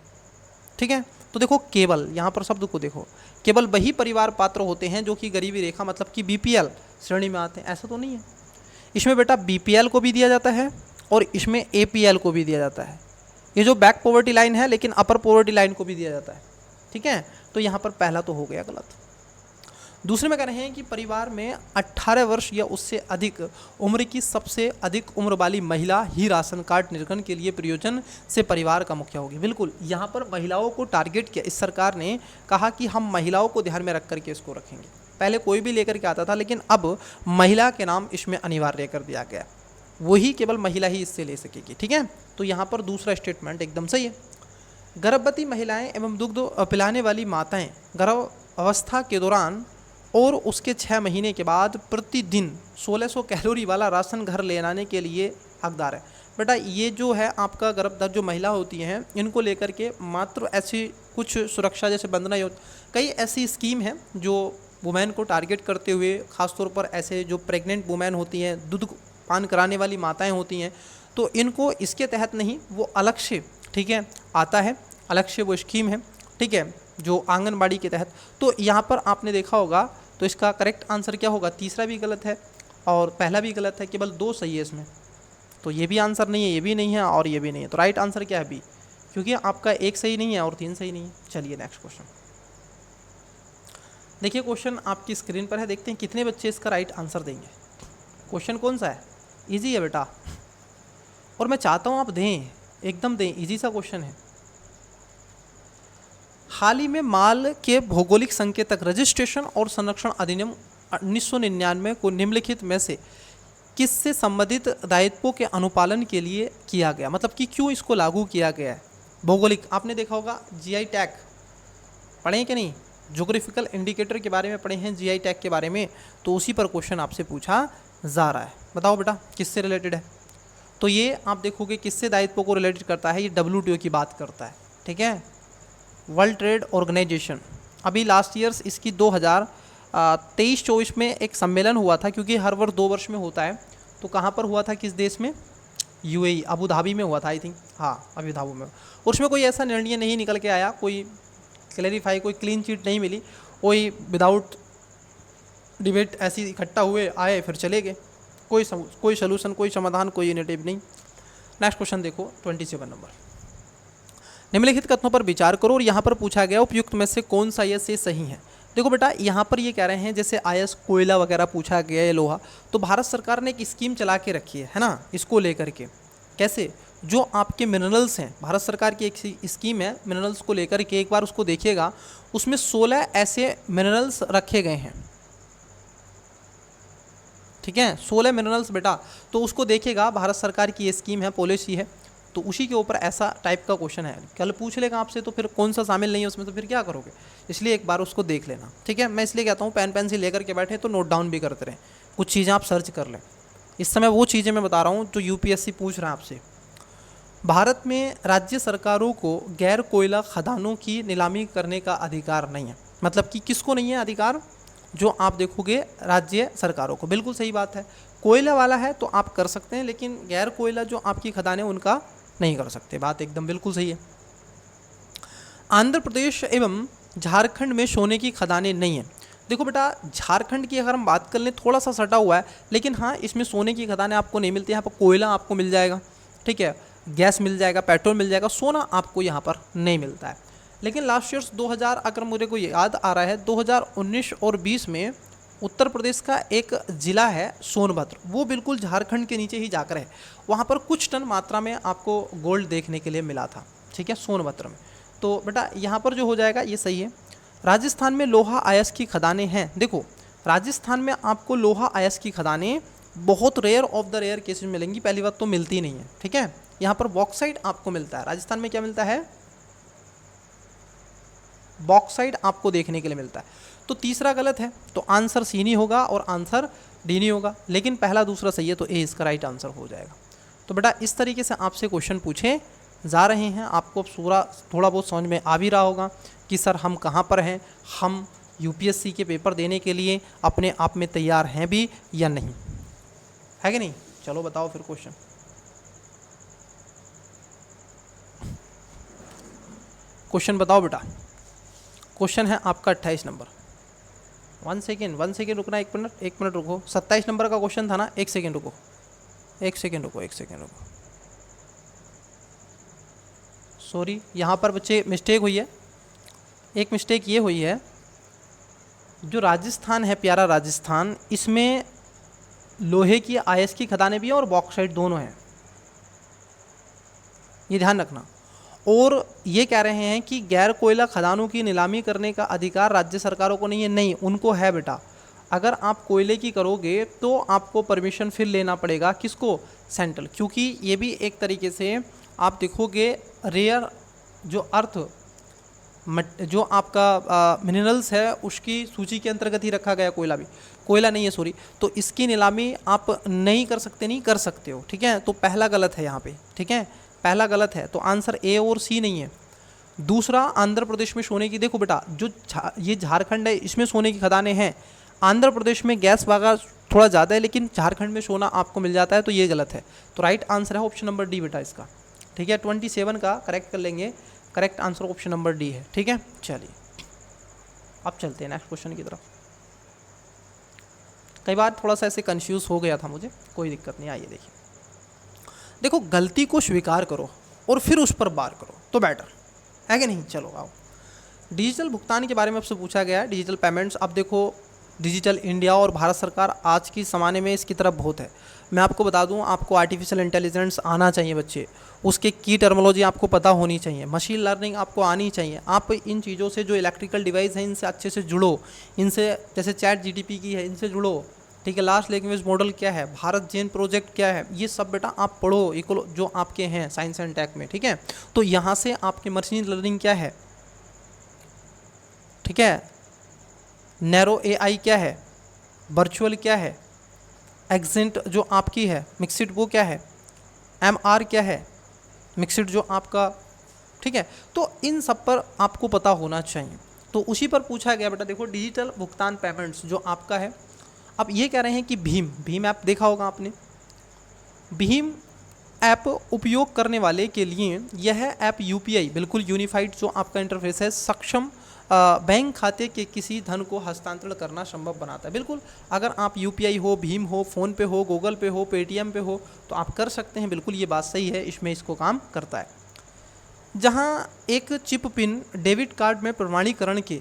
ठीक है। तो देखो केवल, यहाँ पर शब्द को देखो, केवल वही परिवार पात्र होते हैं जो कि गरीबी रेखा मतलब कि बीपीएल श्रेणी में आते हैं, ऐसा तो नहीं है। इसमें बेटा बीपीएल को भी दिया जाता है और इसमें एपीएल को भी दिया जाता है। ये जो बैक पॉवर्टी लाइन है, लेकिन अपर पॉवर्टी लाइन को भी दिया जाता है, ठीक है। तो यहाँ पर पहला तो हो गया गलत। दूसरे में कह रहे हैं कि परिवार में 18 वर्ष या उससे अधिक उम्र की सबसे अधिक उम्र वाली महिला ही राशन कार्ड निर्गमन के लिए प्रयोजन से परिवार का मुखिया होगी। बिल्कुल, यहाँ पर महिलाओं को टारगेट किया इस सरकार ने, कहा कि हम महिलाओं को ध्यान में रख करके इसको रखेंगे। पहले कोई भी लेकर के आता था, लेकिन अब महिला के नाम इसमें अनिवार्य कर दिया गया, वही केवल महिला ही इससे ले सकेगी, ठीक है। तो यहाँ पर दूसरा स्टेटमेंट एकदम सही है। गर्भवती महिलाएं एवं दुग्ध पिलाने वाली माताएं गर्भ अवस्था के दौरान और उसके 6 महीने के बाद प्रतिदिन 1600 कैलोरी वाला राशन घर ले आने के लिए हकदार है। बेटा ये जो है आपका गर्भधार जो महिला होती हैं, इनको लेकर के मात्र ऐसी कुछ सुरक्षा जैसे बंधना योजना, कई ऐसी स्कीम है जो वुमेन को टारगेट करते हुए, ख़ासतौर पर ऐसे जो प्रेग्नेंट वुमेन होती हैं, दूध पान कराने वाली माताएं होती हैं, तो इनको इसके तहत नहीं, वो अलग से, ठीक है, आता है, अलग से वो स्कीम है, ठीक है, जो आंगनबाड़ी के तहत। तो यहाँ पर आपने देखा होगा, तो इसका करेक्ट आंसर क्या होगा, तीसरा भी गलत है और पहला भी गलत है, केवल 2 सही है इसमें। तो ये भी आंसर नहीं है, ये भी नहीं है और ये भी नहीं है। तो राइट आंसर क्या है, बी, क्योंकि आपका 1 सही नहीं है और 3 सही नहीं है। चलिए नेक्स्ट क्वेश्चन देखिए, क्वेश्चन आपकी स्क्रीन पर है, देखते हैं कितने बच्चे इसका राइट आंसर देंगे। क्वेश्चन कौन सा है, ईजी है बेटा, और मैं चाहता हूँ आप दें, एकदम दें, ईजी सा क्वेश्चन है। हाल ही में माल के भौगोलिक संकेतक रजिस्ट्रेशन और संरक्षण अधिनियम 1999 को निम्नलिखित में से किससे संबंधित दायित्वों के अनुपालन के लिए किया गया, मतलब कि क्यों इसको लागू किया गया है। भौगोलिक आपने देखा होगा, जीआई टैग पढ़े हैं कि नहीं, ज्योग्राफिकल इंडिकेटर के बारे में पढ़े हैं, जीआई टैग के बारे में, तो उसी पर क्वेश्चन आपसे पूछा जा रहा है। बताओ बेटा किससे रिलेटेड है। तो ये आप देखोगे किससे दायित्वों को रिलेटेड करता है, ये WTO की बात करता है, ठीक है, वर्ल्ड ट्रेड ऑर्गेनाइजेशन। अभी लास्ट ईयर्स इसकी 2023-24 में एक सम्मेलन हुआ था, क्योंकि हर वर्ष 2 वर्ष में होता है। तो कहाँ पर हुआ था, किस देश में, UAE अबू धाबी में हुआ था आई थिंक, हाँ अबू धाबी में। उसमें कोई ऐसा निर्णय नहीं निकल के आया, कोई क्लैरिफाई, कोई क्लीन चिट नहीं मिली, कोई विदाउट डिबेट ऐसी इकट्ठा हुए आए फिर चले गए, कोई सोल्यूशन, कोई समाधान, कोई यूनिटिव नहीं। नेक्स्ट क्वेश्चन देखो 27 नंबर, निम्नलिखित कथनों पर विचार करो और यहाँ पर पूछा गया उपयुक्त में से कौन सा ये से सही है। देखो बेटा यहाँ पर ये कह रहे हैं जैसे आयस कोयला वगैरह पूछा गया है, लोहा, तो भारत सरकार ने एक स्कीम चला के रखी है ना, इसको लेकर के। कैसे, जो आपके मिनरल्स हैं, भारत सरकार की एक स्कीम है मिनरल्स को लेकर के, एक बार उसको देखिएगा, उसमें 16 ऐसे मिनरल्स रखे गए हैं, ठीक है, 16 मिनरल्स बेटा। तो उसको देखिएगा, भारत सरकार की ये स्कीम है, पॉलिसी है, तो उसी के ऊपर ऐसा टाइप का क्वेश्चन है। कल पूछ लेगा आपसे, तो फिर कौन सा शामिल नहीं है उसमें, तो फिर क्या करोगे, इसलिए एक बार उसको देख लेना, ठीक है। मैं इसलिए कहता हूँ पेन पेंसिल लेकर के बैठे तो नोट डाउन भी करते रहें, कुछ चीज़ें आप सर्च कर लें। इस समय वो चीज़ें मैं बता रहा हूँ जो UPSC पूछ रहा है आपसे। भारत में राज्य सरकारों को गैर कोयला खदानों की नीलामी करने का अधिकार नहीं है, मतलब कि किसको नहीं है अधिकार, जो आप देखोगे राज्य सरकारों को। बिल्कुल सही बात है, कोयला वाला है तो आप कर सकते हैं, लेकिन गैर कोयला जो आपकी खदानें उनका नहीं कर सकते, बात एकदम बिल्कुल सही है। आंध्र प्रदेश एवं झारखंड में सोने की खदानें नहीं है। देखो बेटा झारखंड की अगर हम बात कर लें, थोड़ा सा सटा हुआ है, लेकिन हाँ इसमें सोने की खदानें आपको नहीं मिलती, यहाँ पर कोयला आपको मिल जाएगा, ठीक है, गैस मिल जाएगा, पेट्रोल मिल जाएगा, सोना आपको यहाँ पर नहीं मिलता है। लेकिन लास्ट ईयर्स 2000, अगर मुझे को याद आ रहा है, 2019 और 20 में उत्तर प्रदेश का एक ज़िला है सोनभद्र, वो बिल्कुल झारखंड के नीचे ही जाकर है, वहाँ पर कुछ टन मात्रा में आपको गोल्ड देखने के लिए मिला था, ठीक है, सोनभद्र में। तो बेटा यहाँ पर जो हो जाएगा ये सही है। राजस्थान में लोहा अयस्क की खदानें हैं। देखो राजस्थान में आपको लोहा अयस्क की खदानें बहुत rare of the rare cases मिलेंगी, पहली बात तो मिलती नहीं है, ठीक है। यहाँ पर बॉक्साइट आपको मिलता है, राजस्थान में क्या मिलता है, बॉक्साइट आपको देखने के लिए मिलता है। तो तीसरा गलत है, तो आंसर सी नहीं होगा और आंसर डी नहीं होगा, लेकिन पहला दूसरा सही है, तो ए इसका राइट आंसर हो जाएगा। तो बेटा इस तरीके से आपसे क्वेश्चन पूछे जा रहे हैं, आपको अब थोड़ा बहुत समझ में आ भी रहा होगा कि सर हम कहाँ पर हैं, हम UPSC के पेपर देने के लिए अपने आप में तैयार हैं भी या नहीं, है कि नहीं। चलो बताओ फिर क्वेश्चन बताओ बेटा। क्वेश्चन है आपका 28 नंबर। 1 सेकेंड रुकना, 1 मिनट रुको। 27 नंबर का क्वेश्चन था ना, 1 सेकेंड रुको। सॉरी, यहाँ पर बच्चे मिस्टेक हुई है, एक मिस्टेक ये हुई है, जो राजस्थान है प्यारा राजस्थान, इसमें लोहे की अयस्क की खदानें भी हैं और बॉक्साइट दोनों हैं, ये ध्यान रखना। और ये कह रहे हैं कि गैर कोयला खदानों की नीलामी करने का अधिकार राज्य सरकारों को नहीं है, नहीं उनको है बेटा। अगर आप कोयले की करोगे तो आपको परमिशन फिर लेना पड़ेगा, किसको, सेंट्रल, क्योंकि ये भी एक तरीके से आप देखोगे रेयर जो अर्थ जो आपका मिनरल्स है उसकी सूची के अंतर्गत ही रखा गया, कोयला नहीं है सॉरी, तो इसकी नीलामी आप नहीं कर सकते हो, ठीक है। तो पहला गलत है यहाँ पे, ठीक है, पहला गलत है, तो आंसर ए और सी नहीं है। दूसरा, आंध्र प्रदेश में सोने की, देखो बेटा जो ये झारखंड है इसमें सोने की खदानें हैं, आंध्र प्रदेश में गैस वगैरह थोड़ा ज़्यादा है, लेकिन झारखंड में सोना आपको मिल जाता है, तो ये गलत है। तो राइट आंसर है ऑप्शन नंबर डी बेटा इसका, ठीक है। 27 का करेक्ट कर लेंगे, correct answer option number D है, ठीक है। चलिए अब चलते हैं नेक्स्ट क्वेश्चन की तरफ। कई बार थोड़ा सा ऐसे कंफ्यूज हो गया था मुझे, कोई दिक्कत नहीं, आइए देखिए। देखो गलती को स्वीकार करो और फिर उस पर वार करो तो बेटर है कि नहीं। चलो आओ, डिजिटल भुगतान के बारे में आपसे पूछा गया है, डिजिटल पेमेंट्स। अब देखो डिजिटल इंडिया और भारत सरकार आज के ज़माने में इसकी तरफ बहुत है। मैं आपको बता दूं, आपको आर्टिफिशियल इंटेलिजेंस आना चाहिए बच्चे, उसके की टर्मोलॉजी आपको पता होनी चाहिए, मशीन लर्निंग आपको आनी चाहिए। आप इन चीज़ों से, जो इलेक्ट्रिकल डिवाइस हैं, इनसे अच्छे से जुड़ो, इनसे जैसे चैट जीटीपी की है, इनसे जुड़ो, ठीक है। लार्ज लैंग्वेज मॉडल क्या है, भारत जेन प्रोजेक्ट क्या है, ये सब बेटा आप पढ़ो, इको जो आपके हैं साइंस एंड टेक में, ठीक है। तो यहाँ से आपके मशीन लर्निंग क्या है, ठीक है, नैरो एआई क्या है, वर्चुअल क्या है, एग्जेंट जो आपकी है मिक्सिड वो क्या है, एमआर क्या है, मिक्सिड जो आपका, ठीक है। तो इन सब पर आपको पता होना चाहिए। तो उसी पर पूछा गया बेटा, देखो डिजिटल भुगतान पेमेंट्स जो आपका है, अब ये कह रहे हैं कि भीम ऐप देखा होगा आपने। भीम ऐप उपयोग करने वाले के लिए यह ऐप यूपीआई बिल्कुल यूनिफाइड जो आपका इंटरफेस है, सक्षम बैंक खाते के किसी धन को हस्तांतरण करना संभव बनाता है। बिल्कुल, अगर आप यूपीआई हो, भीम हो, फ़ोन पे हो, गूगल पे हो, पेटीएम पे हो, तो आप कर सकते हैं। बिल्कुल ये बात सही है, इसमें इसको काम करता है। जहां एक चिप पिन डेबिट कार्ड में प्रमाणीकरण के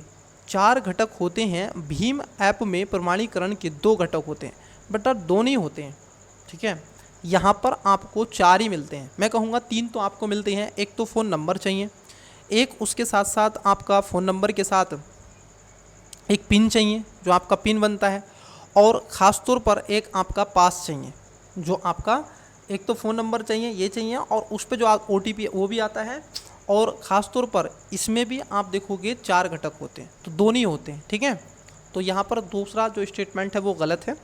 4 घटक होते हैं, भीम ऐप में प्रमाणीकरण के 2 घटक होते हैं। बेटा 2 नहीं होते हैं, ठीक है। यहाँ पर आपको 4 ही मिलते हैं, मैं कहूँगा 3 तो आपको मिलते हैं। एक तो फ़ोन नंबर चाहिए, एक उसके साथ साथ आपका फ़ोन नंबर के साथ एक पिन चाहिए जो आपका पिन बनता है, और ख़ास तौर पर एक आपका पास चाहिए जो आपका, एक तो फ़ोन नंबर चाहिए, ये चाहिए, और उस पर जो OTP वो भी आता है। और ख़ास तौर पर इसमें भी आप देखोगे 4 घटक होते हैं, तो 2 नहीं होते हैं, ठीक है। तो यहाँ पर दूसरा जो स्टेटमेंट है वो गलत है,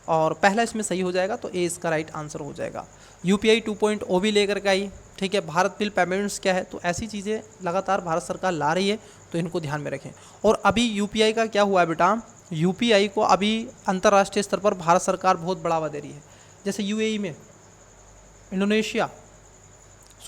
और पहला इसमें सही हो जाएगा, तो ए इसका राइट आंसर हो जाएगा। UPI 2.0 भी लेकर के आई, ठीक है। भारत बिल पेमेंट्स क्या है, तो ऐसी चीज़ें लगातार भारत सरकार ला रही है, तो इनको ध्यान में रखें। और अभी UPI का क्या हुआ है बेटा, UPI को अभी अंतर्राष्ट्रीय स्तर पर भारत सरकार बहुत बढ़ावा दे रही है। जैसे UAE में, इंडोनेशिया,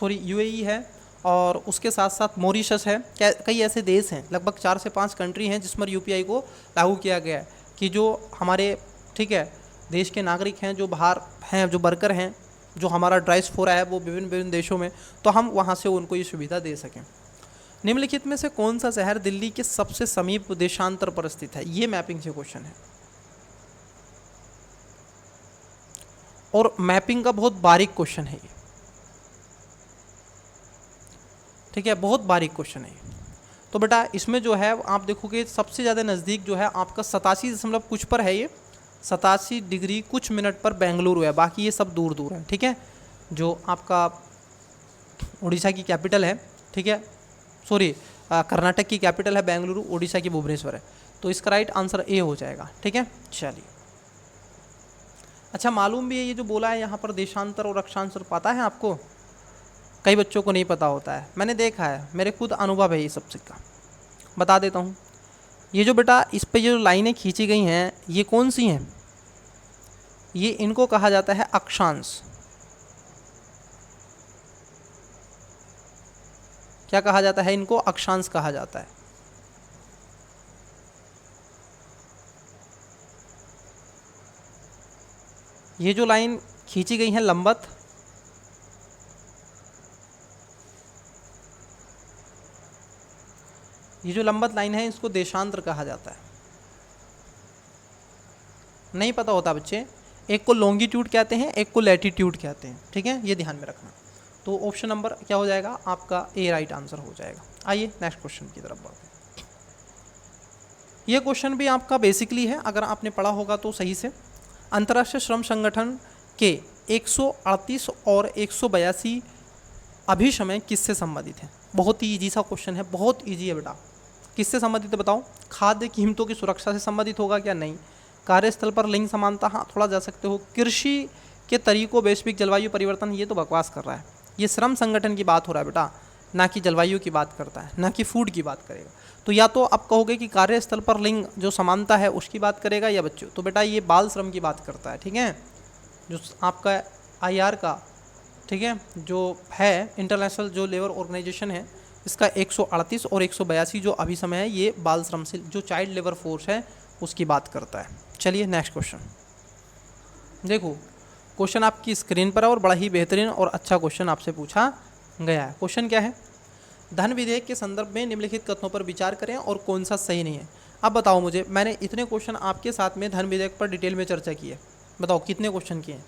UAE है, और उसके साथ साथ मॉरिशस है, कई ऐसे देश हैं, लगभग 4 से 5 कंट्री हैं जिस पर UPI को लागू किया गया है कि जो हमारे, ठीक है, देश के नागरिक हैं, जो बाहर हैं, जो वर्कर हैं, जो हमारा डायस्पोरा है वो विभिन्न विभिन्न देशों में, तो हम वहाँ से उनको ये सुविधा दे सकें। निम्नलिखित में से कौन सा शहर दिल्ली के सबसे समीप देशांतर पर स्थित है, ये मैपिंग से क्वेश्चन है, और मैपिंग का बहुत बारीक क्वेश्चन है ये, ठीक है, बहुत बारीक क्वेश्चन है। तो बेटा इसमें जो है आप देखोगे सबसे ज़्यादा नज़दीक जो है आपका 87 कुछ पर है, ये 87 डिग्री कुछ मिनट पर बेंगलुरु है, बाकी ये सब दूर दूर है, ठीक है। जो आपका उड़ीसा की कैपिटल है, ठीक है, कर्नाटक की कैपिटल है बेंगलुरु, उड़ीसा की भुवनेश्वर है, तो इसका राइट आंसर ए हो जाएगा, ठीक है। चलिए, अच्छा मालूम भी है ये जो बोला है यहाँ पर देशांतर और अक्षांतर, पता है आपको? कई बच्चों को नहीं पता होता है, मैंने देखा है, मेरे खुद अनुभव है ये सब चीज़ का, बता देता हूँ। ये जो बेटा इस पे जो लाइनें खींची गई हैं, ये कौन सी हैं? ये इनको कहा जाता है अक्षांश। क्या कहा जाता है इनको? अक्षांश कहा जाता है। ये जो लाइन खींची गई है लंबवत, ये जो लंबवत लाइन है इसको देशांतर कहा जाता है। नहीं पता होता बच्चे, एक को लॉन्गिट्यूड कहते हैं, एक को लैटिट्यूड कहते हैं, ठीक है, ये ध्यान में रखना। तो ऑप्शन नंबर क्या हो जाएगा आपका? ए राइट आंसर हो जाएगा। आइए नेक्स्ट क्वेश्चन की तरफ बढ़ते हैं। ये क्वेश्चन भी आपका बेसिकली है, अगर आपने पढ़ा होगा तो सही से। अंतर्राष्ट्रीय श्रम संगठन के 138 और 182 अभिसमय किससे संबंधित है? बहुत ही ईजी सा क्वेश्चन है, बहुत ईजी है बेटा। किससे संबंधित है बताओ? खाद्य कीमतों की सुरक्षा से संबंधित होगा क्या? नहीं। कार्यस्थल पर लिंग समानता, हाँ थोड़ा जा सकते हो। कृषि के तरीकों, वैश्विक जलवायु परिवर्तन, ये तो बकवास कर रहा है। ये श्रम संगठन की बात हो रहा है बेटा, ना कि जलवायु की बात करता है, ना कि फूड की बात करेगा। तो या तो आप कहोगे कि कार्यस्थल पर लिंग जो समानता है उसकी बात करेगा, या बच्चों तो बेटा ये बाल श्रम की बात करता है, ठीक है, जो आपका IR का, ठीक है, जो है इंटरनेशनल जो लेबर ऑर्गेनाइजेशन है, इसका 138 और 182 जो अभिसमय है ये बाल श्रम से, जो चाइल्ड लेबर फोर्स है उसकी बात करता है। चलिए नेक्स्ट क्वेश्चन देखो। क्वेश्चन आपकी स्क्रीन पर है और बड़ा ही बेहतरीन और अच्छा क्वेश्चन आपसे पूछा गया है। क्वेश्चन क्या है? धन विधेयक के संदर्भ में निम्नलिखित कथनों पर विचार करें और कौन सा सही नहीं है। अब बताओ मुझे, मैंने इतने क्वेश्चन आपके साथ में धन विधेयक पर डिटेल में चर्चा की है, बताओ कितने क्वेश्चन किए हैं।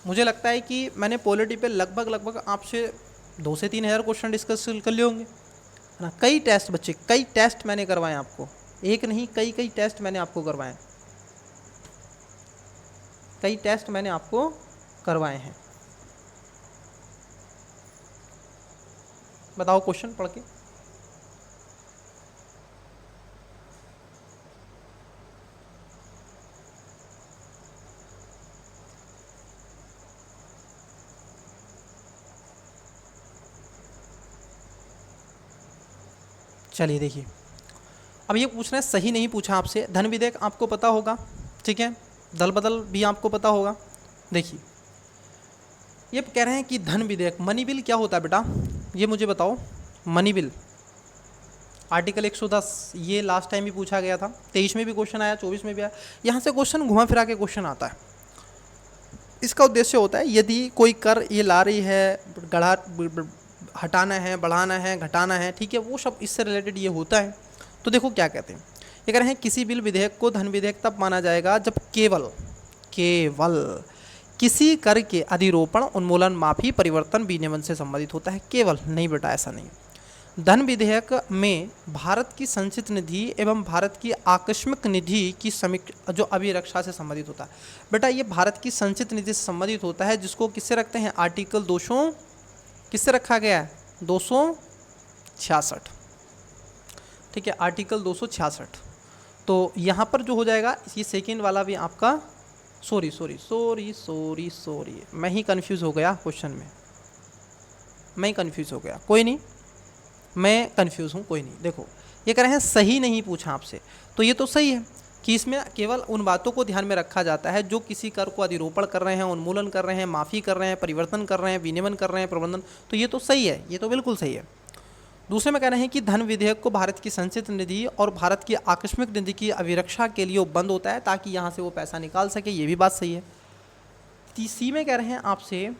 मुझे लगता है कि मैंने पॉलिटी पे लगभग आपसे 2 से 3 हज़ार क्वेश्चन डिस्कस कर लिए होंगे, है ना। कई टेस्ट बच्चे, कई टेस्ट मैंने करवाए आपको, एक नहीं कई टेस्ट मैंने आपको करवाए, कई टेस्ट मैंने आपको करवाए हैं। बताओ क्वेश्चन पढ़ के। चलिए देखिए, अब ये पूछना है सही नहीं पूछा आपसे, धन विधेयक आपको पता होगा, ठीक है, दल बदल भी आपको पता होगा। देखिए ये कह रहे हैं कि धन विधेयक, मनी बिल क्या होता है बेटा, ये मुझे बताओ। मनी बिल आर्टिकल 110, ये लास्ट टाइम भी पूछा गया था, 23 में भी क्वेश्चन आया, 24 में भी आया, यहाँ से क्वेश्चन घुमा फिरा के क्वेश्चन आता है। इसका उद्देश्य होता है यदि कोई कर ये ला रही है, हटाना है, बढ़ाना है, घटाना है, ठीक है, वो सब इससे रिलेटेड ये होता है। तो देखो क्या कहते हैं, ये कह रहे हैं किसी बिल विधेयक को धन विधेयक तब माना जाएगा जब केवल किसी कर के अधिरोपण, उन्मूलन, माफी, परिवर्तन, विनियमन से संबंधित होता है। केवल नहीं बेटा, ऐसा नहीं। धन विधेयक में भारत की संचित निधि एवं भारत की आकस्मिक निधि की समीक्षा जो अभिरक्षा से संबंधित होता है। बेटा ये भारत की संचित निधि से संबंधित होता है, जिसको किससे रखते हैं, आर्टिकल 200 किससे रखा गया है, 266, ठीक है, आर्टिकल 266। तो यहाँ पर जो हो जाएगा, ये सेकेंड वाला भी आपका, सॉरी मैं ही कंफ्यूज हो गया क्वेश्चन में, मैं ही कंफ्यूज हो गया, कोई नहीं, मैं कंफ्यूज हूँ, कोई नहीं। देखो ये कह रहे हैं सही नहीं पूछा आपसे, तो ये तो सही है कि इसमें केवल उन बातों को ध्यान में रखा जाता है जो किसी कर को अधिरोपण कर रहे हैं, उन्मूलन कर रहे हैं, माफ़ी कर रहे हैं, परिवर्तन कर रहे हैं, विनियमन कर रहे हैं, प्रबंधन, तो ये तो सही है, ये तो बिल्कुल सही है। दूसरे में कह रहे हैं कि धन विधेयक को भारत की संचित निधि और भारत की आकस्मिक निधि की अभिरक्षा के लिए बंद होता है ताकि यहाँ से वो पैसा निकाल सके, ये भी बात सही है। तीसरी में कह रहे हैं आपसे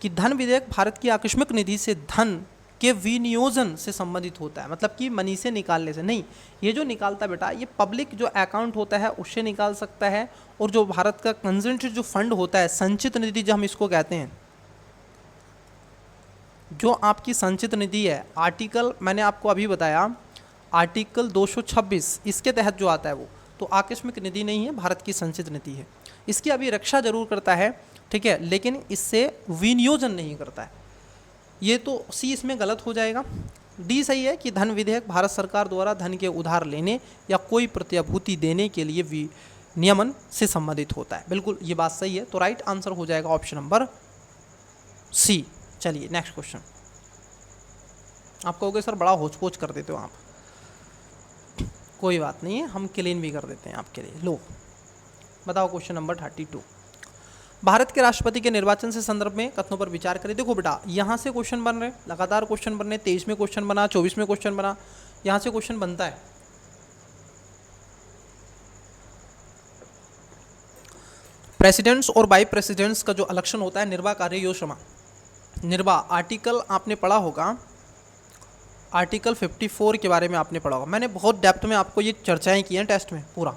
कि धन विधेयक भारत की आकस्मिक निधि से धन के विनियोजन से संबंधित होता है, मतलब कि मनी से निकालने से नहीं, ये जो निकालता है बेटा, ये पब्लिक जो अकाउंट होता है उससे निकाल सकता है, और जो भारत का कंजेंटेड जो फंड होता है, संचित निधि जो हम इसको कहते हैं, जो आपकी संचित निधि है, आर्टिकल मैंने आपको अभी बताया, आर्टिकल 226 इसके तहत जो आता है वो तो आकस्मिक निधि नहीं है, भारत की संचित निधि है। इसकी अभी रक्षा जरूर करता है, ठीक है, लेकिन इससे विनियोजन नहीं करता है। ये तो सी इसमें गलत हो जाएगा। डी सही है कि धन विधेयक भारत सरकार द्वारा धन के उधार लेने या कोई प्रतिभूति देने के लिए विनियमन से संबंधित होता है, बिल्कुल ये बात सही है। तो राइट आंसर हो जाएगा ऑप्शन नंबर सी। चलिए नेक्स्ट क्वेश्चन। आप कहोगे सर बड़ा होच पोच कर देते हो आप, कोई बात नहीं है, हम क्लीन भी कर देते हैं आपके लिए। लो बताओ क्वेश्चन नंबर 32, भारत के राष्ट्रपति के निर्वाचन से संदर्भ में कथनों पर विचार करें। देखो बेटा यहाँ से क्वेश्चन बन रहे, लगातार क्वेश्चन बन रहे, 23 में क्वेश्चन बना, 24 में क्वेश्चन बना, यहाँ से क्वेश्चन बनता है। प्रेसिडेंट्स और वाइस प्रेसिडेंट्स का जो इलेक्शन होता है, निर्वाह कार्य योजना, निर्वाह आर्टिकल आपने पढ़ा होगा, आर्टिकल 54 के बारे में आपने पढ़ा होगा। मैंने बहुत डेप्थ में आपको ये चर्चाएं की हैं टेस्ट में पूरा,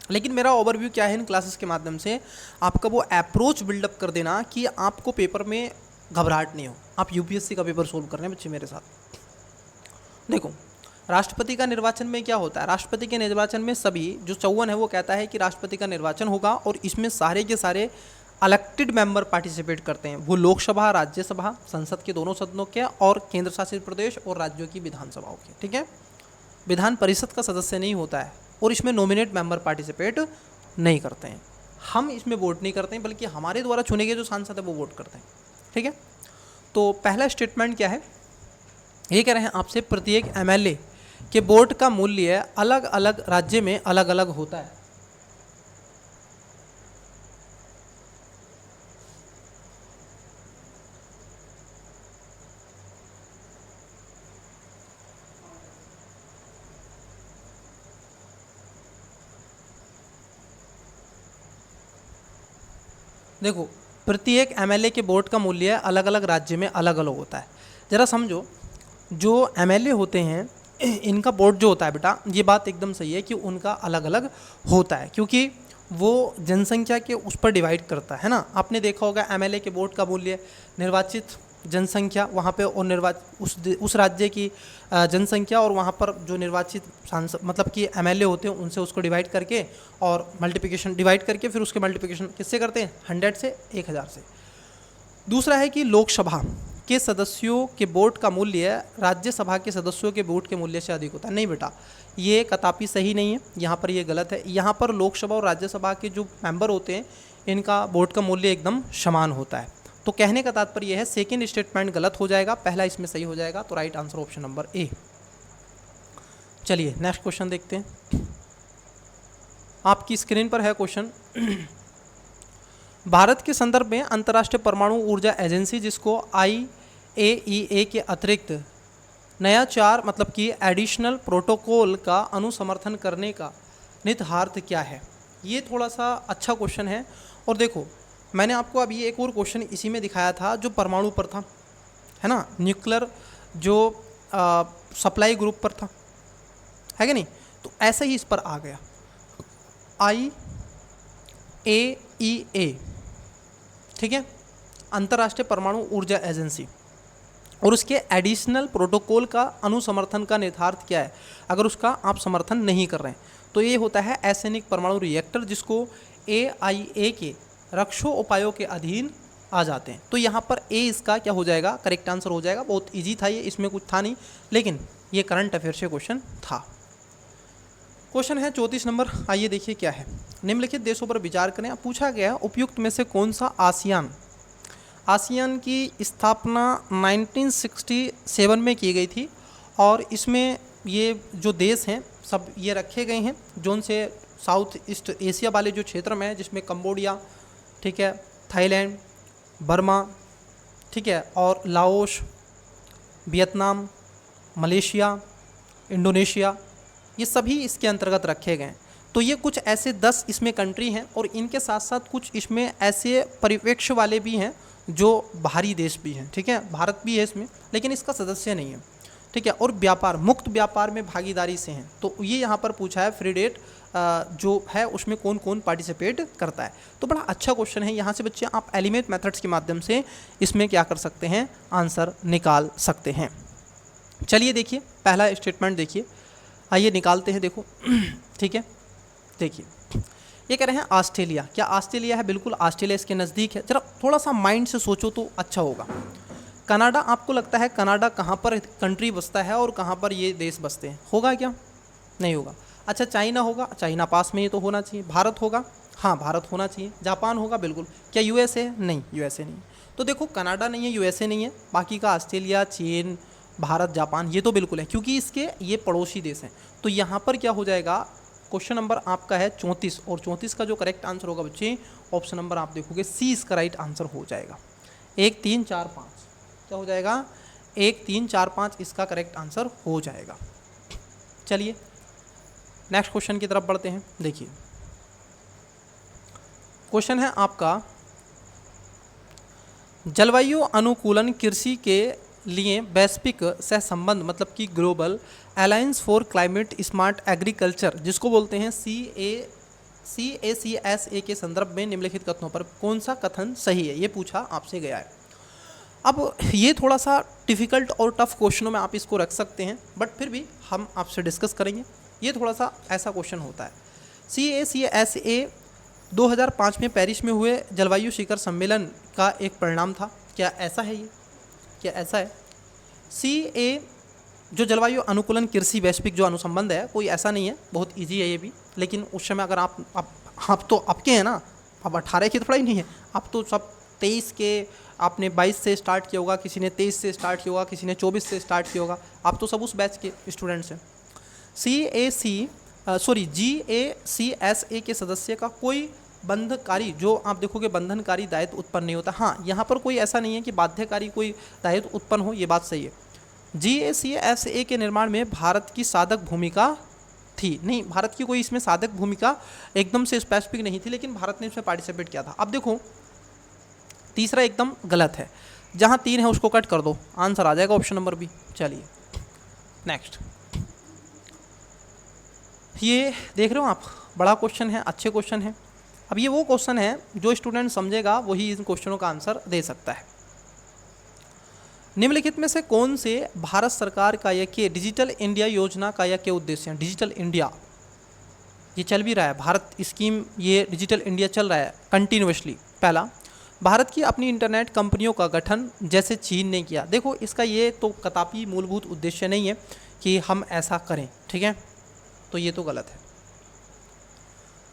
लेकिन मेरा ओवरव्यू क्या है इन क्लासेस के माध्यम से आपका वो अप्रोच बिल्डअप कर देना कि आपको पेपर में घबराहट नहीं हो, आप यूपीएससी का पेपर सोल्व कर रहे हैं बच्चे मेरे साथ। देखो राष्ट्रपति का निर्वाचन में क्या होता है, राष्ट्रपति के निर्वाचन में सभी जो 54 है वो कहता है कि राष्ट्रपति का निर्वाचन होगा और इसमें सारे के सारे इलेक्टेड मेंबर पार्टिसिपेट करते हैं, वो लोकसभा, राज्यसभा, संसद के दोनों सदनों के और केंद्र शासित प्रदेश और राज्यों की विधानसभाओं के, ठीक है। विधान परिषद का सदस्य नहीं होता है और इसमें नॉमिनेट मेंबर पार्टिसिपेट नहीं करते हैं, हम इसमें वोट नहीं करते हैं, बल्कि हमारे द्वारा चुने गए जो सांसद है वो वोट करते हैं, ठीक है। तो पहला स्टेटमेंट क्या है, ये कह रहे हैं आपसे प्रत्येक एमएलए के वोट का मूल्य अलग अलग राज्य में अलग अलग होता है। देखो प्रत्येक एमएलए के वोट का मूल्य अलग अलग राज्य में अलग अलग होता है। ज़रा समझो, जो एमएलए होते हैं इनका बोर्ड जो होता है बेटा, ये बात एकदम सही है कि उनका अलग अलग होता है, क्योंकि वो जनसंख्या के उस पर डिवाइड करता है ना। आपने देखा होगा एमएलए के बोर्ड का मूल्य निर्वाचित जनसंख्या वहाँ पे और उस राज्य की जनसंख्या और वहाँ पर जो निर्वाचित सांसद मतलब कि एमएलए होते हैं उनसे उसको डिवाइड करके और मल्टीप्लिकेशन डिवाइड करके फिर उसके मल्टीप्लिकेशन किससे करते हैं, 100 से 1000 से। दूसरा है कि लोकसभा के सदस्यों के वोट का मूल्य राज्यसभा के सदस्यों के वोट के मूल्य से अधिक होता है। नहीं बेटा, ये कदापि सही नहीं है, यहाँ पर ये गलत है। यहाँ पर लोकसभा और राज्यसभा के जो मेंबर होते हैं इनका वोट का मूल्य एकदम समान होता है। तो कहने का तात्पर्य यह है, सेकेंड स्टेटमेंट गलत हो जाएगा, पहला इसमें सही हो जाएगा। तो right answer option number A. चलिए नेक्स्ट क्वेश्चन देखते हैं। आपकी स्क्रीन पर है क्वेश्चन। भारत के संदर्भ में अंतर्राष्ट्रीय परमाणु ऊर्जा एजेंसी, जिसको IAEA के अतिरिक्त नया 4 मतलब कि एडिशनल प्रोटोकॉल का अनुसमर्थन करने का निहितार्थ क्या है? ये थोड़ा सा अच्छा क्वेश्चन है। और देखो, मैंने आपको अभी एक और क्वेश्चन इसी में दिखाया था जो परमाणु पर था, है ना, न्यूक्लियर जो सप्लाई ग्रुप पर था, है कि नहीं? तो ऐसे ही इस पर आ गया IAEA, ठीक है, अंतर्राष्ट्रीय परमाणु ऊर्जा एजेंसी, और उसके एडिशनल प्रोटोकॉल का अनुसमर्थन का निहितार्थ क्या है अगर उसका आप समर्थन नहीं कर रहे हैं? तो ये होता है एसेनिक परमाणु रिएक्टर, जिसको AIA के रक्षो उपायों के अधीन आ जाते हैं। तो यहाँ पर ए इसका क्या हो जाएगा, करेक्ट आंसर हो जाएगा। बहुत इजी था ये, इसमें कुछ था नहीं, लेकिन ये करंट अफेयर से क्वेश्चन था। क्वेश्चन है 34 नंबर, आइए देखिए क्या है। निम्नलिखित देशों पर विचार करें। पूछा गया है उपयुक्त में से कौन सा आसियान की स्थापना 1967 में की गई थी, और इसमें ये जो देश हैं सब ये रखे गए हैं जोन से साउथ ईस्ट एशिया वाले जो क्षेत्र में है, जिसमें कंबोडिया, ठीक है, थाईलैंड, बर्मा, ठीक है, और लाओस, वियतनाम, मलेशिया, इंडोनेशिया, ये सभी इसके अंतर्गत रखे गए हैं। तो ये कुछ ऐसे 10 इसमें कंट्री हैं, और इनके साथ साथ कुछ इसमें ऐसे परिप्रेक्ष्य वाले भी हैं जो बाहरी देश भी हैं, ठीक है, भारत भी है इसमें, लेकिन इसका सदस्य नहीं है, ठीक है, और व्यापार, मुक्त व्यापार में भागीदारी से हैं। तो ये यहाँ पर पूछा है फ्री ट्रेड जो है उसमें कौन कौन पार्टिसिपेट करता है। तो बड़ा अच्छा क्वेश्चन है, यहाँ से बच्चे आप एलिमेंट मेथड्स के माध्यम से इसमें क्या कर सकते हैं, आंसर निकाल सकते हैं। चलिए देखिए पहला स्टेटमेंट देखिए, आइए निकालते हैं, देखो ठीक है। देखिए ये कह रहे हैं ऑस्ट्रेलिया, क्या ऑस्ट्रेलिया है? बिल्कुल ऑस्ट्रेलिया इसके नज़दीक है। जरा थोड़ा सा माइंड से सोचो तो अच्छा होगा। कनाडा, आपको लगता है कनाडा कहाँ पर कंट्री बसता है और कहाँ पर ये देश बसते हैं? होगा क्या? नहीं होगा। अच्छा चाइना होगा, चाइना पास में ही तो होना चाहिए। भारत होगा, हाँ भारत होना चाहिए। जापान होगा, बिल्कुल। क्या यूएसए? नहीं, यूएसए नहीं। तो देखो कनाडा नहीं है, यूएसए नहीं है, बाकी का ऑस्ट्रेलिया, चीन, भारत, जापान, ये तो बिल्कुल है क्योंकि इसके ये पड़ोसी देश हैं। तो यहाँ पर क्या हो जाएगा, क्वेश्चन नंबर आपका है 34, और 34 का जो करेक्ट आंसर होगा बच्चे, ऑप्शन नंबर आप देखोगे सी इसका राइट आंसर हो जाएगा। 1 3 4 5 क्या हो जाएगा, 1 3 4 5 इसका करेक्ट आंसर हो जाएगा। चलिए नेक्स्ट क्वेश्चन की तरफ बढ़ते हैं। देखिए क्वेश्चन है आपका, जलवायु अनुकूलन कृषि के लिए वैश्विक सहसंबंध मतलब कि global alliance for climate smart agriculture, जिसको बोलते हैं CACSA के संदर्भ में निम्नलिखित कथनों पर कौन सा कथन सही है, ये पूछा आपसे गया है। अब ये थोड़ा सा डिफ़िकल्ट और टफ क्वेश्चनों में आप इसको रख सकते हैं, बट फिर भी हम आपसे डिस्कस करेंगे। ये थोड़ा सा ऐसा क्वेश्चन होता है। CACSA 2005 में पेरिस में हुए जलवायु शिखर सम्मेलन का एक परिणाम था। क्या ऐसा है ये? क्या ऐसा है? CA जो जलवायु अनुकूलन कृषि वैश्विक जो अनुसंबंध है, कोई ऐसा नहीं है, बहुत इजी है ये भी। लेकिन उस समय अगर आप तो आपके हैं ना, अब 18 की थोड़ा ही नहीं है, आप तो सब 23 के, आपने 22 से स्टार्ट किया होगा, किसी ने 23 से स्टार्ट किया होगा, किसी ने 24 से स्टार्ट किया होगा, आप तो सब उस बैच के स्टूडेंट्स हैं। GACSA के सदस्य का कोई बंधनकारी, जो आप देखोगे बंधनकारी दायित्व उत्पन्न नहीं होता। हाँ, यहाँ पर कोई ऐसा नहीं है कि बाध्यकारी कोई दायित्व उत्पन्न हो, ये बात सही है। GACSA के निर्माण में भारत की साधक भूमिका थी, नहीं, भारत की कोई इसमें साधक भूमिका एकदम से स्पेसिफिक नहीं थी, लेकिन भारत ने इसमें पार्टिसिपेट किया था। अब देखो तीसरा एकदम गलत है, जहाँ 3 है उसको कट कर दो, आंसर आ जाएगा ऑप्शन नंबर बी। चलिए नेक्स्ट, ये देख रहे हो आप, बड़ा क्वेश्चन है, अच्छे क्वेश्चन है। अब ये वो क्वेश्चन है जो स्टूडेंट समझेगा वही इन क्वेश्चनों का आंसर दे सकता है। निम्नलिखित में से कौन से भारत सरकार का यह के डिजिटल इंडिया योजना का यह के उद्देश्य है? डिजिटल इंडिया ये चल भी रहा है, भारत स्कीम, ये डिजिटल इंडिया चल रहा है कंटिन्यूसली। पहला, भारत की अपनी इंटरनेट कंपनियों का गठन जैसे चीन ने किया। देखो इसका ये तो कदापि मूलभूत उद्देश्य नहीं है कि हम ऐसा करें, ठीक है, तो ये तो गलत है।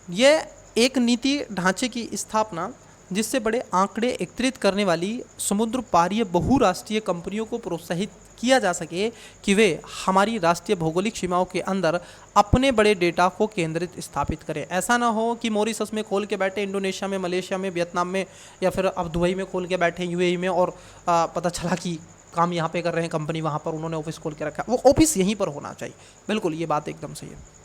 यह एक नीति ढांचे की स्थापना जिससे बड़े आंकड़े एकत्रित करने वाली समुद्र पारीय बहुराष्ट्रीय कंपनियों को प्रोत्साहित किया जा सके कि वे हमारी राष्ट्रीय भौगोलिक सीमाओं के अंदर अपने बड़े डेटा को केंद्रित स्थापित करें। ऐसा ना हो कि मॉरिशस में खोल के बैठे, इंडोनेशिया में, मलेशिया में, वियतनाम में, या फिर अब दुबई में खोल के बैठे, यूएई में, और पता चला कि काम यहाँ पे कर रहे हैं कंपनी, वहाँ पर उन्होंने ऑफिस खोल के रखा। वो ऑफिस यहीं पर होना चाहिए। बिल्कुल, ये बात एकदम सही है।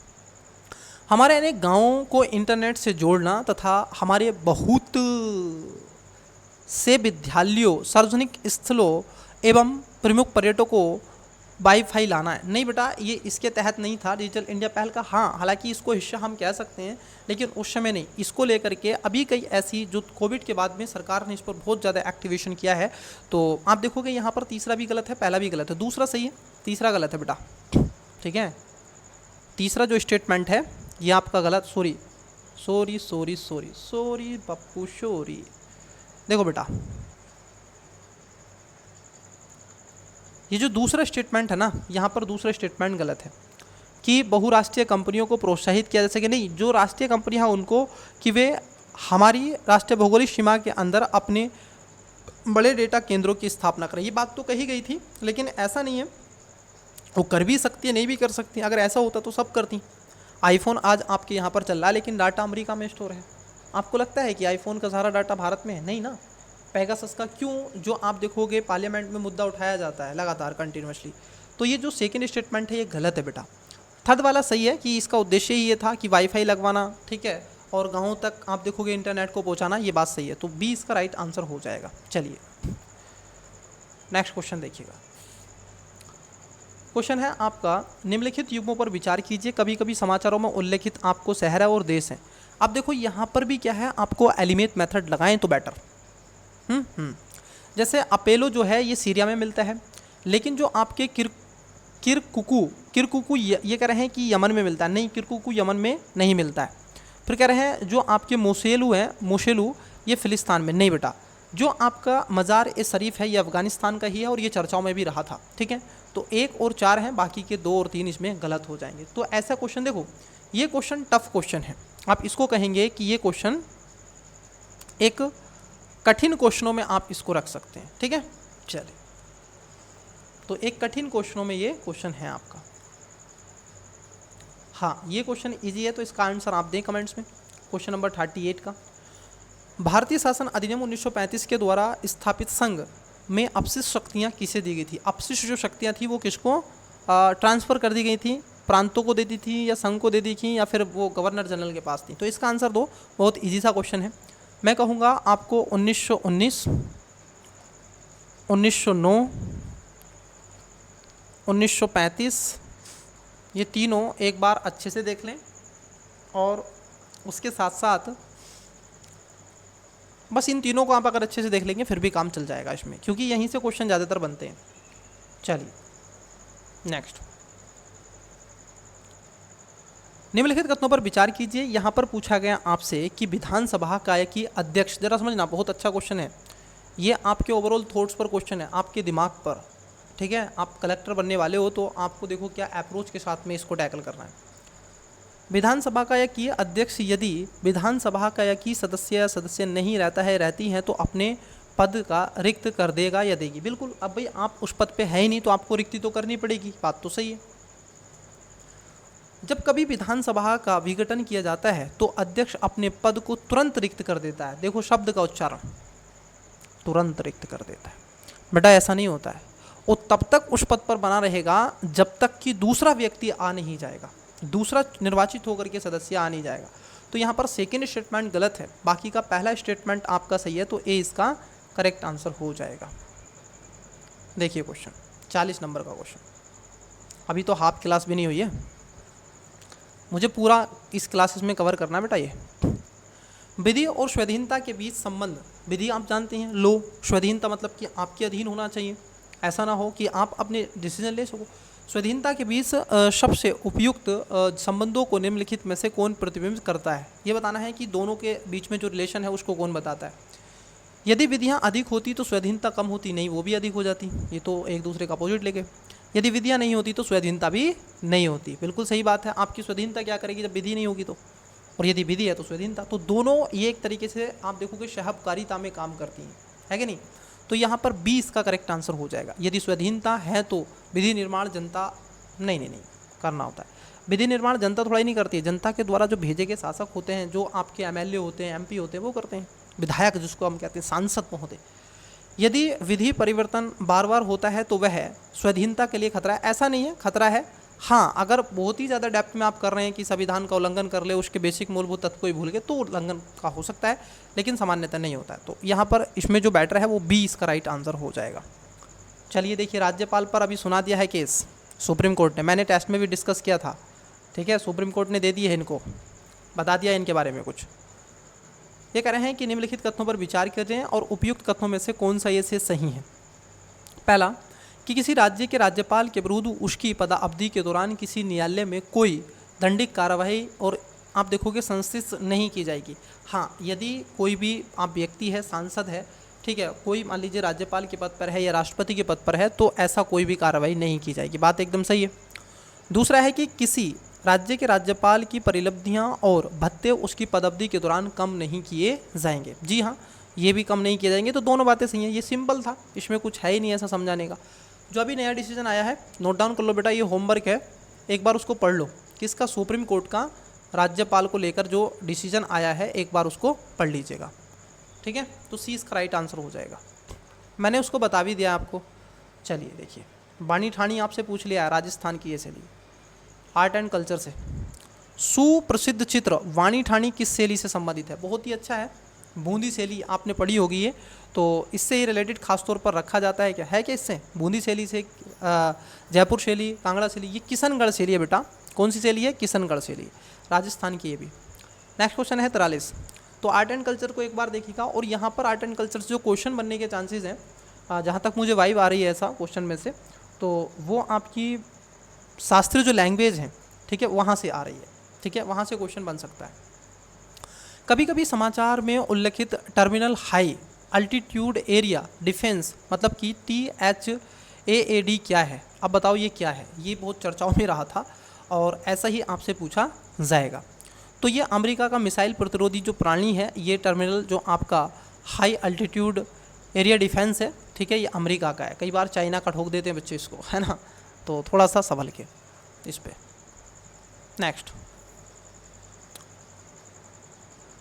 हमारे अनेक गाँवों को इंटरनेट से जोड़ना तथा हमारे बहुत से विद्यालयों, सार्वजनिक स्थलों एवं प्रमुख पर्यटकों वाईफाई लाना है। नहीं बेटा, ये इसके तहत नहीं था डिजिटल इंडिया पहल का। हाँ, हालांकि इसको हिस्सा हम कह सकते हैं, लेकिन उस समय नहीं। इसको लेकर के अभी कई ऐसी, जो कोविड के बाद में सरकार ने इस पर बहुत ज़्यादा एक्टिवेशन किया है। तो आप देखोगे यहाँ पर तीसरा भी गलत है, पहला भी गलत है, दूसरा सही है, तीसरा गलत है बेटा, ठीक है। तीसरा जो स्टेटमेंट है ये आपका गलत, सॉरी पप्पू सॉरी। देखो बेटा, ये जो दूसरा स्टेटमेंट है ना, यहाँ पर दूसरा स्टेटमेंट गलत है कि बहुराष्ट्रीय कंपनियों को प्रोत्साहित किया जा सके। नहीं, जो राष्ट्रीय कंपनी हैं उनको कि वे हमारी राष्ट्रीय भौगोलिक सीमा के अंदर अपने बड़े डेटा केंद्रों की स्थापना करें। ये बात तो कही गई थी, लेकिन ऐसा नहीं है, वो कर भी सकती है, नहीं भी कर सकती। अगर ऐसा होता तो सब करती। आईफोन आज आपके यहाँ पर चल रहा है, लेकिन डाटा अमेरिका में स्टोर है। आपको लगता है कि आईफोन का सारा डाटा भारत में है? नहीं ना। पेगासस का क्यों, जो आप देखोगे पार्लियामेंट में मुद्दा उठाया जाता है लगातार कंटिन्यूसली। तो ये जो सेकंड स्टेटमेंट है ये गलत है बेटा। थर्ड वाला सही है कि इसका उद्देश्य ही ये था कि वाईफाई लगवाना, ठीक है, और गाँव तक आप देखोगे इंटरनेट को पहुँचाना, ये बात सही है। तो बी इसका राइट आंसर हो जाएगा। चलिए नेक्स्ट क्वेश्चन देखिएगा। क्वेश्चन है आपका, निम्नलिखित युग्मों पर विचार कीजिए। कभी कभी समाचारों में उल्लेखित आपको शहर और देश हैं। अब देखो यहाँ पर भी क्या है, आपको एलिमेट मेथड लगाएं तो बेटर। जैसे अपेलो जो है ये सीरिया में मिलता है, लेकिन जो आपके किरकुकू ये कह रहे हैं कि यमन में मिलता है। नहीं, किरकुकू यमन में नहीं मिलता है। फिर कह रहे हैं जो आपके मोसेलू हैं, मोशेलू ये फिलिस्तान में। नहीं बेटा, जो आपका मज़ार ए शरीफ है ये अफगानिस्तान का ही है और ये चर्चाओं में भी रहा था, ठीक है। तो 1 और 4 हैं, बाकी के 2 और 3 इसमें गलत हो जाएंगे। तो ऐसा क्वेश्चन देखो, ये क्वेश्चन टफ क्वेश्चन है। आप इसको कहेंगे कि ये क्वेश्चन एक कठिन क्वेश्चनों में आप इसको रख सकते हैं, ठीक है। चलिए, तो एक कठिन क्वेश्चनों में ये क्वेश्चन है आपका। हाँ, ये क्वेश्चन इजी है, तो इसका आंसर आप दें कमेंट्स में। क्वेश्चन नंबर 38 का, भारतीय शासन अधिनियम 1935 के द्वारा स्थापित संघ में अपशिष्ट शक्तियाँ किसे दी गई थी? अपशिष्ट जो शक्तियाँ थी वो किसको ट्रांसफ़र कर दी गई थी? प्रांतों को दे दी थी, या संघ को दे दी थी, या फिर वो गवर्नर जनरल के पास थी? तो इसका आंसर दो, बहुत इजी सा क्वेश्चन है। मैं कहूँगा आपको 1919, 1909, 1935, ये तीनों एक बार अच्छे से देख लें, और उसके साथ साथ बस इन तीनों को आप अगर अच्छे से देख लेंगे फिर भी काम चल जाएगा इसमें, क्योंकि यहीं से क्वेश्चन ज़्यादातर बनते हैं। चलिए नेक्स्ट, निम्नलिखित कथनों पर विचार कीजिए। यहाँ पर पूछा गया आपसे कि विधानसभा का की अध्यक्ष, जरा समझना, बहुत अच्छा क्वेश्चन है ये, आपके ओवरऑल थॉट्स पर क्वेश्चन है, आपके दिमाग पर, ठीक है। आप कलेक्टर बनने वाले हो तो आपको देखो क्या अप्रोच के साथ में इसको टैकल करना है। विधानसभा का की अध्यक्ष यदि विधानसभा का की सदस्य नहीं रहता है, रहती हैं, तो अपने पद का रिक्त कर देगा या देगी। बिल्कुल, अब भाई आप उस पद पे है ही नहीं तो आपको रिक्ति तो करनी पड़ेगी, बात तो सही है। जब कभी विधानसभा का विघटन किया जाता है तो अध्यक्ष अपने पद को तुरंत रिक्त कर देता है। देखो शब्द का उच्चारण, तुरंत रिक्त कर देता है। बेटा ऐसा नहीं होता है, वो तब तक उस पद पर बना रहेगा जब तक कि दूसरा व्यक्ति आ नहीं जाएगा, दूसरा निर्वाचित होकर के सदस्य आ नहीं जाएगा। तो यहाँ पर सेकेंड स्टेटमेंट गलत है, बाकी का पहला स्टेटमेंट आपका सही है, तो ए इसका करेक्ट आंसर हो जाएगा। देखिए क्वेश्चन 40 नंबर का क्वेश्चन, अभी तो हाफ क्लास भी नहीं हुई है। मुझे पूरा इस क्लासेस में कवर करना है बेटा। ये विधि और स्वाधीनता के बीच संबंध। विधि आप जानते हैं लो, स्वाधीनता मतलब कि आपके अधीन होना चाहिए, ऐसा ना हो कि आप अपने डिसीजन ले सको। स्वाधीनता के बीच सबसे उपयुक्त संबंधों को निम्नलिखित में से कौन प्रतिबिंबित करता है, ये बताना है कि दोनों के बीच में जो रिलेशन है उसको कौन बताता है। यदि विधियाँ अधिक होती तो स्वाधीनता कम होती, नहीं वो भी अधिक हो जाती, ये तो एक दूसरे का अपोजिट लेके। यदि विधियाँ नहीं होती तो स्वाधीनता भी नहीं होती, बिल्कुल सही बात है। आपकी स्वाधीनता क्या करेगी जब विधि नहीं होगी तो, और यदि विधि है तो स्वाधीनता, तो दोनों ये एक तरीके से आप देखोगे सहकारिता में काम करती हैं, है कि नहीं। तो यहाँ पर 20 का करेक्ट आंसर हो जाएगा। यदि स्वाधीनता है तो विधि निर्माण जनता नहीं करना होता है। विधि निर्माण जनता थोड़ा ही नहीं करती है, जनता के द्वारा जो भेजे गए शासक होते हैं, जो आपके एमएलए होते हैं, एमपी होते हैं, वो करते हैं। विधायक जिसको हम कहते हैं, सांसद महोदय। यदि विधि परिवर्तन बार बार होता है तो वह स्वाधीनता के लिए खतरा है, ऐसा नहीं है खतरा है। हाँ, अगर बहुत ही ज़्यादा डेप्थ में आप कर रहे हैं कि संविधान का उल्लंघन कर ले, उसके बेसिक मूलभूत तत्व को ही भूल गए, तो उल्लंघन का हो सकता है, लेकिन सामान्यतः नहीं होता है। तो यहाँ पर इसमें जो बैटर है वो 20 का राइट आंसर हो जाएगा। चलिए देखिए, राज्यपाल पर अभी सुना दिया है केस सुप्रीम कोर्ट ने, मैंने टेस्ट में भी डिस्कस किया था, ठीक है। सुप्रीम कोर्ट ने दे दिए है इनको, बता दिया इनके बारे में कुछ। ये कह रहे हैं कि निम्नलिखित कथनों पर विचार करें और उपयुक्त कथनों में से कौन सा ये से सही है। पहला, कि किसी राज्य के राज्यपाल के विरुद्ध उसकी पदावधि के दौरान किसी न्यायालय में कोई दंडिक कार्रवाई और आप देखोगे संस्थित नहीं की जाएगी। हाँ, यदि कोई भी आप व्यक्ति है, सांसद है, ठीक है, कोई मान लीजिए राज्यपाल के पद पर है या राष्ट्रपति के पद पर है, तो ऐसा कोई भी कार्रवाई नहीं की जाएगी, बात एकदम सही है। दूसरा है कि किसी राज्य के राज्यपाल की परिलब्धियां और भत्ते उसकी पदावधि के दौरान कम नहीं किए जाएंगे। जी हाँ, ये भी कम नहीं किए जाएंगे, तो दोनों बातें सही हैं। ये सिंपल था, इसमें कुछ है ही नहीं ऐसा समझाने का। जो अभी नया डिसीजन आया है, नोट डाउन कर लो बेटा, ये होमवर्क है, एक बार उसको पढ़ लो। किसका? सुप्रीम कोर्ट का राज्यपाल को लेकर जो डिसीजन आया है, एक बार उसको पढ़ लीजिएगा, ठीक है। तो सी इसका राइट आंसर हो जाएगा। मैंने उसको बता भी दिया आपको। चलिए देखिए, बानी ठाणी आपसे पूछ लिया, राजस्थान की ये शैली, आर्ट एंड कल्चर से। सुप्रसिद्ध चित्र वाणी ठाणी किस शैली से संबंधित है? बहुत ही अच्छा है, बूंदी शैली आपने पढ़ी होगी ये, तो इससे ही रिलेटेड खास तौर पर रखा जाता है। क्या है कि इससे बूंदी शैली से जयपुर शैली, कांगड़ा शैली, ये किशनगढ़ शैली है बेटा। कौन सी शैली है? किशनगढ़ शैली, राजस्थान की ये भी। नेक्स्ट क्वेश्चन है 43। तो आर्ट एंड कल्चर को एक बार देखिएगा, और यहाँ पर आर्ट एंड कल्चर से जो क्वेश्चन बनने के चांसेस हैं, जहाँ तक मुझे वाइब आ रही है ऐसा क्वेश्चन में से, तो वो आपकी शास्त्रीय जो लैंग्वेज है, ठीक है, वहाँ से आ रही है, ठीक है, वहाँ से क्वेश्चन बन सकता है। कभी कभी समाचार में उल्लेखित terminal high altitude area defence मतलब कि THAAD क्या है? अब बताओ ये क्या है? ये बहुत चर्चाओं में रहा था और ऐसा ही आपसे पूछा जाएगा। तो ये अमेरिका का मिसाइल प्रतिरोधी जो प्रणाली है, ये टर्मिनल जो आपका हाई अल्टीट्यूड एरिया डिफेंस है, ठीक है, ये अमेरिका का है। कई बार चाइना का ठोक देते हैं बच्चे इसको, है ना, तो थोड़ा सा संभल के इस पे। नेक्स्ट,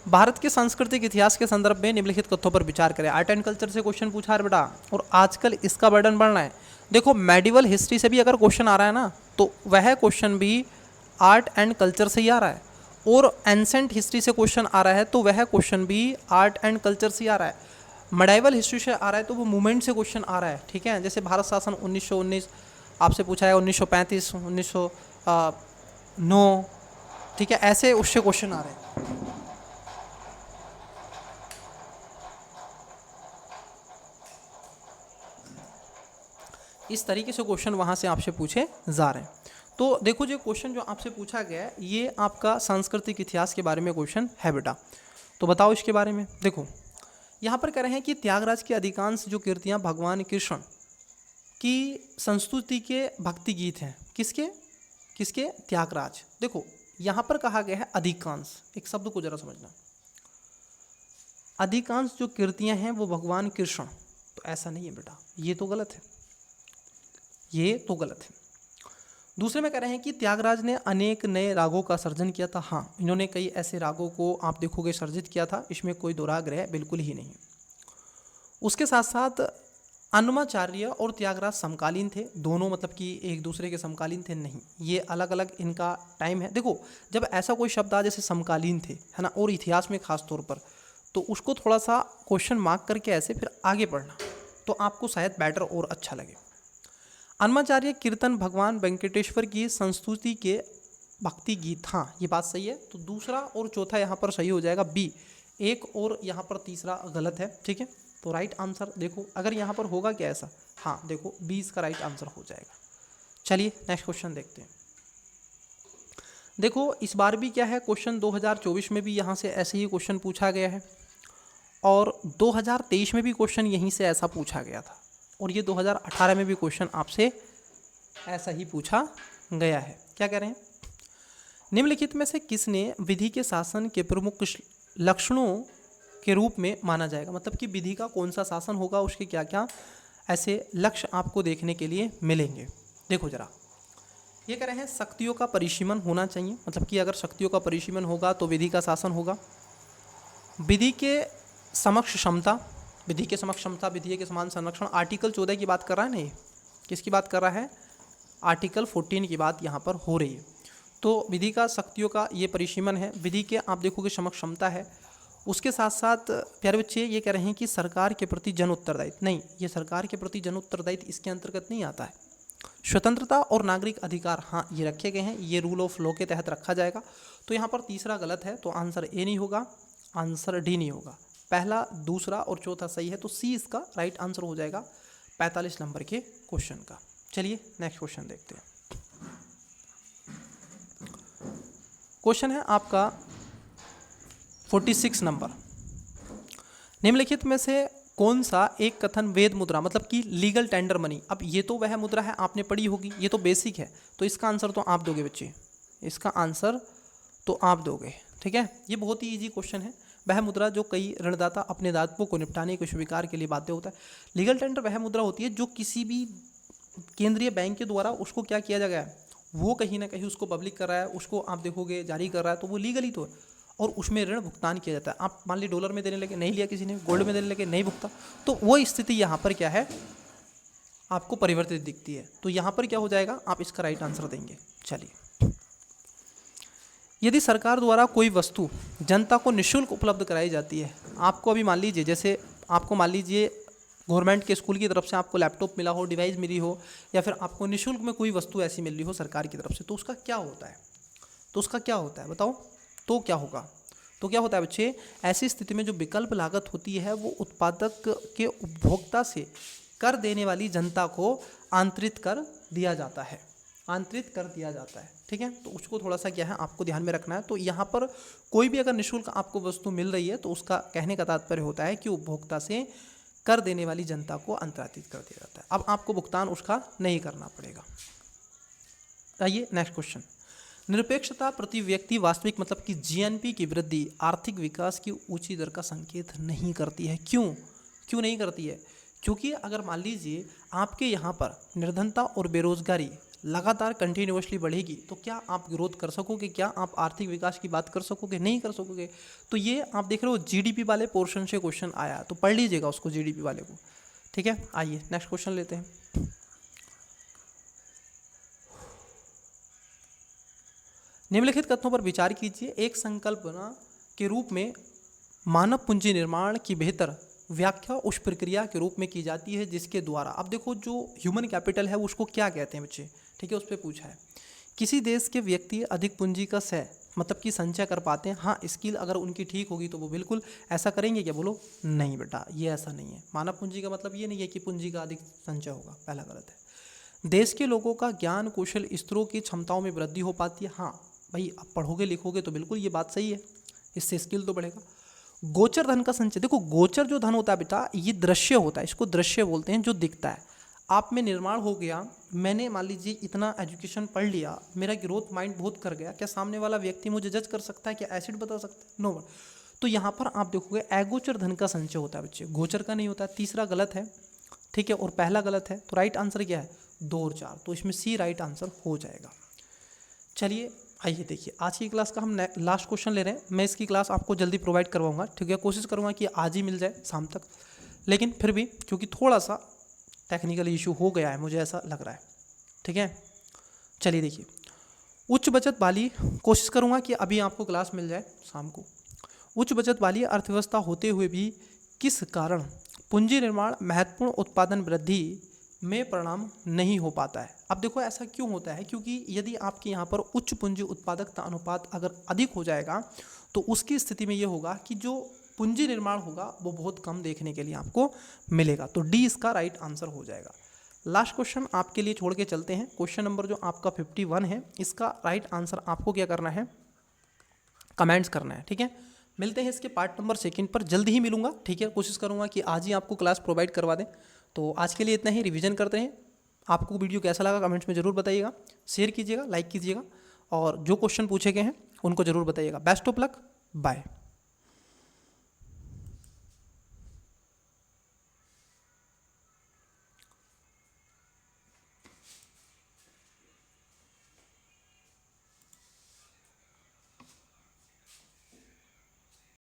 भारत के सांस्कृतिक इतिहास के संदर्भ में निम्नलिखित तथ्यों पर विचार करें। आर्ट एंड कल्चर से क्वेश्चन पूछा है बेटा, और आजकल इसका बर्डन बढ़ रहा है। देखो, मेडिवल हिस्ट्री से भी अगर क्वेश्चन आ रहा है ना, तो वह क्वेश्चन भी आर्ट एंड कल्चर से ही आ रहा है, और एंसेंट हिस्ट्री से क्वेश्चन आ रहा है तो वह क्वेश्चन भी आर्ट एंड कल्चर से आ रहा है। मेडाइवल हिस्ट्री से आ रहा है तो वो मूवमेंट से क्वेश्चन आ रहा है, ठीक है। जैसे भारत शासन 1919 आपसे पूछा है, 1935, 1909, ठीक है, ऐसे उससे क्वेश्चन आ रहे हैं। इस तरीके से क्वेश्चन वहाँ से आपसे पूछे जा रहे हैं। तो देखो, जो क्वेश्चन जो आपसे पूछा गया है, ये आपका सांस्कृतिक इतिहास के बारे में क्वेश्चन है बेटा। तो बताओ इसके बारे में। देखो, यहाँ पर कह रहे हैं कि त्यागराज की अधिकांश जो कृतियाँ भगवान कृष्ण की संस्तुति के भक्ति गीत हैं। किसके? किसके? त्यागराज। देखो, यहाँ पर कहा गया है अधिकांश, एक शब्द को जरा समझना, अधिकांश जो कृतियाँ हैं वो भगवान कृष्ण, तो ऐसा नहीं है बेटा, ये तो गलत है, ये तो गलत है। दूसरे में कह रहे हैं कि त्यागराज ने अनेक नए रागों का सर्जन किया था। हाँ, इन्होंने कई ऐसे रागों को आप देखोगे सर्जित किया था, इसमें कोई दुराग्रह बिल्कुल ही नहीं। उसके साथ साथ अन्नमाचार्य और त्यागराज समकालीन थे, दोनों मतलब कि एक दूसरे के समकालीन थे नहीं, ये अलग अलग इनका टाइम है। देखो, जब ऐसा कोई शब्द आ जैसे समकालीन थे, है ना, और इतिहास में खास तौर पर, तो उसको थोड़ा सा क्वेश्चन मार्क करके ऐसे फिर आगे पढ़ना, तो आपको शायद बेटर और अच्छा लगे। अन्नमाचार्य कीर्तन भगवान वेंकटेश्वर की संस्तुति के भक्ति गीत, हाँ ये बात सही है। तो दूसरा और चौथा यहाँ पर सही हो जाएगा बी, एक और यहाँ पर तीसरा गलत है, ठीक है। तो राइट आंसर देखो अगर यहाँ पर होगा क्या ऐसा, हाँ देखो बी इसका राइट आंसर हो जाएगा। चलिए नेक्स्ट क्वेश्चन देखते हैं। देखो इस बार भी क्या है, क्वेश्चन 2024 में भी यहाँ से ऐसे ही क्वेश्चन पूछा गया है और 2023 में भी क्वेश्चन यहीं से ऐसा पूछा गया था और ये 2018 में भी क्वेश्चन आपसे ऐसा ही पूछा गया है। क्या कह रहे हैं, निम्नलिखित में से किसने विधि के शासन के प्रमुख लक्षणों के रूप में माना जाएगा, मतलब कि विधि का कौन सा शासन होगा, उसके क्या क्या ऐसे लक्ष्य आपको देखने के लिए मिलेंगे। देखो जरा, ये कह रहे हैं शक्तियों का परिसीमन होना चाहिए, मतलब कि अगर शक्तियों का परिसीमन होगा तो विधि का शासन होगा। विधि के समक्ष क्षमता, विधि के समक्ष क्षमता, विधि के समान संरक्षण, आर्टिकल 14 की बात कर रहा है ना, ये किसकी बात कर रहा है, आर्टिकल 14 की बात यहाँ पर हो रही है। तो विधि का शक्तियों का ये परिसीमन है, विधि के आप देखोगे समक्ष क्षमता है। उसके साथ साथ प्यारे बच्चे ये कह रहे हैं कि सरकार के प्रति जन उत्तरदायित्व, नहीं ये सरकार के प्रति जन उत्तरदायित्व इसके अंतर्गत नहीं आता है। स्वतंत्रता और नागरिक अधिकार, हाँ ये रखे गए हैं, ये रूल ऑफ लॉ के तहत रखा जाएगा। तो यहाँ पर तीसरा गलत है, तो आंसर ए नहीं होगा, आंसर डी नहीं होगा। पहला, दूसरा और चौथा सही है, तो सी इसका राइट आंसर हो जाएगा 45 नंबर के क्वेश्चन का। चलिए नेक्स्ट क्वेश्चन देखते हैं। क्वेश्चन है आपका 46 नंबर, निम्नलिखित में से कौन सा एक कथन वेद मुद्रा, मतलब कि लीगल टेंडर मनी, अब ये तो वह मुद्रा है आपने पढ़ी होगी, ये तो बेसिक है, तो इसका आंसर तो आप दोगे बच्चे, इसका आंसर तो आप दोगे, ठीक है। ये बहुत ही इजी क्वेश्चन है। वह मुद्रा जो कई ऋणदाता अपने दायित्वों को निपटाने के स्वीकार के लिए बाध्य होता है। लीगल टेंडर वह मुद्रा होती है जो किसी भी केंद्रीय बैंक के द्वारा उसको क्या किया जा गया है, वो कहीं ना कहीं उसको पब्लिक कर रहा है, उसको आप देखोगे जारी कर रहा है, तो वो लीगली तो है और उसमें ऋण भुगतान किया जाता है। आप मान ली डॉलर में देने लगे, नहीं लिया किसी ने, गोल्ड में देने लगे, नहीं भुगता, तो वो स्थिति यहाँ पर क्या है आपको परिवर्तित दिखती है। तो यहाँ पर क्या हो जाएगा, आप इसका राइट आंसर देंगे। चलिए, यदि सरकार द्वारा कोई वस्तु जनता को निःशुल्क उपलब्ध कराई जाती है, आपको अभी मान लीजिए, जैसे आपको मान लीजिए गवर्नमेंट के स्कूल की तरफ से आपको लैपटॉप मिला हो, डिवाइस मिली हो, या फिर आपको निःशुल्क में कोई वस्तु ऐसी मिल रही हो सरकार की तरफ से, तो उसका क्या होता है, तो उसका क्या होता है बताओ, तो क्या होगा, तो क्या होता है बच्चे, ऐसी स्थिति में जो विकल्प लागत होती है वो उत्पादक के उपभोक्ता से कर देने वाली जनता को आंतरित कर दिया जाता है, आंतरित कर दिया जाता है, ठीक है। तो उसको थोड़ा सा क्या है आपको ध्यान में रखना है। तो यहाँ पर कोई भी अगर निःशुल्क आपको वस्तु मिल रही है तो उसका कहने का तात्पर्य होता है कि उपभोक्ता से कर देने वाली जनता को अंतरातित कर दिया जाता है। अब आपको भुगतान उसका नहीं करना पड़ेगा। आइए नेक्स्ट क्वेश्चन, निरपेक्षता प्रति व्यक्ति वास्तविक, मतलब कि जीएनपी की वृद्धि आर्थिक विकास की ऊंची दर का संकेत नहीं करती है। क्यों नहीं करती है, क्योंकि अगर मान लीजिए आपके यहाँ पर निर्धनता और बेरोजगारी लगातार कंटिन्यूअसली बढ़ेगी तो क्या आप ग्रोथ कर सकोगे, क्या आप आर्थिक विकास की बात कर सकोगे, नहीं कर सकोगे। तो ये आप देख रहे हो जीडीपी वाले पोर्शन से क्वेश्चन आया, तो पढ़ लीजिएगा उसको, जीडीपी वाले को, ठीक है। आइए नेक्स्ट क्वेश्चन लेते हैं। निम्नलिखित कथनों पर विचार कीजिए। एक संकल्पना के रूप में मानव पूंजी निर्माण की बेहतर व्याख्या उस प्रक्रिया के रूप में की जाती है जिसके द्वारा, अब देखो जो ह्यूमन कैपिटल है उसको क्या कहते हैं बच्चे, ठीक है, उस पर पूछा है। किसी देश के व्यक्ति अधिक पूंजी का मतलब कि संचय कर पाते हैं। हाँ, स्किल अगर उनकी ठीक होगी तो वो बिल्कुल ऐसा करेंगे क्या, बोलो नहीं बेटा, ये ऐसा नहीं है। मानव पूंजी का मतलब ये नहीं है कि पूंजी का अधिक संचय होगा, पहला गलत है। देश के लोगों का ज्ञान कौशल स्तरों की क्षमताओं में वृद्धि हो पाती है। हाँ भाई, आप पढ़ोगे लिखोगे तो बिल्कुल ये बात सही है, इससे स्किल तो बढ़ेगा। गोचर धन का संचय, देखो गोचर जो धन होता है बेटा ये दृश्य होता है, इसको दृश्य बोलते हैं, जो दिखता है। आप में निर्माण हो गया, मैंने मान लीजिए इतना एजुकेशन पढ़ लिया, मेरा ग्रोथ माइंड बहुत कर गया, क्या सामने वाला व्यक्ति मुझे जज कर सकता है, क्या एसिड बता सकता है, नो। तो यहाँ पर आप देखोगे अगोचर धन का संचय होता है बच्चे, गोचर का नहीं होता। तीसरा गलत है, ठीक है, और पहला गलत है। तो राइट आंसर क्या है, 2 और 4, तो इसमें सी राइट आंसर हो जाएगा। चलिए आइए देखिए, आज की क्लास का हम लास्ट क्वेश्चन ले रहे हैं। मैं इसकी क्लास आपको जल्दी प्रोवाइड करवाऊंगा, ठीक है, कोशिश करूंगा कि आज ही मिल जाए शाम तक, लेकिन फिर भी क्योंकि थोड़ा सा टेक्निकल इशू हो गया है, मुझे ऐसा लग रहा है, ठीक है। चलिए देखिए, उच्च बचत वाली, कोशिश करूंगा कि अभी आपको क्लास मिल जाए शाम को। उच्च बचत वाली अर्थव्यवस्था होते हुए भी किस कारण पूंजी निर्माण महत्वपूर्ण उत्पादन वृद्धि में परिणाम नहीं हो पाता है। अब देखो ऐसा क्यों होता है, क्योंकि यदि आपके यहाँ पर उच्च पूंजी उत्पादकता अनुपात अगर अधिक हो जाएगा तो उसकी स्थिति में ये होगा कि जो पूंजी निर्माण होगा वो बहुत कम देखने के लिए आपको मिलेगा। तो डी इसका राइट आंसर हो जाएगा। लास्ट क्वेश्चन आपके लिए छोड़ के चलते हैं। क्वेश्चन नंबर जो आपका 51 है, इसका राइट आंसर आपको क्या करना है, कमेंट्स करना है। ठीक है, मिलते हैं इसके पार्ट नंबर 2 पर, जल्दी ही मिलूंगा। ठीक है, कोशिश करूंगा कि आज ही आपको क्लास प्रोवाइड करवा दें। तो आज के लिए इतना ही, रिवीजन करते हैं। आपको वीडियो कैसा लगा कमेंट्स में ज़रूर बताइएगा, शेयर कीजिएगा, लाइक कीजिएगा और जो क्वेश्चन पूछे गए हैं उनको ज़रूर बताइएगा। Best of luck, bye.